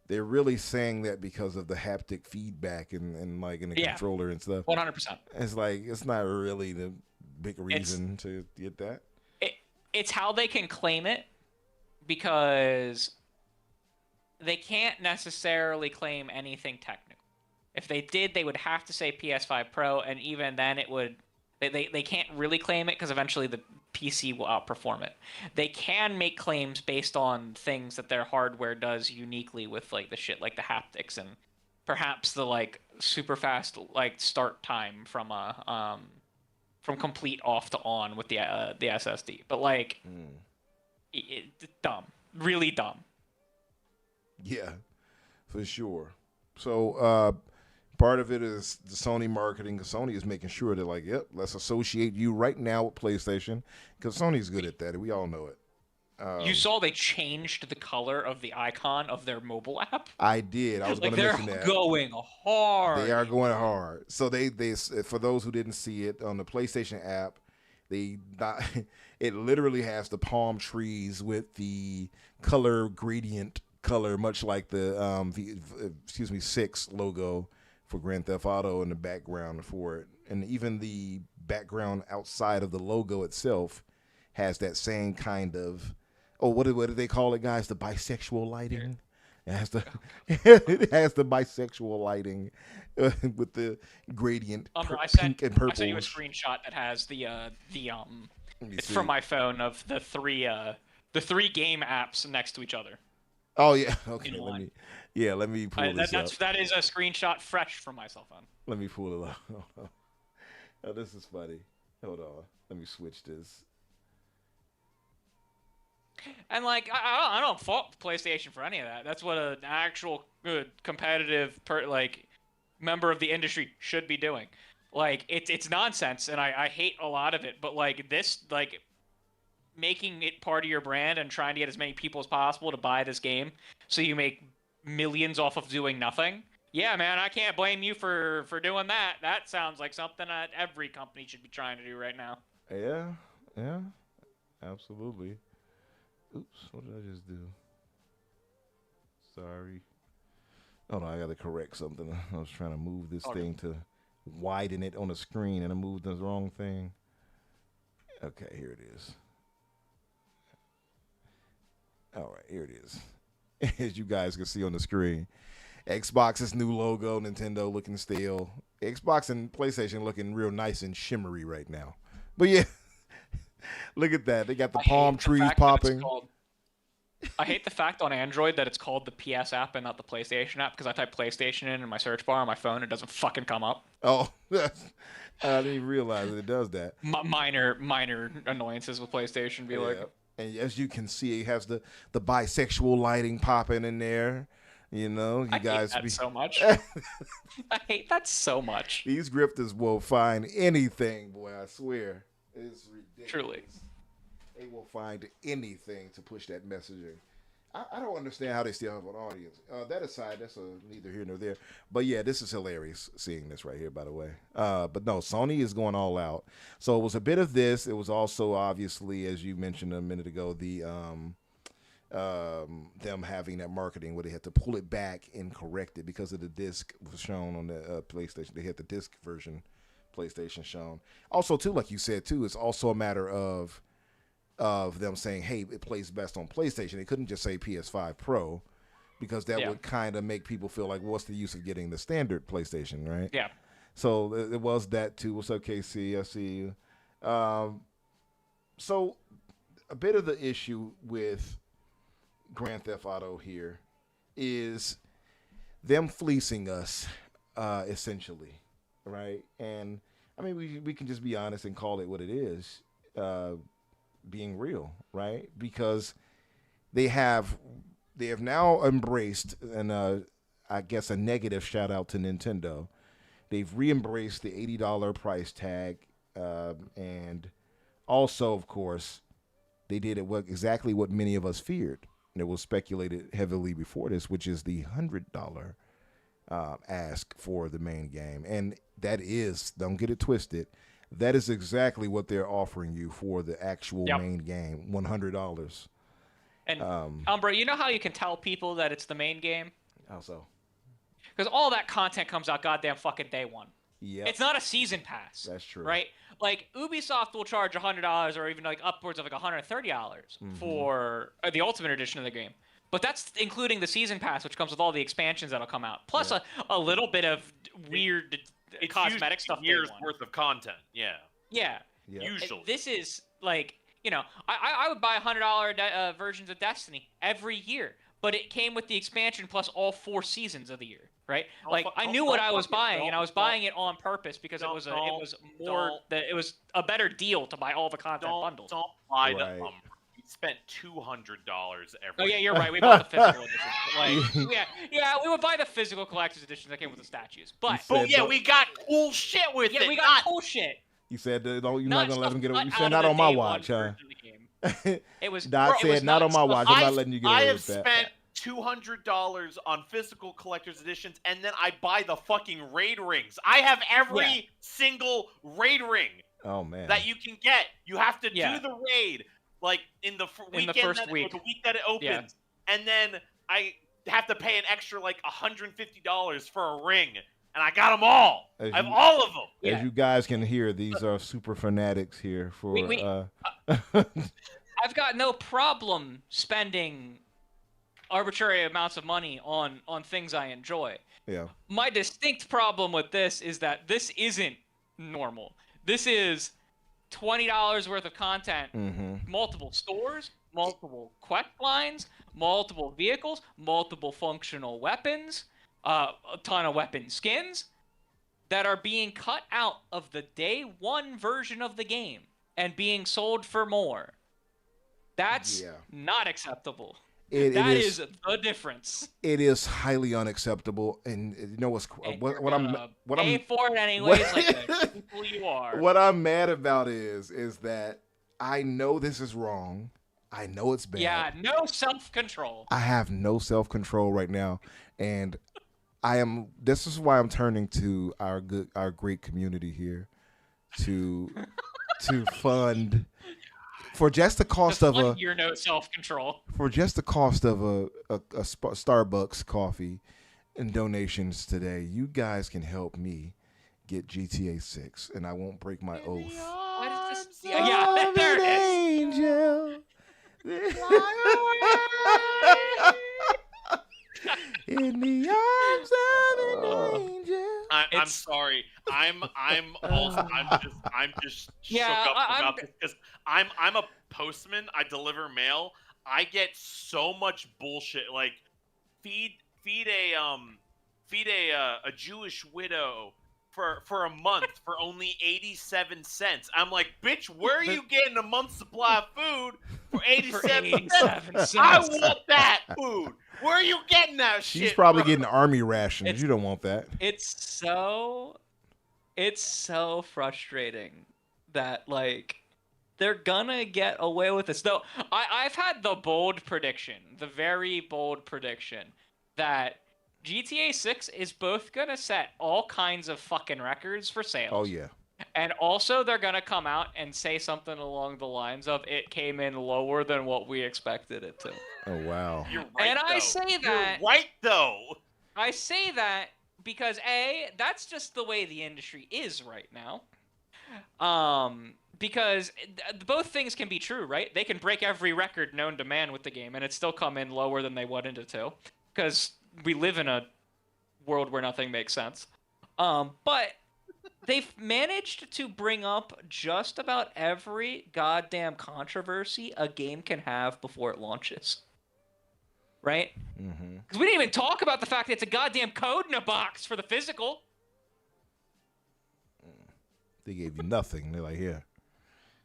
they're really saying that because of the haptic feedback and like in the controller and stuff. 100%. It's like it's not really the big reason to get that. It's how they can claim it, because they can't necessarily claim anything technical. If they did, they would have to say PS5 Pro, and even then it would... They can't really claim it because eventually the PC will outperform it. They can make claims based on things that their hardware does uniquely with like the shit like the haptics and perhaps the like super fast like start time from complete off to on with the SSD. But like dumb, really dumb. Yeah, for sure. So part of it is the Sony marketing. Sony is making sure that, like, yep, let's associate you right now with PlayStation, because Sony's good at that. We all know it. You saw they changed the color of the icon of their mobile app? I did. I was going to mention that. They're going hard. They are going hard. So they for those who didn't see it, on the PlayStation app, it literally has the palm trees with the color gradient color, much like the 6 logo for Grand Theft Auto in the background for it. And even the background outside of the logo itself has that same kind of, what do they call it, guys? The bisexual lighting. It has the bisexual lighting with the gradient pink and purple. I sent you a screenshot that has it's from my phone of the three game apps next to each other. Oh yeah, okay. Let me pull this up. That is a screenshot fresh from my cell phone. Let me pull it up. Oh, this is funny. Hold on. Let me switch this. And like, I don't fault PlayStation for any of that. That's what an actual good competitive member of the industry should be doing. Like, it's nonsense, and I hate a lot of it. But like this, like, making it part of your brand and trying to get as many people as possible to buy this game, so you make millions off of doing nothing. Yeah, man, I can't blame you for doing that. That sounds like something that every company should be trying to do right now. Yeah, absolutely. Oops, what did I just do? Sorry. Oh no, I gotta correct something. I was trying to move this thing to widen it on the screen, and I moved the wrong thing. Okay, here it is. All right, here it is. As you guys can see on the screen, Xbox's new logo, Nintendo looking stale. Xbox and PlayStation looking real nice and shimmery right now. But yeah, look at that. They got the palm trees popping. I hate the fact on Android that it's called the PS app and not the PlayStation app, because I type PlayStation in my search bar on my phone, it doesn't fucking come up. Oh, I didn't even realize it does that. Minor annoyances with PlayStation be like. And as you can see, it has the bisexual lighting popping in there. You know, you guys hate that so much. I hate that so much. These grifters will find anything, boy, I swear. It's ridiculous. Truly. They will find anything to push that messaging. I don't understand how they still have an audience. That aside, that's neither here nor there. But yeah, this is hilarious seeing this right here, by the way. But no, Sony is going all out. So it was a bit of this. It was also, obviously, as you mentioned a minute ago, the them having that marketing where they had to pull it back and correct it because of the disc was shown on the PlayStation. They had the disc version PlayStation shown. Also, too, like you said, too, it's also a matter of them saying, hey, it plays best on PlayStation. They couldn't just say PS5 Pro, because that would kind of make people feel like, what's the use of getting the standard PlayStation, right? Yeah. So it was that too. What's up, KC? I see you. So a bit of the issue with Grand Theft Auto here is them fleecing us, essentially, right? And I mean, we can just be honest and call it what it is. Being real, right? Because they have now embraced, and I guess a negative shout out to Nintendo. They've re-embraced the $80 price tag, and also, of course, they did exactly what many of us feared, and it was speculated heavily before this, which is the $100 ask for the main game, and that is, don't get it twisted, that is exactly what they're offering you for the actual main game, $100. And Umbra, you know how you can tell people that it's the main game? How so? Because all that content comes out goddamn fucking day one. Yeah. It's not a season pass. That's true. Right? Like, Ubisoft will charge $100 or even like upwards of like $130 for the Ultimate Edition of the game. But that's including the season pass, which comes with all the expansions that'll come out. Plus a little bit of weird cosmetic stuff. Years worth of content. Yeah. Yeah. Usually. This is like, you know, I would buy $100 versions of Destiny every year. But it came with the expansion plus all 4 seasons of the year, right? Like I knew what I was buying, and I was buying it on purpose because it was a better deal to buy all the content bundles. Don't buy the Umbra. We spent $200 every. Oh yeah, you're right. We bought the physical edition. Like, we would buy the physical collector's edition that came with the statues. But we got cool shit with it. Yeah, we got cool shit. You said you're not gonna let them get away. You said not not on my watch, huh? It was. Dot said not on my watch. I'm not letting you get away with that. I have spent $200 on physical collector's editions, and then I buy the fucking raid rings. I have every single raid ring. Oh man. That you can get. You have to do the raid like in the first week. The week that it opens, and then I have to pay an extra like $150 for a ring. And I got them all. I have all of them. As you guys can hear, these are super fanatics here for. I've got no problem spending arbitrary amounts of money on things I enjoy. Yeah. My distinct problem with this is that this isn't normal. This is $20 worth of content, multiple stores, multiple quest lines, multiple vehicles, multiple functional weapons. A ton of weapon skins that are being cut out of the day one version of the game and being sold for more. That's not acceptable. That is the difference. It is highly unacceptable, and you know what I'm pay for it anyways, like the people you are. What I'm mad about is that I know this is wrong. I know it's bad. Yeah, no self-control. I have no self-control right now, and this is why I'm turning to our great community here to fund for just the cost of your no self-control. For just the cost of a Starbucks coffee and donations today, you guys can help me get GTA 6, and I won't break my oath. What is this? Yeah, there it is. Angel. In the arms of an angel. I'm sorry. I'm just shook up about this because I'm a postman. I deliver mail. I get so much bullshit. Like feed a Jewish widow for a month for only 87 cents. I'm like, bitch, where are you getting a month's supply of food for 87 cents? I want that food. Where are you getting that shit? She's probably getting army rations. You don't want that. It's so frustrating that like they're gonna get away with this. Though I've had the very bold prediction that GTA 6 is both gonna set all kinds of fucking records for sales. Oh yeah. And also they're gonna come out and say something along the lines of it came in lower than what we expected it to. Oh wow. You're right. And I say that. You're right though. I say that because that's just the way the industry is right now. Because both things can be true, right? They can break every record known to man with the game, and it still come in lower than they wanted it to, because we live in a world where nothing makes sense. But they've managed to bring up just about every goddamn controversy a game can have before it launches. Right? Because we didn't even talk about the fact that it's a goddamn code in a box for the physical. They gave you nothing. They're like, here.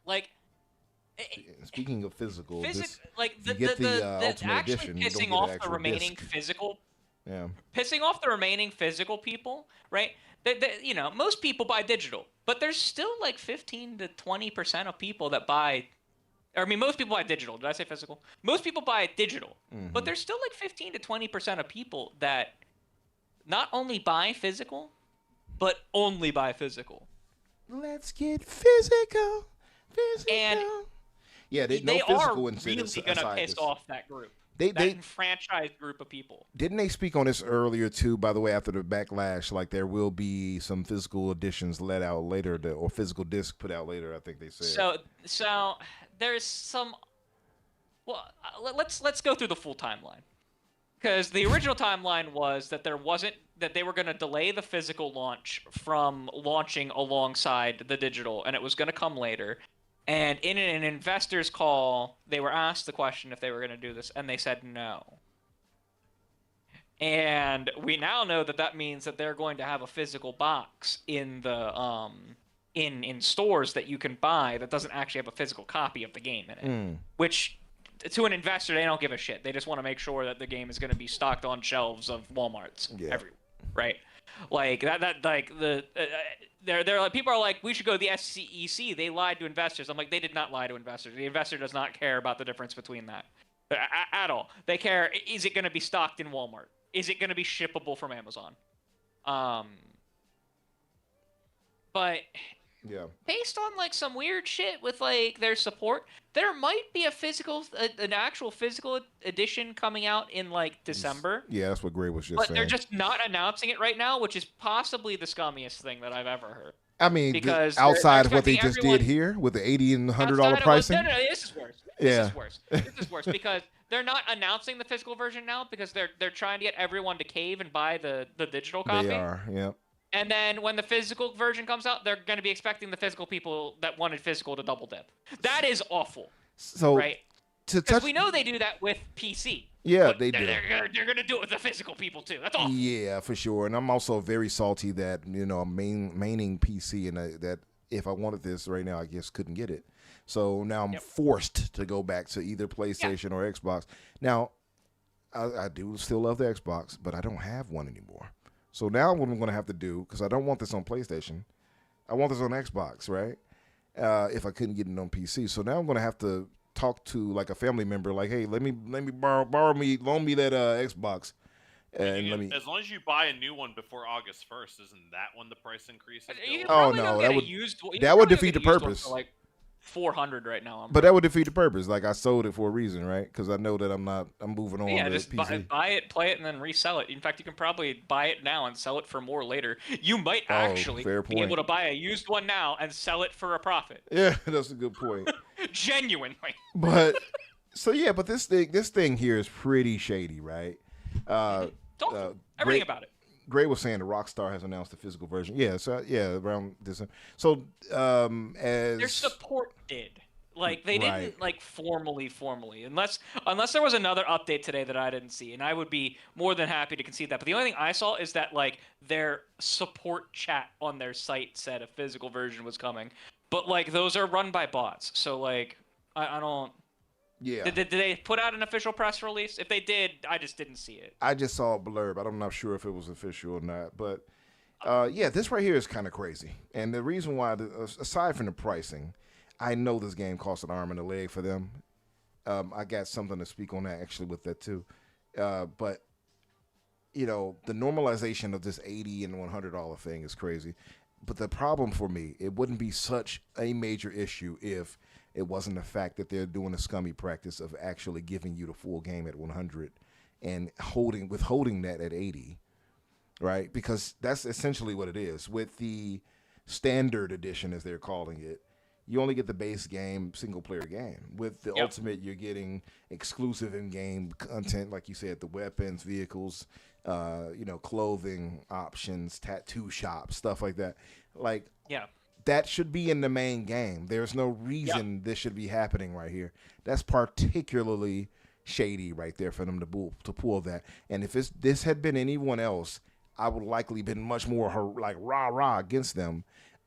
Like, speaking of physical, the Ultimate actually Edition, pissing off the remaining physical. Yeah. Pissing off the remaining physical people, right? You know, most people buy digital, but there's still like 15 to 20% of people that buy. I mean, most people buy digital. Did I say physical? Most people buy digital, but there's still like 15 to 20% of people that not only buy physical, but only buy physical. Let's get physical. And yeah, they no are physical really gonna piss off that group. that enfranchised group of people. Didn't they speak on this earlier too? By the way, after the backlash, like there will be some physical editions let out later, or physical disc put out later. I think they said. So there's some. Well, let's go through the full timeline, because the original timeline was that they were going to delay the physical launch from launching alongside the digital, and it was going to come later. And in an investor's call, they were asked the question if they were going to do this, and they said no. And we now know that means that they're going to have a physical box in the in stores that you can buy that doesn't actually have a physical copy of the game in it. Which, to an investor, they don't give a shit. They just want to make sure that the game is going to be stocked on shelves of Walmarts everywhere, right? Like they're like, people are like, we should go to the SEC. They lied to investors. I'm like, they did not lie to investors. The investor does not care about the difference between that at all. They care, is it going to be stocked in Walmart? Is it going to be shippable from Amazon? But based on like some weird shit with like their support, there might be an actual physical edition coming out in like December. Yeah, that's what Gray was just saying. But they're just not announcing it right now, which is possibly the scummiest thing that I've ever heard. I mean, because outside of what they just did here with the $80 and $100 pricing. No, this is worse. This is worse because they're not announcing the physical version now because they're trying to get everyone to cave and buy the digital copy. They are, yeah. And then when the physical version comes out, they're going to be expecting the physical people that wanted physical to double dip. That is awful. So, right? Because we know they do that with PC. Yeah, they do. They're going to do it with the physical people too. That's awful. Yeah, for sure. And I'm also very salty that, I'm maining PC and that if I wanted this right now, I just couldn't get it. So now I'm forced to go back to either PlayStation or Xbox. Now, I do still love the Xbox, but I don't have one anymore. So now what I'm going to have to do, because I don't want this on PlayStation, I want this on Xbox, right? If I couldn't get it on PC. So now I'm going to have to talk to like a family member, like, hey, let me loan me that Xbox. And as long as you buy a new one before August 1st, isn't that when the price increases? Oh no, that would defeat the purpose. Like 400 right now. But that would defeat the purpose. Like I sold it for a reason, right? Because I know that I'm moving on. Yeah, to just PC. buy it, play it, and then resell it. In fact, you can probably buy it now and sell it for more later. You might actually be able to buy a used one now and sell it for a profit. Yeah, that's a good point. Genuinely. But but this thing here is pretty shady, right? Everything about it. Gray was saying the Rockstar has announced the physical version. Yeah, so around this. So as their support did. Like they didn't like formally, unless there was another update today that I didn't see, and I would be more than happy to concede that. But the only thing I saw is that like their support chat on their site said a physical version was coming, but like those are run by bots, so like I don't. Yeah. Did they put out an official press release? If they did, I just didn't see it. I just saw a blurb. I'm not sure if it was official or not. But, this right here is kind of crazy. And the reason why, aside from the pricing, I know this game costs an arm and a leg for them. I got something to speak on that, actually, with that, too. But, the normalization of this $80 and $100 thing is crazy. But the problem for me, it wouldn't be such a major issue if it wasn't the fact that they're doing a scummy practice of actually giving you the full game at 100 and withholding that at 80, right? Because that's essentially what it is. With the standard edition, as they're calling it, you only get the base game, single-player game. With the Ultimate, you're getting exclusive in-game content, like you said, the weapons, vehicles, clothing options, tattoo shops, stuff like that. That should be in the main game. There's no reason this should be happening right here. That's particularly shady right there for them to pull that. And if this had been anyone else, I would likely been much more like rah against them.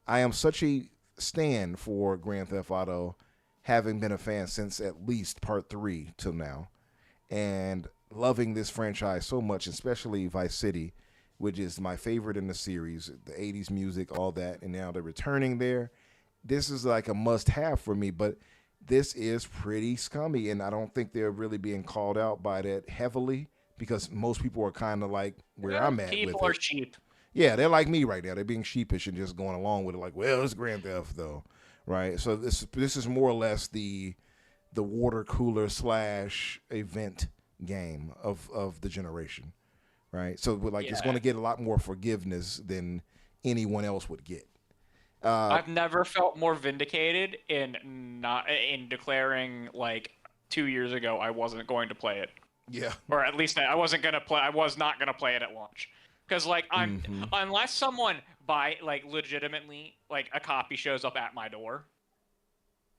I am such a stan for Grand Theft Auto, having been a fan since at least Part 3 till now, and loving this franchise so much, especially Vice City, which is my favorite in the series, the 80s music, all that, and now they're returning there. This is like a must-have for me, but this is pretty scummy, and I don't think they're really being called out by that heavily because most people are kind of like where I'm at with it. People are cheap. Yeah, they're like me right now. They're being sheepish and just going along with it like, well, it's Grand Theft, though, right? So this is more or less the water cooler / event game of the generation, right? So like it's Yeah. going to get a lot more forgiveness than anyone else would get. I've never felt more vindicated in declaring like 2 years ago I wasn't going to play it. Yeah. Or at least I was not gonna play it at launch. Because like unless someone legitimately like a copy shows up at my door,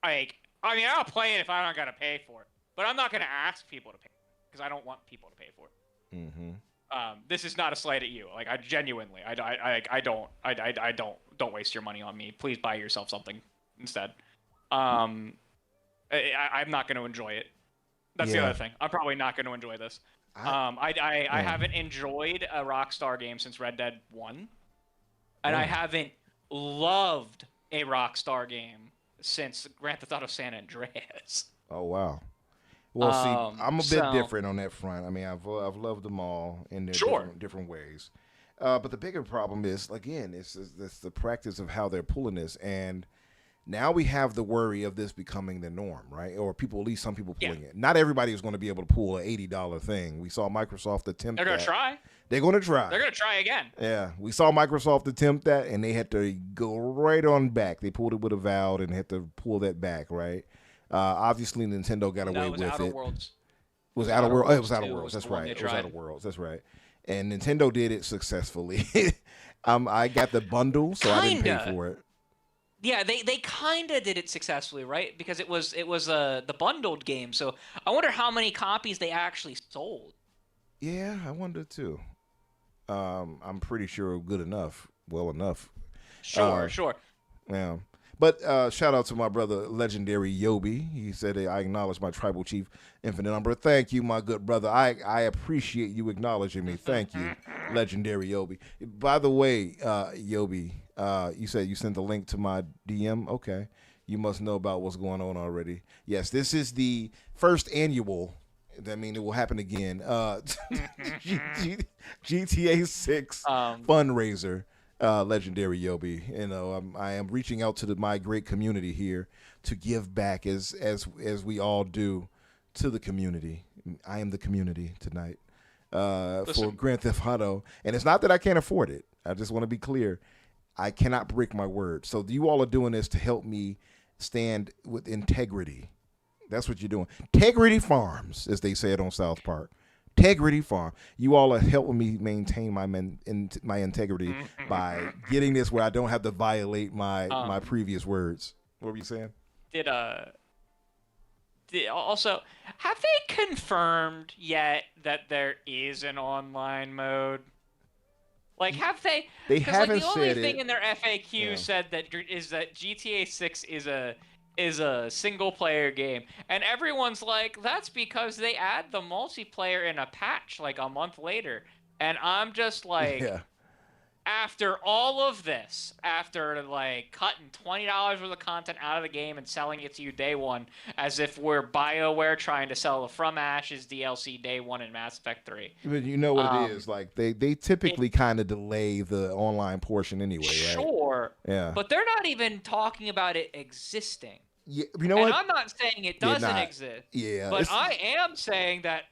I'll play it if I don't gotta pay for it. But I'm not gonna ask people to pay because I don't want people to pay for it. This is not a slight at you. Like I genuinely, I don't waste your money on me. Please buy yourself something instead. I'm not going to enjoy it. That's the other thing. I'm probably not going to enjoy this. I haven't enjoyed a Rockstar game since Red Dead 1, and I haven't loved a Rockstar game since Grand Theft Auto San Andreas. Oh wow. Well, see, I'm a bit different on that front. I mean, I've loved them all in their different ways. But the bigger problem is, again, it's the practice of how they're pulling this. And now we have the worry of this becoming the norm, right? Or people, at least some people pulling it. Not everybody is going to be able to pull an $80 thing. We saw Microsoft attempt that. They're going to try. They're going to try. They're going to try again. Yeah. We saw Microsoft attempt that, and they had to go right on back. They pulled it with Avowed and had to pull that back, right? Obviously, Nintendo got away with it. Outer Worlds. Was Outer Worlds? It was Outer Worlds. That's right. It was Outer Worlds. That's right. And Nintendo did it successfully. I got the bundle, so I didn't pay for it. Yeah, they kind of did it successfully, right? Because it was the bundled game. So I wonder how many copies they actually sold. Yeah, I wonder too. I'm pretty sure good enough, well enough. Sure. Yeah. But shout out to my brother, Legendary Yobi. He said, I acknowledge my tribal chief, Infinite Umbra. Thank you, my good brother. I appreciate you acknowledging me. Thank you, Legendary Yobi. By the way, Yobi, you said you sent the link to my DM? Okay. You must know about what's going on already. Yes, this is the first annual. That means it will happen again. GTA 6 fundraiser. Legendary Yobi, I am reaching out to my great community here to give back as we all do to the community. I am the community tonight for Grand Theft Auto, and it's not that I can't afford it. I just want to be clear. I cannot break my word. So you all are doing this to help me stand with integrity. That's what you're doing. Integrity Farms, as they said on South Park. Integrity Farm. You all are helping me maintain my integrity by getting this where I don't have to violate my previous words. What were you saying? Also, have they confirmed yet that there is an online mode? Like, have they? They haven't the only said thing it. in their FAQ said that GTA 6 is a single player game, and everyone's like, that's because they add the multiplayer in a patch like a month later. And I'm just like, after all of this, after like cutting $20 worth of content out of the game and selling it to you day one, as if we're BioWare trying to sell the From Ashes DLC day one in Mass Effect 3. But you know what it is, like they typically kind of delay the online portion anyway, right? Sure. Yeah. But they're not even talking about it existing. Yeah, you know and what? I'm not saying it doesn't exist. Yeah. But I am saying that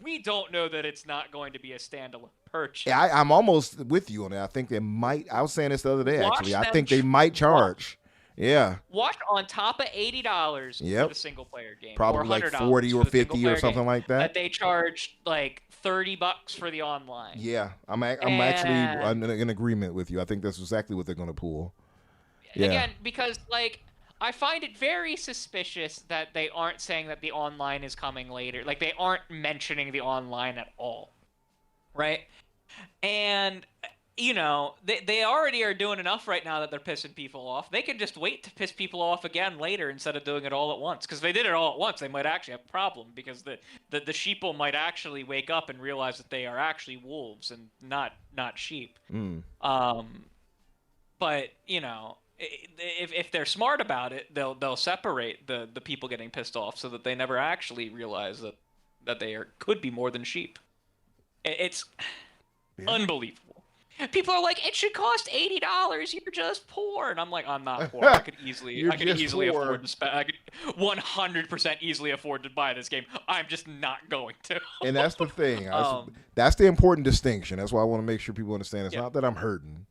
we don't know that it's not going to be a standalone purchase. Yeah, I'm almost with you on that. I think they might. I was saying this the other day, actually. I think they might charge. Yeah. Watch on top of $80 for the single player game. Probably or like 40 or 50 or something like that. That they charge like $30 for the online. Yeah. I'm actually in agreement with you. I think that's exactly what they're going to pull. Yeah. Again, because like I find it very suspicious that they aren't saying that the online is coming later. Like, they aren't mentioning the online at all. Right? And, you know, they already are doing enough right now that they're pissing people off. They can just wait to piss people off again later instead of doing it all at once. Because if they did it all at once, they might actually have a problem. Because the sheeple might actually wake up and realize that they are actually wolves and not sheep. But, you know, if they're smart about it, they'll separate the people getting pissed off so that they never actually realize that they could be more than sheep. It's unbelievable. People are like, it should cost $80. You're just poor, and I'm like, I'm not poor. I could easily poor. afford to spend. I could 100% easily afford to buy this game. I'm just not going to. And that's the thing. That's the important distinction. That's why I want to make sure people understand. It's not that I'm hurting.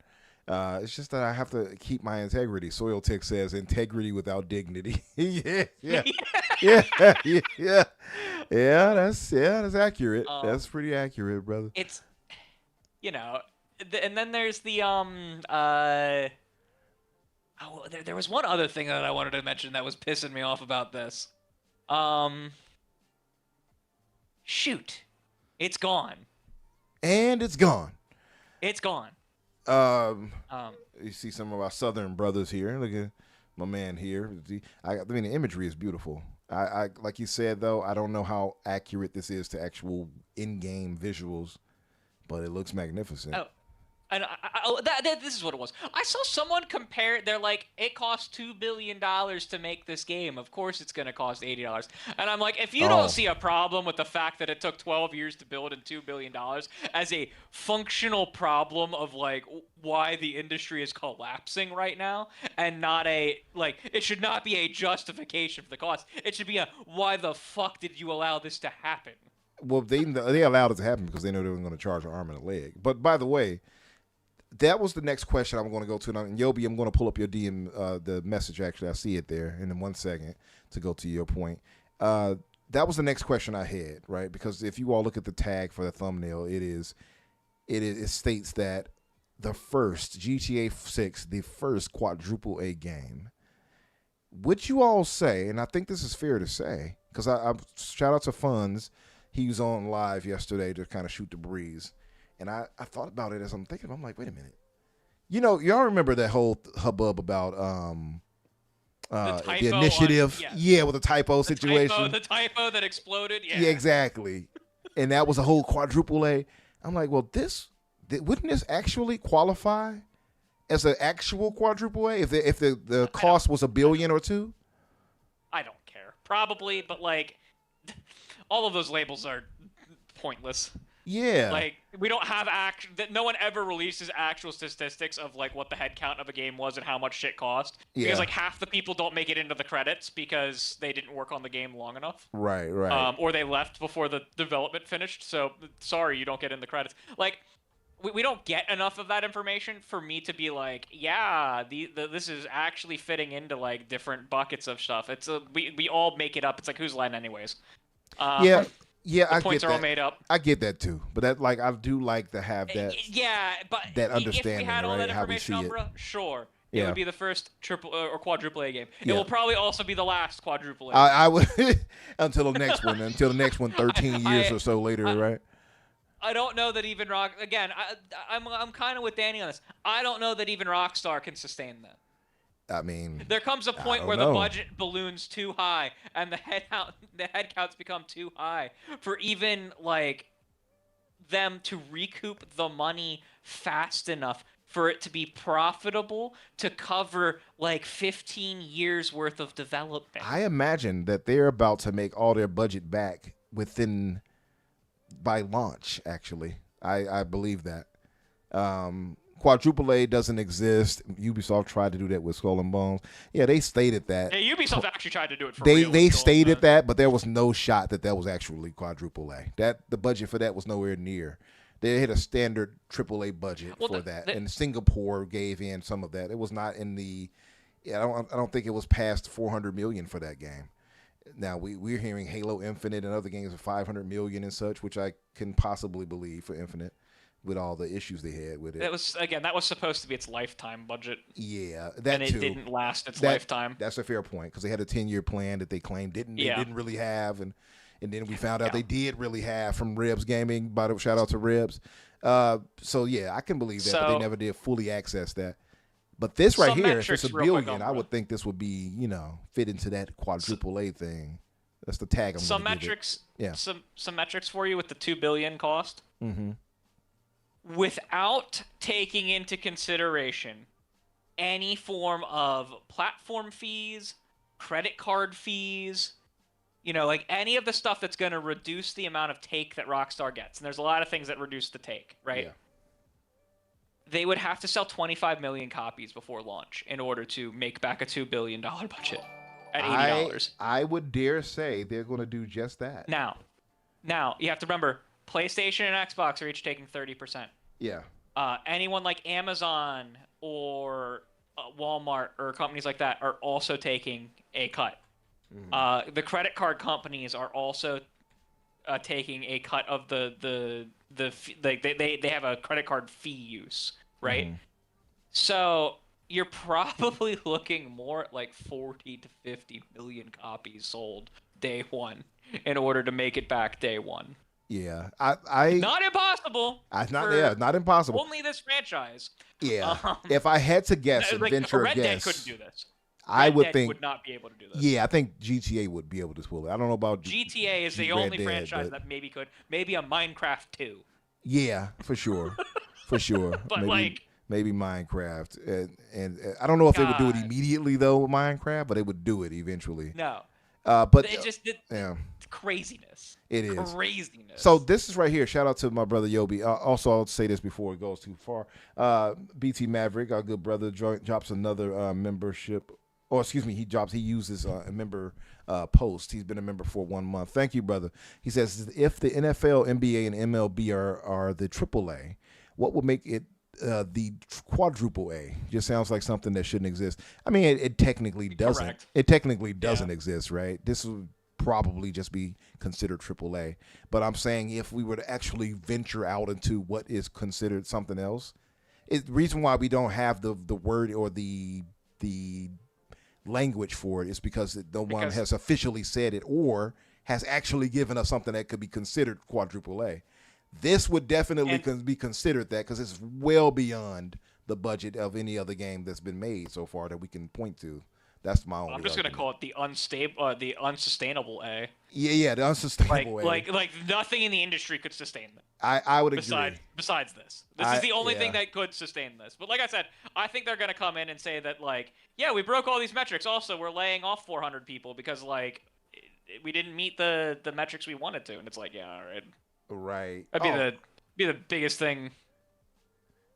It's just that I have to keep my integrity. Soil Tick says integrity without dignity. yeah. That's accurate. That's pretty accurate, brother. It's, and then there's the there was one other thing that I wanted to mention that was pissing me off about this. Shoot, it's gone. And it's gone. It's gone. You see some of our southern brothers here. Look at my man here. I mean, the imagery is beautiful. I like you said, though, I don't know how accurate this is to actual in-game visuals, but it looks magnificent. Oh. And this is what it was. I saw someone compare. They're like, it cost $2 billion to make this game. Of course, it's going to cost $80. And I'm like, if you don't see a problem with the fact that it took 12 years to build and $2 billion as a functional problem of like why the industry is collapsing right now, and not a like, it should not be a justification for the cost. It should be a why the fuck did you allow this to happen? Well, they allowed it to happen because they know they were going to charge an arm and a leg. But by the way, that was the next question I'm going to go to. And Yobi, I'm going to pull up your DM, the message, actually. I see it there in 1 second to go to your point. That was the next question I had, right? Because if you all look at the tag for the thumbnail, it states that the first GTA 6, the first quadruple A game. Would you all say, and I think this is fair to say, because I shout out to Funds. He was on live yesterday to kind of shoot the breeze. And I thought about it as I'm thinking. I'm like, wait a minute. Y'all remember that whole hubbub about the initiative? Yeah, with the typo situation. The typo that exploded. Yeah, exactly. And that was a whole quadruple A. I'm like, well, wouldn't this actually qualify as an actual quadruple A if the cost was $1 billion or $2 billion? I don't care. Probably, but like, all of those labels are pointless. Yeah. Like, we don't have no one ever releases actual statistics of like what the head count of a game was and how much shit cost. Yeah. Because like half the people don't make it into the credits because they didn't work on the game long enough. Right. Or they left before the development finished. So sorry, you don't get in the credits. Like, we don't get enough of that information for me to be like, yeah, this is actually fitting into like different buckets of stuff. It's we all make it up. It's like, whose line anyways? Yeah, the points are all made up. I get that too, but that I do like to have that. Yeah, but that understanding, if we had all that how we information, see Umbra, sure, it Yeah. would be the first triple or quadruple A game. It will probably also be the last quadruple A. I would until the next one. 13 years or so later, right? I don't know that even I'm kind of with Danny on this. I don't know that even Rockstar can sustain that. I mean, there comes a point where the budget balloons too high and the head counts become too high for even like them to recoup the money fast enough for it to be profitable to cover like 15 years worth of development. I imagine that they're about to make all their budget back by launch. Actually, I believe that. Quadruple A doesn't exist. Ubisoft tried to do that with Skull and Bones. Yeah, they stated that. Yeah, Ubisoft actually tried to do it for real. They with stated that, but there was no shot that was actually quadruple A. The budget for that was nowhere near. They had a standard AAA budget for that, and Singapore gave in some of that. It was not in the. I don't think it was past $400 million for that game. Now we're hearing Halo Infinite and other games of $500 million and such, which I can possibly believe for Infinite, with all the issues they had with it. That was supposed to be its lifetime budget. Yeah, and it didn't last its lifetime. That's a fair point, because they had a 10-year plan that they claimed they didn't really have, and then we found out they did really have from Rebs Gaming. Shout out to Rebs. So yeah, I can believe that, but they never did fully access that. But this right here, if it's $1 billion, I would think this would be, fit into that quadruple A thing. That's the tag I'm going to give it. Yeah. Some metrics for you with the $2 billion cost. Mm-hmm. Without taking into consideration any form of platform fees, credit card fees, like any of the stuff that's going to reduce the amount of take that Rockstar gets. And there's a lot of things that reduce the take, right? they would have to sell 25 million copies before launch in order to make back a $2 billion budget at $80. I would dare say they're going to do just that. Now, you have to remember, PlayStation and Xbox are each taking 30%. Yeah. Anyone like Amazon or Walmart or companies like that are also taking a cut. The credit card companies are also taking a cut of they have a credit card fee use, right? So you're probably looking more at like 40 to 50 million copies sold day one in order to make it back day one. Yeah, I not impossible. Not impossible. Only this franchise. Yeah, if I had to guess and venture a guess, Red Dead couldn't do this. I would think would not be able to do this. Yeah, I think GTA would be able to pull it. I don't know about GTA is the only franchise that maybe could. Maybe a Minecraft 2. Yeah, for sure, for sure. But maybe Minecraft, and I don't know if they would do it immediately though with Minecraft, but they would do it eventually. No. But it just did. Yeah. Craziness. It is craziness. So this is right here. Shout out to my brother Yobi. Also, I'll say this before it goes too far. BT Maverick, our good brother, drops another membership. Or excuse me, he uses a member post. He's been a member for 1 month. Thank you, brother. He says, if the NFL, NBA, and MLB are the AAA, what would make it the quadruple A? Just sounds like something that shouldn't exist. I mean, it technically doesn't. Correct. It technically doesn't exist, right? This would probably just be considered AAA. But I'm saying if we were to actually venture out into what is considered something else, the reason why we don't have the word or the language for it is because no one has officially said it or has actually given us something that could be considered quadruple A. This would definitely be considered that because it's well beyond the budget of any other game that's been made so far that we can point to. That's my own. I'm just gonna call it the unsustainable A. Yeah, the unsustainable A. Like nothing in the industry could sustain that. I would agree. Besides this is the only thing that could sustain this. But like I said, I think they're gonna come in and say that we broke all these metrics. Also, we're laying off 400 people because we didn't meet the metrics we wanted to. And it's all right. Right. That'd be the biggest thing.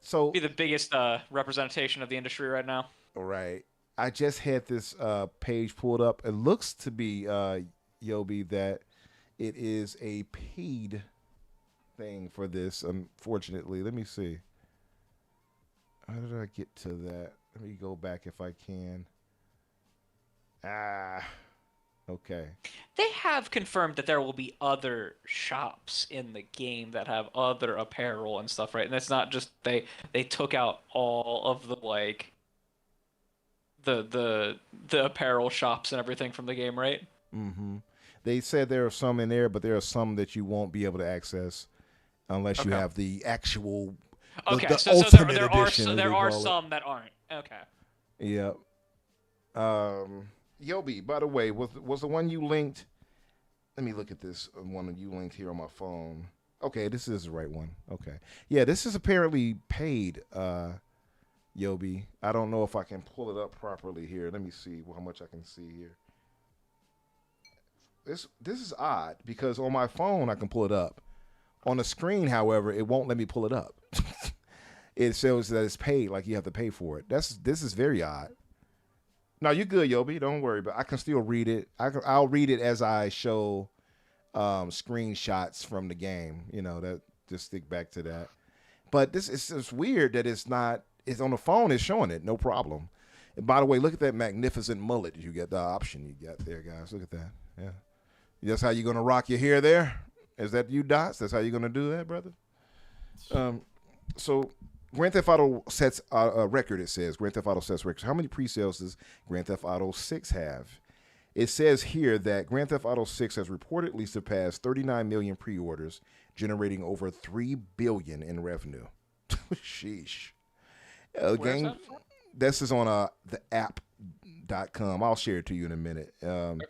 So be the biggest representation of the industry right now. Right. I just had this page pulled up. It looks to be Yobi that it is a paid thing for this. Unfortunately, let me see. How did I get to that? Let me go back if I can. Okay. They have confirmed that there will be other shops in the game that have other apparel and stuff, right? And it's not just they took out all of the apparel shops and everything from the game, right? Mm-hmm. They said there are some in there, but there are some that you won't be able to access unless you have the actual the ultimate edition. There are some that aren't. Okay. Yeah. Yobi, by the way, was the one you linked? Let me look at this one you linked here on my phone. Okay, this is the right one. Okay. Yeah, this is apparently paid, Yobi. I don't know if I can pull it up properly here. Let me see how much I can see here. This is odd because on my phone I can pull it up. On the screen, however, it won't let me pull it up. It shows that it's paid, like you have to pay for it. This is very odd. No, you're good, Yobi. Don't worry, but I can still read it. I'll read it as I show screenshots from the game. That just stick back to that. But it's weird that it's not. It's on the phone. It's showing it, no problem. And by the way, look at that magnificent mullet you get. The option you got there, guys. Look at that. Yeah, that's how you're gonna rock your hair there. Is that you, Dots? That's how you're gonna do that, brother. So. Grand Theft Auto sets a record, it says. Grand Theft Auto sets records. How many pre-sales does Grand Theft Auto 6 have? It says here that Grand Theft Auto 6 has reportedly surpassed 39 million pre-orders, generating over $3 billion in revenue. Sheesh. Game, this is on the app.com. I'll share it to you in a minute. Okay.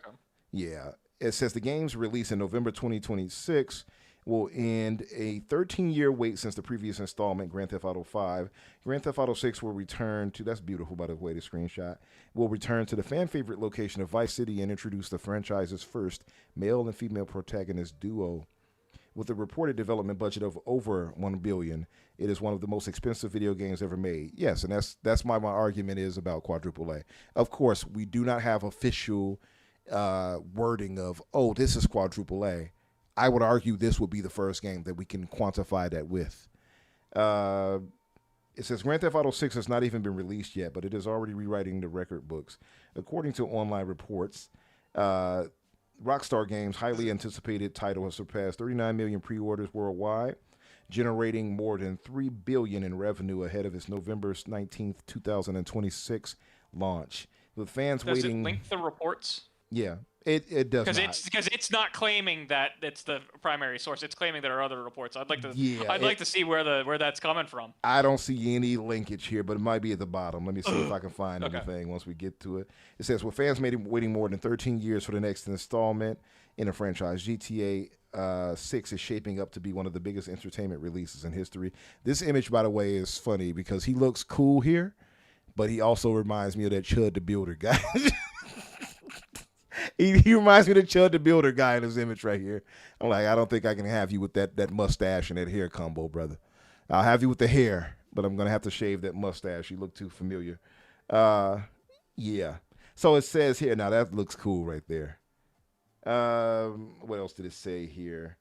Yeah. It says the game's release in November 2026 will end a 13-year wait since the previous installment, Grand Theft Auto 5. Grand Theft Auto 6 will return to, that's beautiful by the way, the screenshot, will return to the fan-favorite location of Vice City and introduce the franchise's first male and female protagonist duo With a reported development budget of over $1 billion, it is one of the most expensive video games ever made. Yes, and that's my argument is about AAA. Of course, we do not have official wording of, oh, this is AAA. I would argue this would be the first game that we can quantify that with. It says Grand Theft Auto 6 has not even been released yet, but it is already rewriting the record books. According to online reports, Rockstar Games' highly anticipated title has surpassed 39 million pre-orders worldwide, generating more than $3 billion in revenue ahead of its November 19th, 2026 launch. With fans Does waiting... it link the reports? Yeah, it does not. Because it's not claiming that it's the primary source. It's claiming there are other reports. I'd like to see where that's coming from. I don't see any linkage here, but it might be at the bottom. Let me see if I can find anything once we get to it. It says, with fans waiting more than 13 years for the next installment in the franchise, GTA 6 is shaping up to be one of the biggest entertainment releases in history. This image, by the way, is funny because he looks cool here, but he also reminds me of that Chud the Builder guy. He reminds me of the Chud the Builder guy in this image right here. I'm like, I don't think I can have you with that mustache and that hair combo, brother. I'll have you with the hair, but I'm going to have to shave that mustache. You look too familiar. Yeah. So it says here, now that looks cool right there. What else did it say here?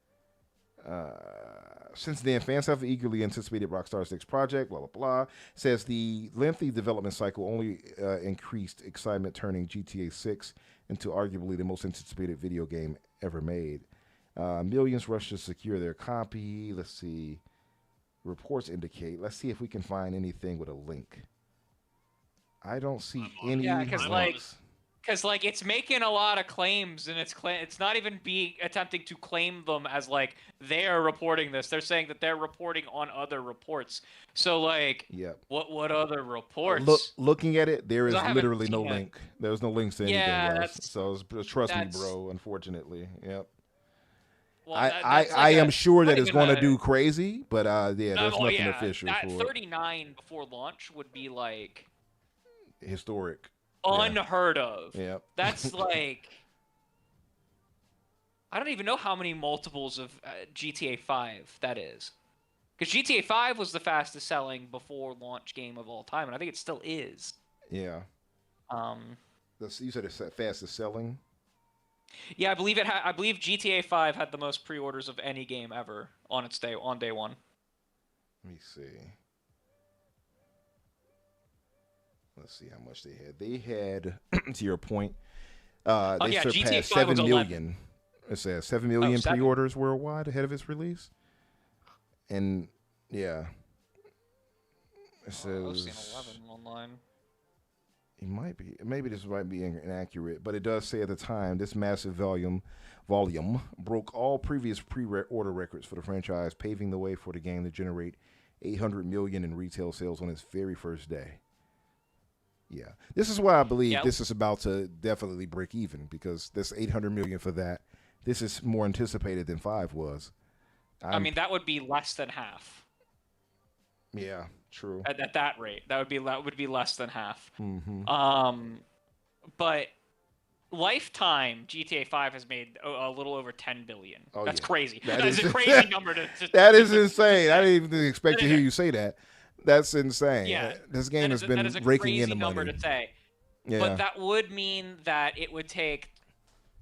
Since then, fans have eagerly anticipated Rockstar's next project, blah, blah, blah. Says the lengthy development cycle only increased excitement, turning GTA 6 into arguably the most anticipated video game ever made. Millions rushed to secure their copy. Let's see. Reports indicate. Let's see if we can find anything with a link. I don't see any. Yeah, links. Because it's making a lot of claims, and it's not even attempting to claim them as they are reporting this. They're saying that they're reporting on other reports. So yep. What other reports? Looking at it, there is literally no link. There's no links to anything else. So trust me, bro. Unfortunately, yep. Well, I am sure that it's going to do crazy, but there's nothing official for it. 39 before launch would be historic. Unheard of. Yeah. That's I don't even know how many multiples of GTA 5 that is. Because GTA 5 was the fastest selling before launch game of all time, and I think it still is. Yeah. You said it's fastest selling? Yeah, I believe I believe GTA 5 had the most pre-orders of any game ever on day one. Let me see. Let's see how much they had. They had, to your point, they surpassed 7 million. It says 7 million pre-orders worldwide ahead of its release. And, yeah. It says... I've seen 11 online. It might be. Maybe this might be inaccurate, but it does say at the time, this massive volume broke all previous pre-order records for the franchise, paving the way for the game to generate 800 million in retail sales on its very first day. Yeah, this is why I believe this is about to definitely break even, because this 800 million for that, this is more anticipated than 5 was. I mean, that would be less than half. Yeah, true. At that rate, that would be less than half. Mm-hmm. But lifetime GTA 5 has made a little over 10 billion. Oh, that's yeah. crazy. That is a crazy number to That is insane. I didn't even expect to hear you say that. That's insane. Yeah, this game has been raking in the money. That is a crazy number to say. Yeah. But that would mean that it would take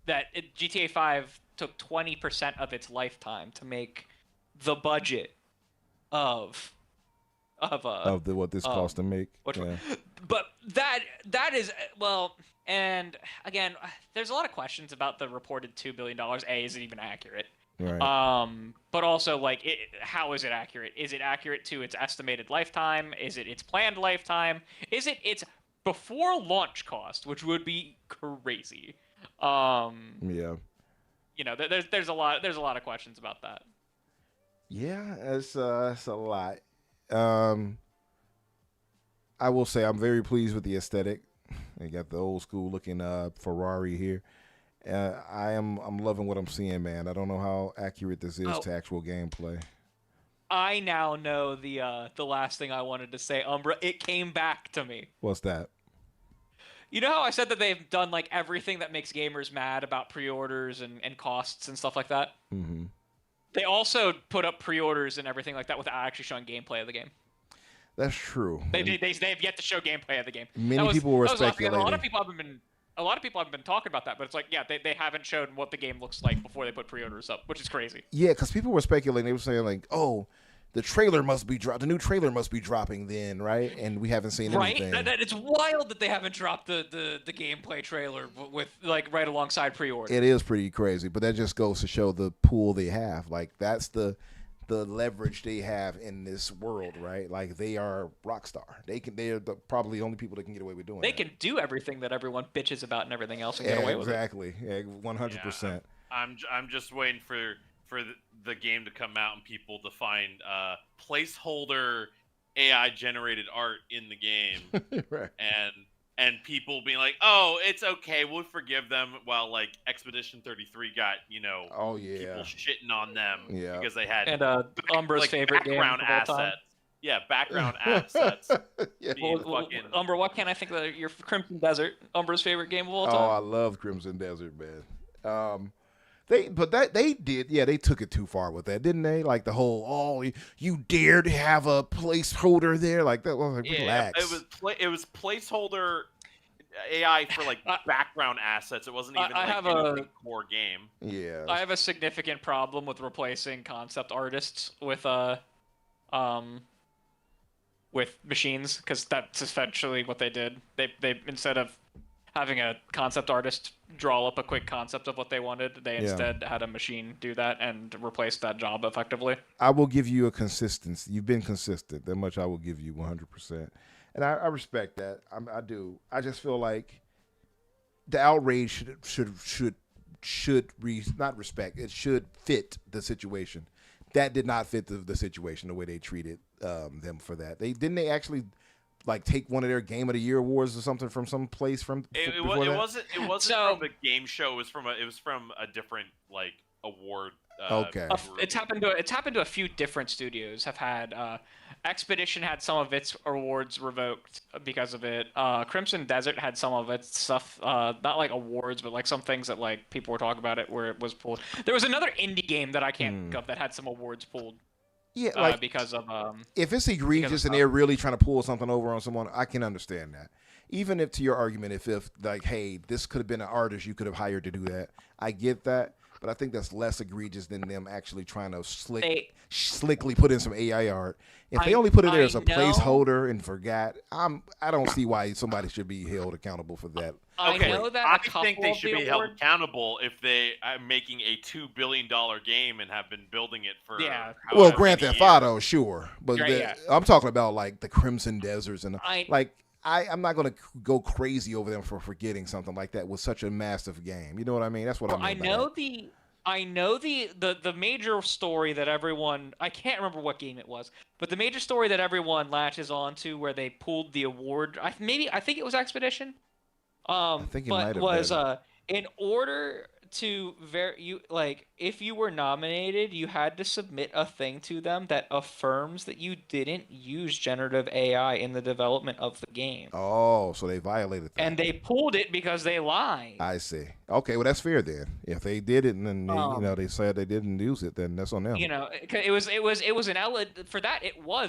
GTA 5 took 20% of its lifetime to make the budget of what this cost to make. But that is, well, and again, there's a lot of questions about the reported $2 billion. Is it even accurate? Right. But also, how is it accurate? Is it accurate to its estimated lifetime? Is it its planned lifetime? Is it its before launch cost, which would be crazy? Yeah. There's a lot of questions about that. Yeah, it's a lot. I will say I'm very pleased with the aesthetic. They got the old school looking Ferrari here. I'm loving what I'm seeing, man. I don't know how accurate this is to actual gameplay. I now know the last thing I wanted to say, Umbra. It came back to me. What's that? You know how I said that they've done everything that makes gamers mad about pre-orders and costs and stuff like that? Mm-hmm. They also put up pre-orders and everything like that without actually showing gameplay of the game. That's true. They have yet to show gameplay of the game. Many people were speculating. A lot of people haven't been talking about that, but it's like, yeah, they haven't shown what the game looks like before they put pre-orders up, which is crazy. Yeah, because people were speculating. They were saying like, oh, the trailer must be the new trailer must be dropping then, right? And we haven't seen anything. Right? It's wild that they haven't dropped the gameplay trailer with like right alongside pre-order. It is pretty crazy, but that just goes to show the pool they have. Like that's the leverage they have in this world, right? Like they are Rockstar. They're probably the only people that can get away with doing. They can do everything that everyone bitches about and everything else and get away with it. Exactly. Yeah, 100%. I'm just waiting for the game to come out and people to find placeholder AI generated art in the game, right. and people being like, oh, it's okay, we'll forgive them. While like Expedition 33 got people shitting on them because they had Umbra's favorite background game of all time. assets. Yeah, background assets. Umbra, what can I think of your Crimson Desert? Umbra's favorite game of all time. Oh, I love Crimson Desert, man. They took it too far with that, didn't they? Like the whole, you dare to have a placeholder there, like that. Well, like, relax. It was placeholder AI for like background assets. It wasn't even a core game. Yeah, I have a significant problem with replacing concept artists with machines, because that's essentially what they did. They instead of having a concept artist draw up a quick concept of what they wanted, they instead had a machine do that and replaced that job effectively. I will give you a consistency. You've been consistent. That much I will give you 100%. And I respect that. I do. I just feel like the outrage should not respect. It should fit the situation. That did not fit the situation, the way they treated them for that. They actually like take one of their Game of the Year awards or something from some place from. It wasn't from a game show. It was from a different like award. Okay. It's happened to a few different studios. Have had Expedition had some of its awards revoked because of it. Crimson Desert had some of its stuff, not like awards, but like some things that like people were talking about it where it was pulled. There was another indie game that I can't think of that had some awards pulled. Yeah, like because of if it's egregious and they're really trying to pull something over on someone, I can understand that. Even if to your argument, if like, hey, this could have been an artist you could have hired to do that, I get that. But I think that's less egregious than them actually trying to slickly put in some AI art. If they only put it there as a placeholder and forgot, I don't see why somebody should be held accountable for that. I think they should be held accountable if they are making a $2 billion game and have been building it for Well, Grand Theft Auto, sure, but I'm talking about like the Crimson Deserts and I'm not going to go crazy over them for forgetting something like that with such a massive game. You know what I mean? That's what I mean. I know the major story that everyone, I can't remember what game it was, but the major story that everyone latches on to where they pulled the award, I think it was Expedition. I think it might have been. In order to if you were nominated, you had to submit a thing to them that affirms that you didn't use generative AI in the development of the game. Oh, so they violated that. And they pulled it because they lied. I see. Okay, well that's fair then. If they did it and then they said they didn't use it, then that's on them. It was an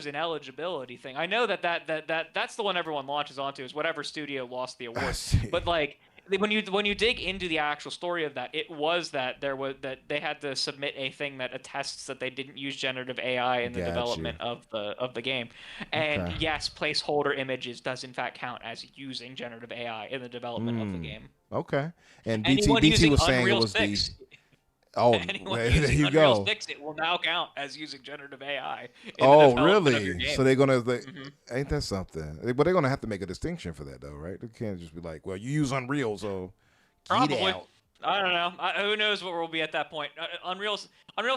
eligibility thing. I know that's the one everyone launches onto, is whatever studio lost the award. But like when you dig into the actual story of that, it was that they had to submit a thing that attests that they didn't use generative AI in the development of the game. And yes, placeholder images does in fact count as using generative AI in the development of the game. Okay. And BT was saying Unreal it was 6, there you go. Unreal 6, it will now count as using generative AI. Really? So they're gonna ain't that something? But they're gonna have to make a distinction for that, though, right? They can't just be like, "Well, you use Unreal, so probably." Get out. I don't know. Who knows what we'll be at that point? Unreal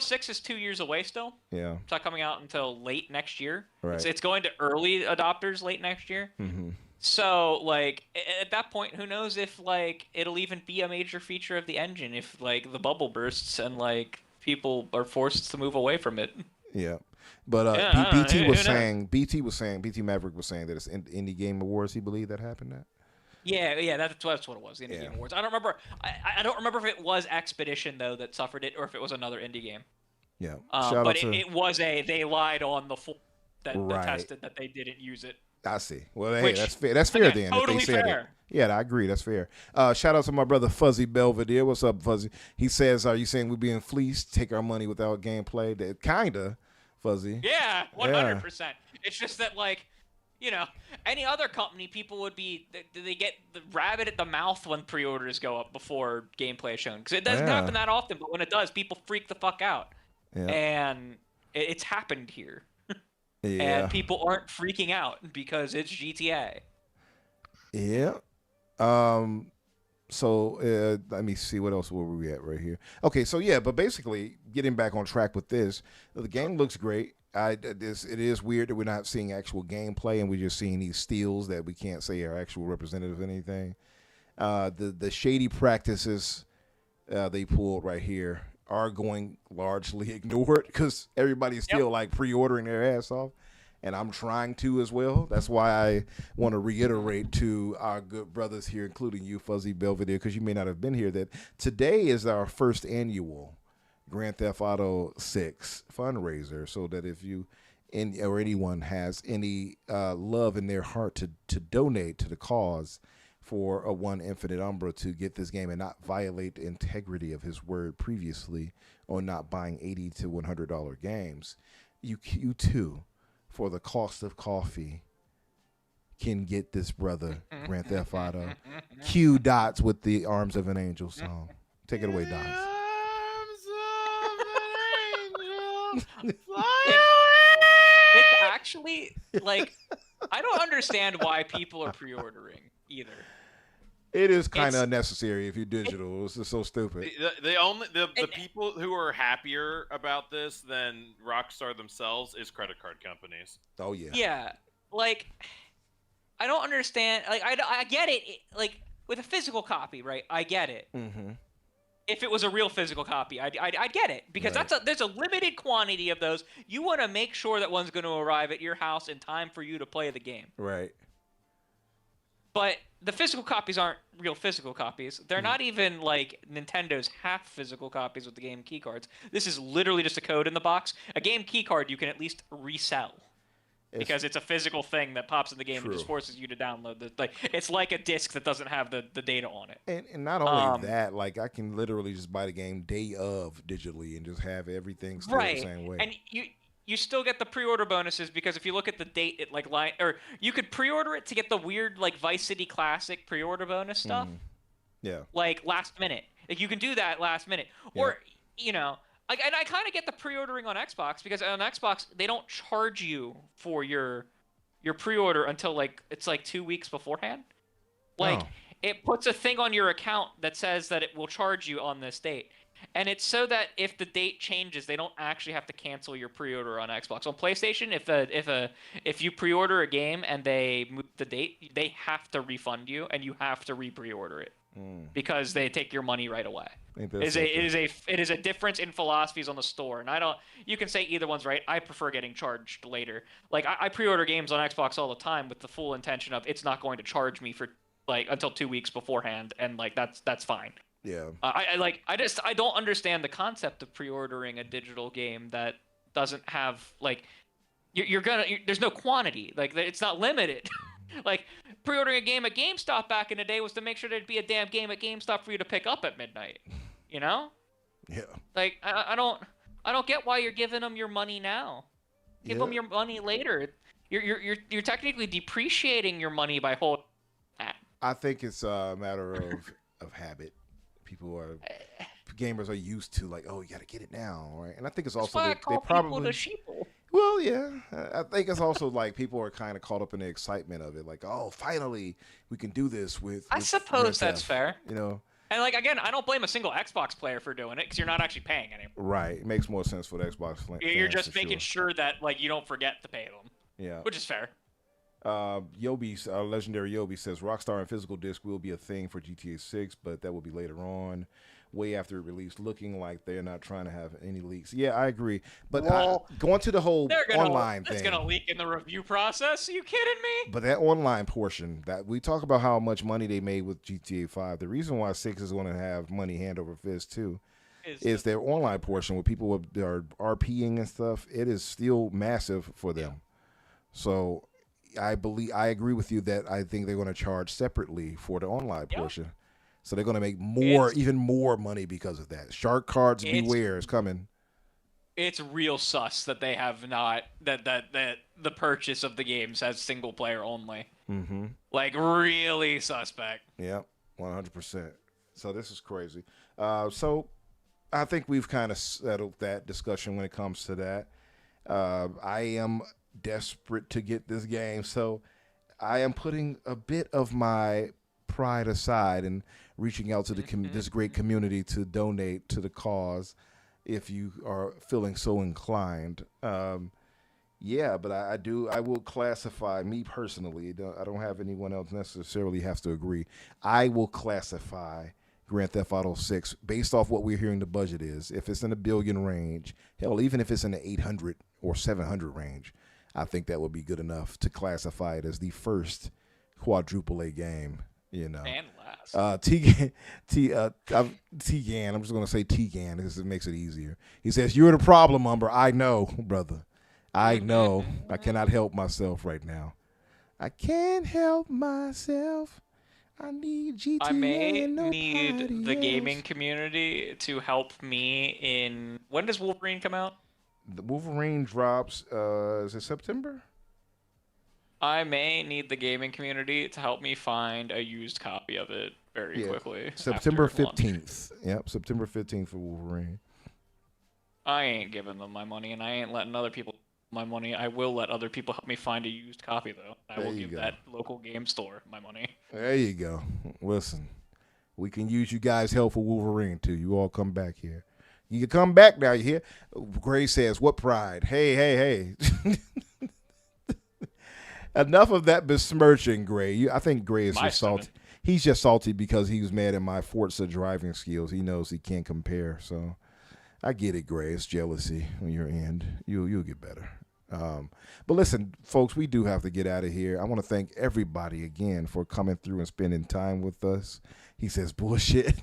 6 is 2 years away still. Yeah. It's not coming out until late next year. Right. It's going to early adopters late next year. Mm-hmm. So, like, at that point, who knows if, like, it'll even be a major feature of the engine if, like, the bubble bursts and, like, people are forced to move away from it. Yeah. But BT Maverick was saying that it's Indie Game Awards, he believed that happened at? Yeah, that's what it was, the Indie Game Awards. I don't remember if it was Expedition, though, that suffered it or if it was another indie game. Yeah. But it was they lied on the full that attested that they didn't use it. I see. Well, hey, that's fair. That's fair then. Totally if they said fair. It. Yeah, I agree. That's fair. Shout out to my brother Fuzzy Belvedere. What's up, Fuzzy? He says, "Are you saying we're being fleeced? Take our money without gameplay?" Kinda, Fuzzy. Yeah, 100%. It's just that, like, you know, any other company, people would be they get the rabbit at the mouth when pre-orders go up before gameplay is shown, because it doesn't happen that often. But when it does, people freak the fuck out, and it's happened here. And people aren't freaking out because it's GTA. Yeah. So let me see, what else were we at right here? Okay, so yeah, but basically getting back on track with this, the game looks great. It is weird that we're not seeing actual gameplay and we're just seeing these steals that we can't say are actual representative of anything. The shady practices they pulled right here are going largely ignored because everybody's still like pre-ordering their ass off. And I'm trying to as well. That's why I want to reiterate to our good brothers here, including you, Fuzzy Belvedere, because you may not have been here, that today is our first annual Grand Theft Auto 6 fundraiser. So that if you or anyone has any love in their heart to donate to the cause for a one Infinite Umbra to get this game and not violate the integrity of his word previously on not buying $80 to $100 games, you too, for the cost of coffee, can get this brother Grand Theft Auto. Cue Dots with the Arms of an Angel song. Take it away, Dots. Arms of an angel. It's actually, like, I don't understand why people are pre-ordering either. It is kind of unnecessary if you're digital. It's just so stupid. The people who are happier about this than Rockstar themselves is credit card companies. Oh yeah. Yeah, like, I don't understand. Like, I get it. Like, with a physical copy, right? I get it. Mm-hmm. If it was a real physical copy, I'd get it, because there's a limited quantity of those. You want to make sure that one's going to arrive at your house in time for you to play the game. Right. But the physical copies aren't real physical copies. They're not even like Nintendo's half physical copies with the game keycards. This is literally just a code in the box. A game keycard you can at least resell. Because it's a physical thing that pops in the game and just forces you to download the, like, it's like a disc that doesn't have the data on it. And not only that, like, I can literally just buy the game day of digitally and just have everything still the same way. And you still get the pre-order bonuses, because if you look at the date, it like or you could pre-order it to get the weird like Vice City Classic pre-order bonus stuff. Yeah. Like last minute. Like you can do that last minute. Or you know, and I kind of get the pre-ordering on Xbox, because on Xbox they don't charge you for your pre-order until like it's like 2 weeks beforehand. Like it puts a thing on your account that says that it will charge you on this date. And it's so that if the date changes, they don't actually have to cancel your pre-order on Xbox. On PlayStation, if you pre-order a game and they move the date, they have to refund you and you have to re-pre-order it because they take your money right away. It is a difference in philosophies on the store, and you can say either one's right. I prefer getting charged later. Like I pre-order games on Xbox all the time with the full intention of it's not going to charge me for like until 2 weeks beforehand, and like that's fine. Yeah. I don't understand the concept of pre-ordering a digital game that doesn't have like there's no quantity, like it's not limited. Like pre-ordering a game at GameStop back in the day was to make sure there'd be a damn game at GameStop for you to pick up at midnight. You know? Yeah. Like I don't get why you're giving them your money now. Give them your money later. You're technically depreciating your money by holding that. I think it's a matter of habit. Gamers are used to like, oh, you got to get it now, right? And I think it's also they probably sheeple. Well, yeah, I think it's also like people are kind of caught up in the excitement of it, like, oh, finally we can do this with. I suppose that's fair. You know, and like again, I don't blame a single Xbox player for doing it because you're not actually paying anymore. Right, it makes more sense for the Xbox. You're just making sure that like you don't forget to pay them. Yeah, which is fair. Yobi, legendary Yobi says Rockstar and physical disc will be a thing for GTA 6, but that will be later on, way after it released, looking like they're not trying to have any leaks. Yeah, I agree. But going to the whole online thing. It's going to leak in the review process? Are you kidding me? But that online portion, that we talk about how much money they made with GTA 5. The reason why 6 is going to have money hand over fist too is their online portion where people are RPing and stuff. It is still massive for them. So I agree with you that I think they're going to charge separately for the online portion. So they're going to make even more money because of that. Shark cards beware is coming. It's real sus that they have not that the purchase of the games has single player only. Mm-hmm. Like really suspect. Yep, 100%. So this is crazy. So I think we've kind of settled that discussion when it comes to that. I am desperate to get this game, so I am putting a bit of my pride aside and reaching out to this great community to donate to the cause if you are feeling so inclined. But I will classify, me personally, I don't have anyone else necessarily has to agree, I will classify Grand Theft Auto 6 based off what we're hearing the budget is. If it's in the billion range, hell, even if it's in the 800 or 700 range, I think that would be good enough to classify it as the first AAA game, you know. And last. T-Gan, I'm just going to say T-Gan because it makes it easier. He says, "You're the problem, Umbra." I know, brother. I know. I cannot help myself right now. I can't help myself. I need GTA. I may and need the else. gaming community to help me in... When does Wolverine come out? The Wolverine drops, is it September? I may need the gaming community to help me find a used copy of it very quickly. September after launch. 15th. Yep, September 15th for Wolverine. I ain't giving them my money, and I ain't letting other people my money. I will let other people help me find a used copy, though. I will give that local game store my money. There you go. Listen, we can use you guys' help for Wolverine, too. You all come back here. You can come back now, you hear? Gray says, what pride? Hey. Enough of that besmirching, Gray. I think Gray is just salty. He's just salty because he was mad at my Forza driving skills. He knows he can't compare, so I get it, Gray. It's jealousy on your end. You'll get better. But listen, folks, we do have to get out of here. I want to thank everybody again for coming through and spending time with us. He says bullshit.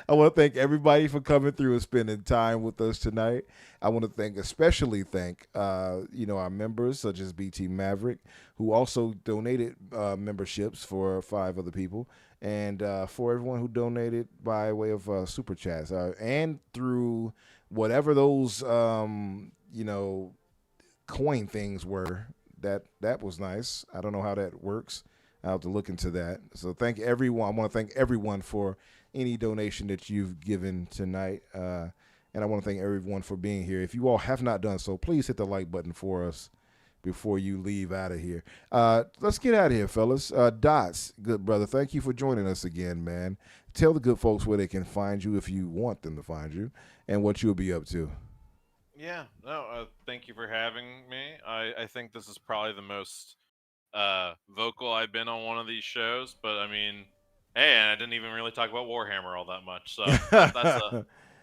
I want to thank everybody for coming through and spending time with us tonight. I want to especially thank our members such as BT Maverick, who also donated memberships for 5 other people, and for everyone who donated by way of super chats and through whatever those coin things were. That was nice. I don't know how that works. I'll have to look into that. So thank everyone. I want to thank everyone for any donation that you've given tonight. And I want to thank everyone for being here. If you all have not done so, please hit the like button for us before you leave out of here. Let's get out of here, fellas. Dots, good brother, thank you for joining us again, man. Tell the good folks where they can find you if you want them to find you and what you'll be up to. Yeah, no, thank you for having me. I think this is probably the most vocal I've been on one of these shows, but I mean, hey, and I didn't even really talk about Warhammer all that much, so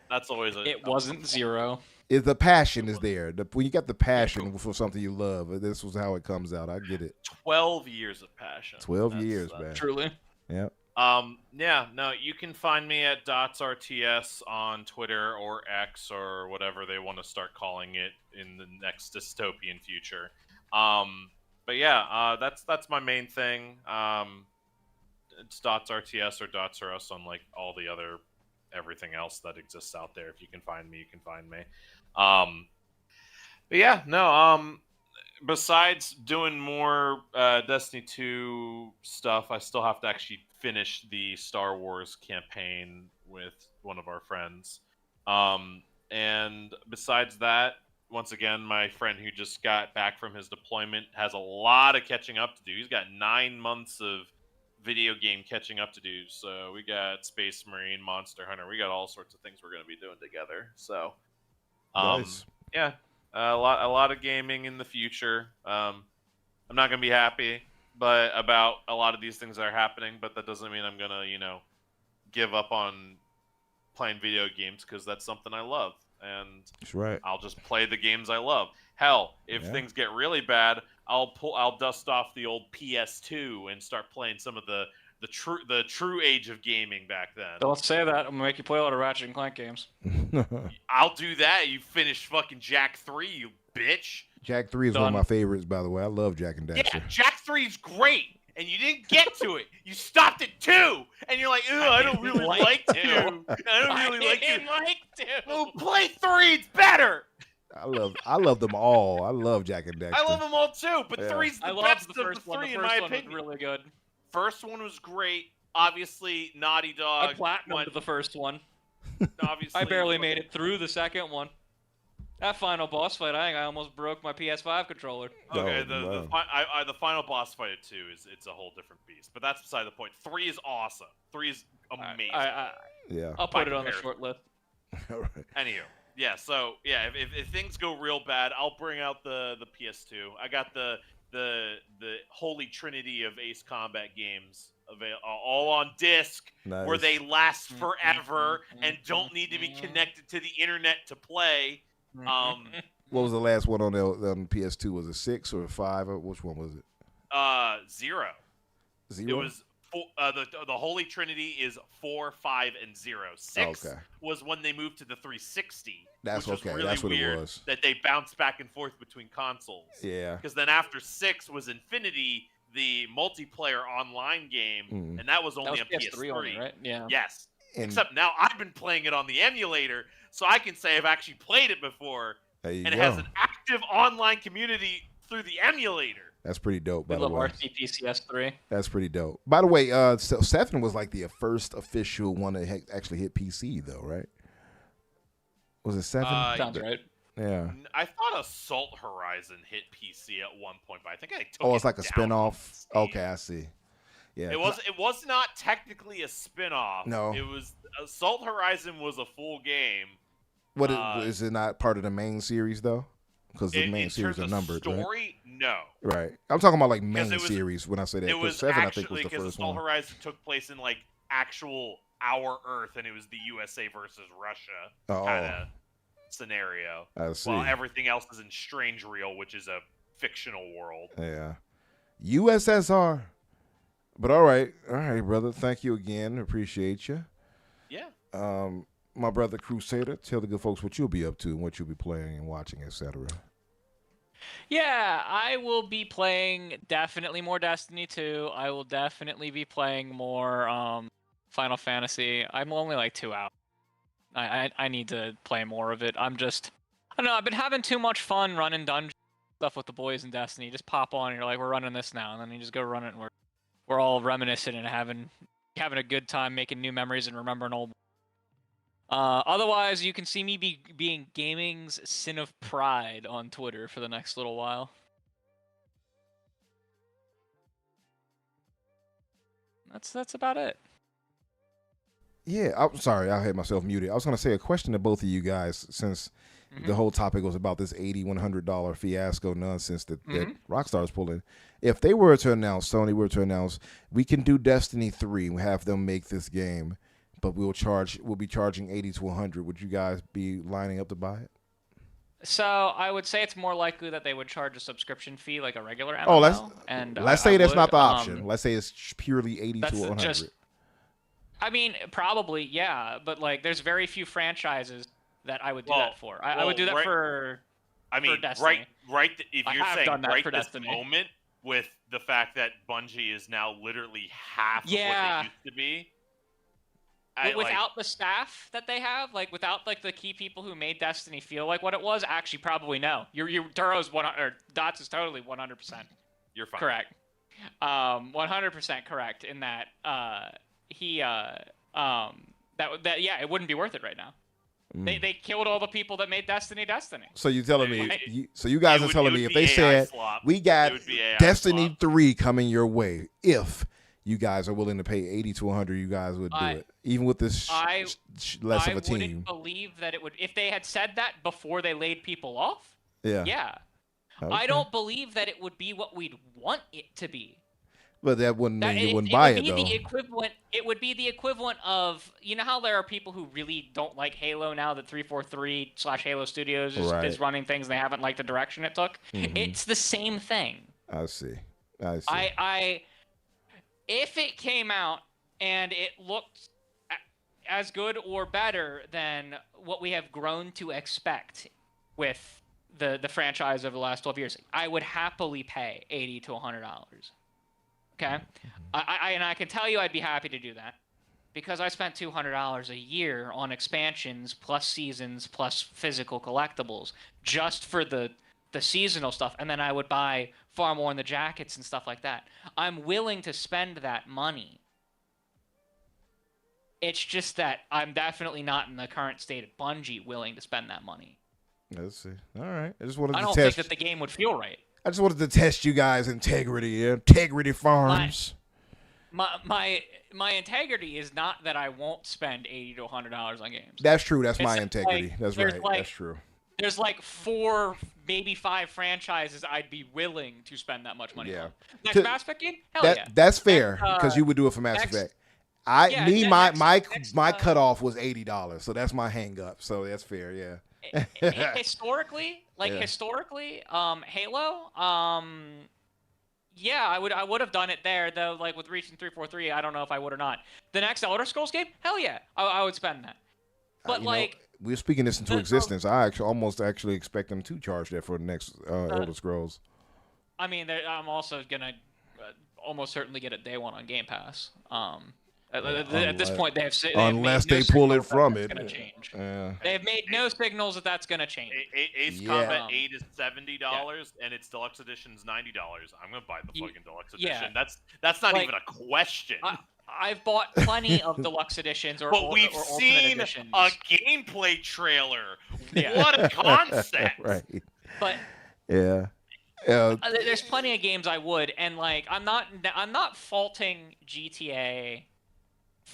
that's always a... It wasn't zero. The passion is there. When you got the passion for something you love, this was how it comes out. I get it. 12 years of passion. 12 years, man. Truly. Yep. You can find me at DotsRTS on Twitter or X or whatever they want to start calling it in the next dystopian future. That's my main thing. It's DotsRTS or DotsRUs on like all the other everything else that exists out there. If you can find me, you can find me. Besides doing more Destiny 2 stuff, I still have to actually finish the Star Wars campaign with one of our friends. And besides that, once again, my friend who just got back from his deployment has a lot of catching up to do. He's got 9 months of video game catching up to do. So we got Space Marine, Monster Hunter. We got all sorts of things we're going to be doing together. So, nice. Yeah. A lot of gaming in the future. I'm not gonna be happy, about a lot of these things that are happening. But that doesn't mean I'm gonna, give up on playing video games because that's something I love, and that's right. I'll just play the games I love. Hell, if things get really bad, I'll dust off the old PS2 and start playing some of the the true age of gaming back then. Don't say that. I'm gonna make you play a lot of Ratchet and Clank games. I'll do that. You finish fucking Jack 3, you bitch. Jack 3 is one of my favorites, by the way. I love Jack and Daxter. Yeah, Jack 3 is great, and you didn't get to it. You stopped at 2, and you're like, ugh, I don't really like 2. I don't really like 2. I didn't like 2. Oh, play 3, it's better. I love them all. I love Jack and Daxter. I love them all too, but 3's the I love best the of first the one. 3 The in first my one opinion. was really good. First one was great. Obviously, Naughty Dog. I platinumed the first one. Obviously, I barely made it through the second one. That final boss fight, I almost broke my PS5 controller. Okay, Oh, the final boss fight at 2 it's a whole different beast, but that's beside the point. 3 is awesome. 3 is amazing. Yeah. I'll put it on the short list. All right. Anywho, yeah. So yeah, if things go real bad, I'll bring out the PS2. I got the holy trinity of Ace Combat games all on disc, Nice. where they last forever and don't need to be connected to the internet to play. What was the last one on the PS2? Was it 6 or 5? Or which one was it? 0. 0? It was the Holy Trinity is 4, 5, and 0. 6 was when they moved to the 360. That's which was okay. really That's what weird it was. That they bounced back and forth between consoles. Yeah. Because then after 6 was Infinity, the multiplayer online game, and that was only that was on PS3 only, right? Yeah. Yes. And Except now I've been playing it on the emulator, so I can say I've actually played it before, there you and go. it has an active online community through the emulator. That's pretty dope, by I the love way. RCPCS3. That's pretty dope. By the way, so 7 was like the first official one that actually hit PC, though, right? Was it 7? Sounds right. Yeah. I thought Assault Horizon hit PC at one point, but I think I took Oh, it's like a down spinoff. from Steam. Okay, I see. Yeah. It was not technically a spinoff. No. It was Assault Horizon was a full game. What is it not part of the main series though? Because the main in series terms are of numbered, story, no. right? I'm talking about like main it was- series when I say that. It 'cause was 7, I actually think, was the because first Assault one. Horizon took place in like actual our Earth, and it was the USA versus Russia Oh. kind of scenario. I see. While everything else is in Strange Real, which is a fictional world. Yeah. USSR. But all right, brother. Thank you again. Appreciate you. Yeah. My brother Crusader, tell the good folks what you'll be up to and what you'll be playing and watching, etc. Yeah, I will be playing definitely more Destiny 2. I will definitely be playing more Final Fantasy. I'm only like 2 out. I need to play more of it. I don't know, I've been having too much fun running dungeon stuff with the boys in Destiny. You just pop on and you're like, we're running this now, and then you just go run it, and we're all reminiscent and having a good time, making new memories and remembering old. Otherwise, you can see me being gaming's sin of pride on Twitter for the next little while. That's about it. Yeah, I'm sorry, I had myself muted. I was going to say a question to both of you guys, since the whole topic was about this $80-$100 fiasco nonsense that Rockstar's pulling. If they were to announce, Sony were to announce, we can do Destiny 3 and have them make this game, but we'll be charging $80-$100, would you guys be lining up to buy it? So I would say it's more likely that they would charge a subscription fee like a regular MMO. Let's say that's not the option. Let's say it's purely $80-$100. I mean, probably, yeah, but like, there's very few franchises that I would do that for. I would do that for. I mean, for Destiny. right. If you're saying right for this Destiny. moment, with the fact that Bungie is now literally half of what they used to be. Without the staff that they have, like without like the key people who made Destiny feel like what it was, actually probably no. Your Duro's Dots is totally 100%. You're fine. Correct. 100% correct in that it wouldn't be worth it right now. They killed all the people that made Destiny. So you're telling me, you guys are telling me if they said we got AI Destiny slop. 3 coming your way, if you guys are willing to pay $80-$100, you guys would do it, even with this less of a team. I wouldn't believe that it would if they had said that before they laid people off. Yeah. Yeah. Okay. I don't believe that it would be what we'd want it to be. But that wouldn't mean you wouldn't buy it, though. It would be the equivalent of, you know how there are people who really don't like Halo now that 343/Halo Studios is running things and they haven't liked the direction it took? It's the same thing. I see. if it came out and it looked as good or better than what we have grown to expect with the franchise over the last 12 years, I would happily pay $80 to $100. Okay? I can tell you I'd be happy to do that because I spent $200 a year on expansions plus seasons plus physical collectibles just for the seasonal stuff, and then I would buy far more in the jackets and stuff like that. I'm willing to spend that money. It's just that I'm definitely not in the current state of Bungie willing to spend that money. Let's see. All right. I just wanted to I don't test. think that the game would feel right. I just wanted to test you guys' integrity. Integrity Farms. My integrity is not that I won't spend $80 to $100 on games. That's true. That's my It's integrity. like, That's there's right. like- That's true. There's like 4, maybe 5 franchises I'd be willing to spend that much money Yeah. on. Next To- Mass Effect game? Hell yeah. That's fair Next, because you would do it for Mass next- Effect. yeah, My next, cutoff was $80, so that's my hang up. So that's fair. Yeah. Historically, Yeah. Halo, yeah, I would have done it there though. Like with Region 343, I don't know if I would or not. The next Elder Scrolls game, hell yeah, I would spend that. But we're speaking this into existence. I almost expect them to charge that for the next Elder Scrolls. I mean, I'm also gonna almost certainly get it day one on Game Pass. At this point, Unless they pull it from it. Gonna change. Yeah. They have made no signals that that's gonna change. Ace Combat 8 is $70 and its deluxe edition's $90. I'm gonna buy the fucking deluxe edition. Yeah. That's not Like, even a question. I've bought plenty of deluxe editions or But we've or ultimate seen editions. a gameplay trailer. Yeah. What a concept! Right. But Yeah. there's plenty of games I would, and like I'm not faulting GTA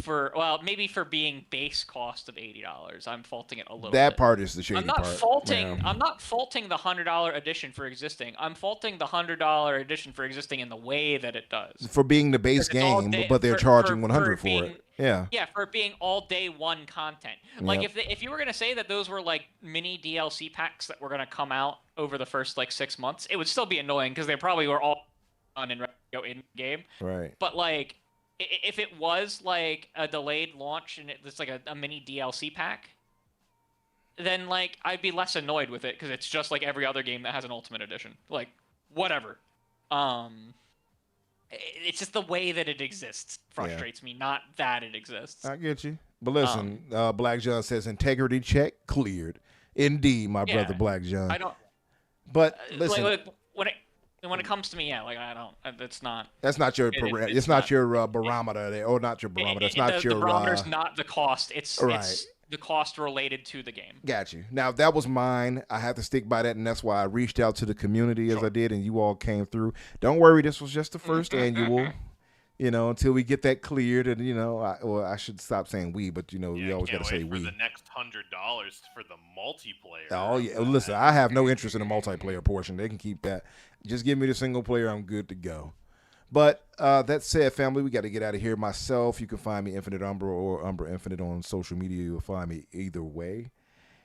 for maybe for being base cost of $80. I'm faulting it a little. That bit. part is the shady I'm not part. faulting. Yeah. I'm not faulting the $100 edition for existing. I'm faulting the $100 edition for existing in the way that it does. For being the base Because it's all game, day- but they're for- charging for 100 for being- it. Yeah. Yeah, for it being all day one content. Like Yep. if you were gonna say that those were like mini DLC packs that were gonna come out over the first like 6 months, it would still be annoying because they probably were all done in game. Right. But like if it was like a delayed launch and it's like a mini DLC pack, then like I'd be less annoyed with it because it's just like every other game that has an Ultimate Edition. Like whatever. It's just the way that it exists frustrates me, not that it exists. I get you. But listen, Black John says integrity check cleared. Indeed, my brother Black John. I don't. But listen, when it comes to me, yeah, like I don't. It's not. that's not your. It's not your barometer there, or not your barometer. It's not your. The barometer's not the cost. It's right. It's the cost related to the game. Got you. Now that was mine. I have to stick by that, and that's why I reached out to the community as I did, and you all came through. Don't worry, this was just the first annual. You know, until we get that cleared, and I should stop saying we, but we always got to say we. For the next $100 for the multiplayer. Oh yeah, listen, I have no interest in the multiplayer portion. They can keep that. Just give me the single player. I'm good to go. But that said, family, we got to get out of here. Myself, you can find me Infinite Umbra or Umbra Infinite on social media. You'll find me either way.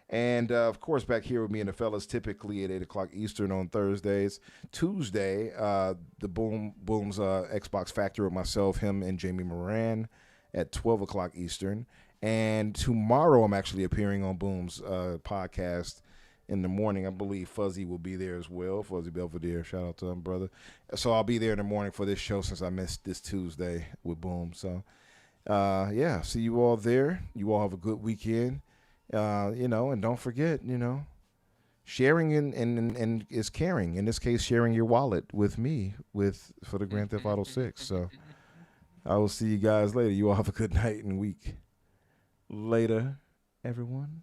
And, of course, back here with me and the fellas, typically at 8 o'clock Eastern on Thursdays. Tuesday, the Boom's Xbox Factory with myself, him, and Jamie Moran at 12 o'clock Eastern. And tomorrow I'm actually appearing on Boom's podcast in the morning. I believe Fuzzy will be there as well. Fuzzy Belvedere, shout out to him, brother. So I'll be there in the morning for this show since I missed this Tuesday with Boom. So, see you all there. You all have a good weekend. And don't forget, sharing and is caring. In this case, sharing your wallet with me for the Grand Theft Auto 6. So I will see you guys later. You all have a good night and week. Later, everyone.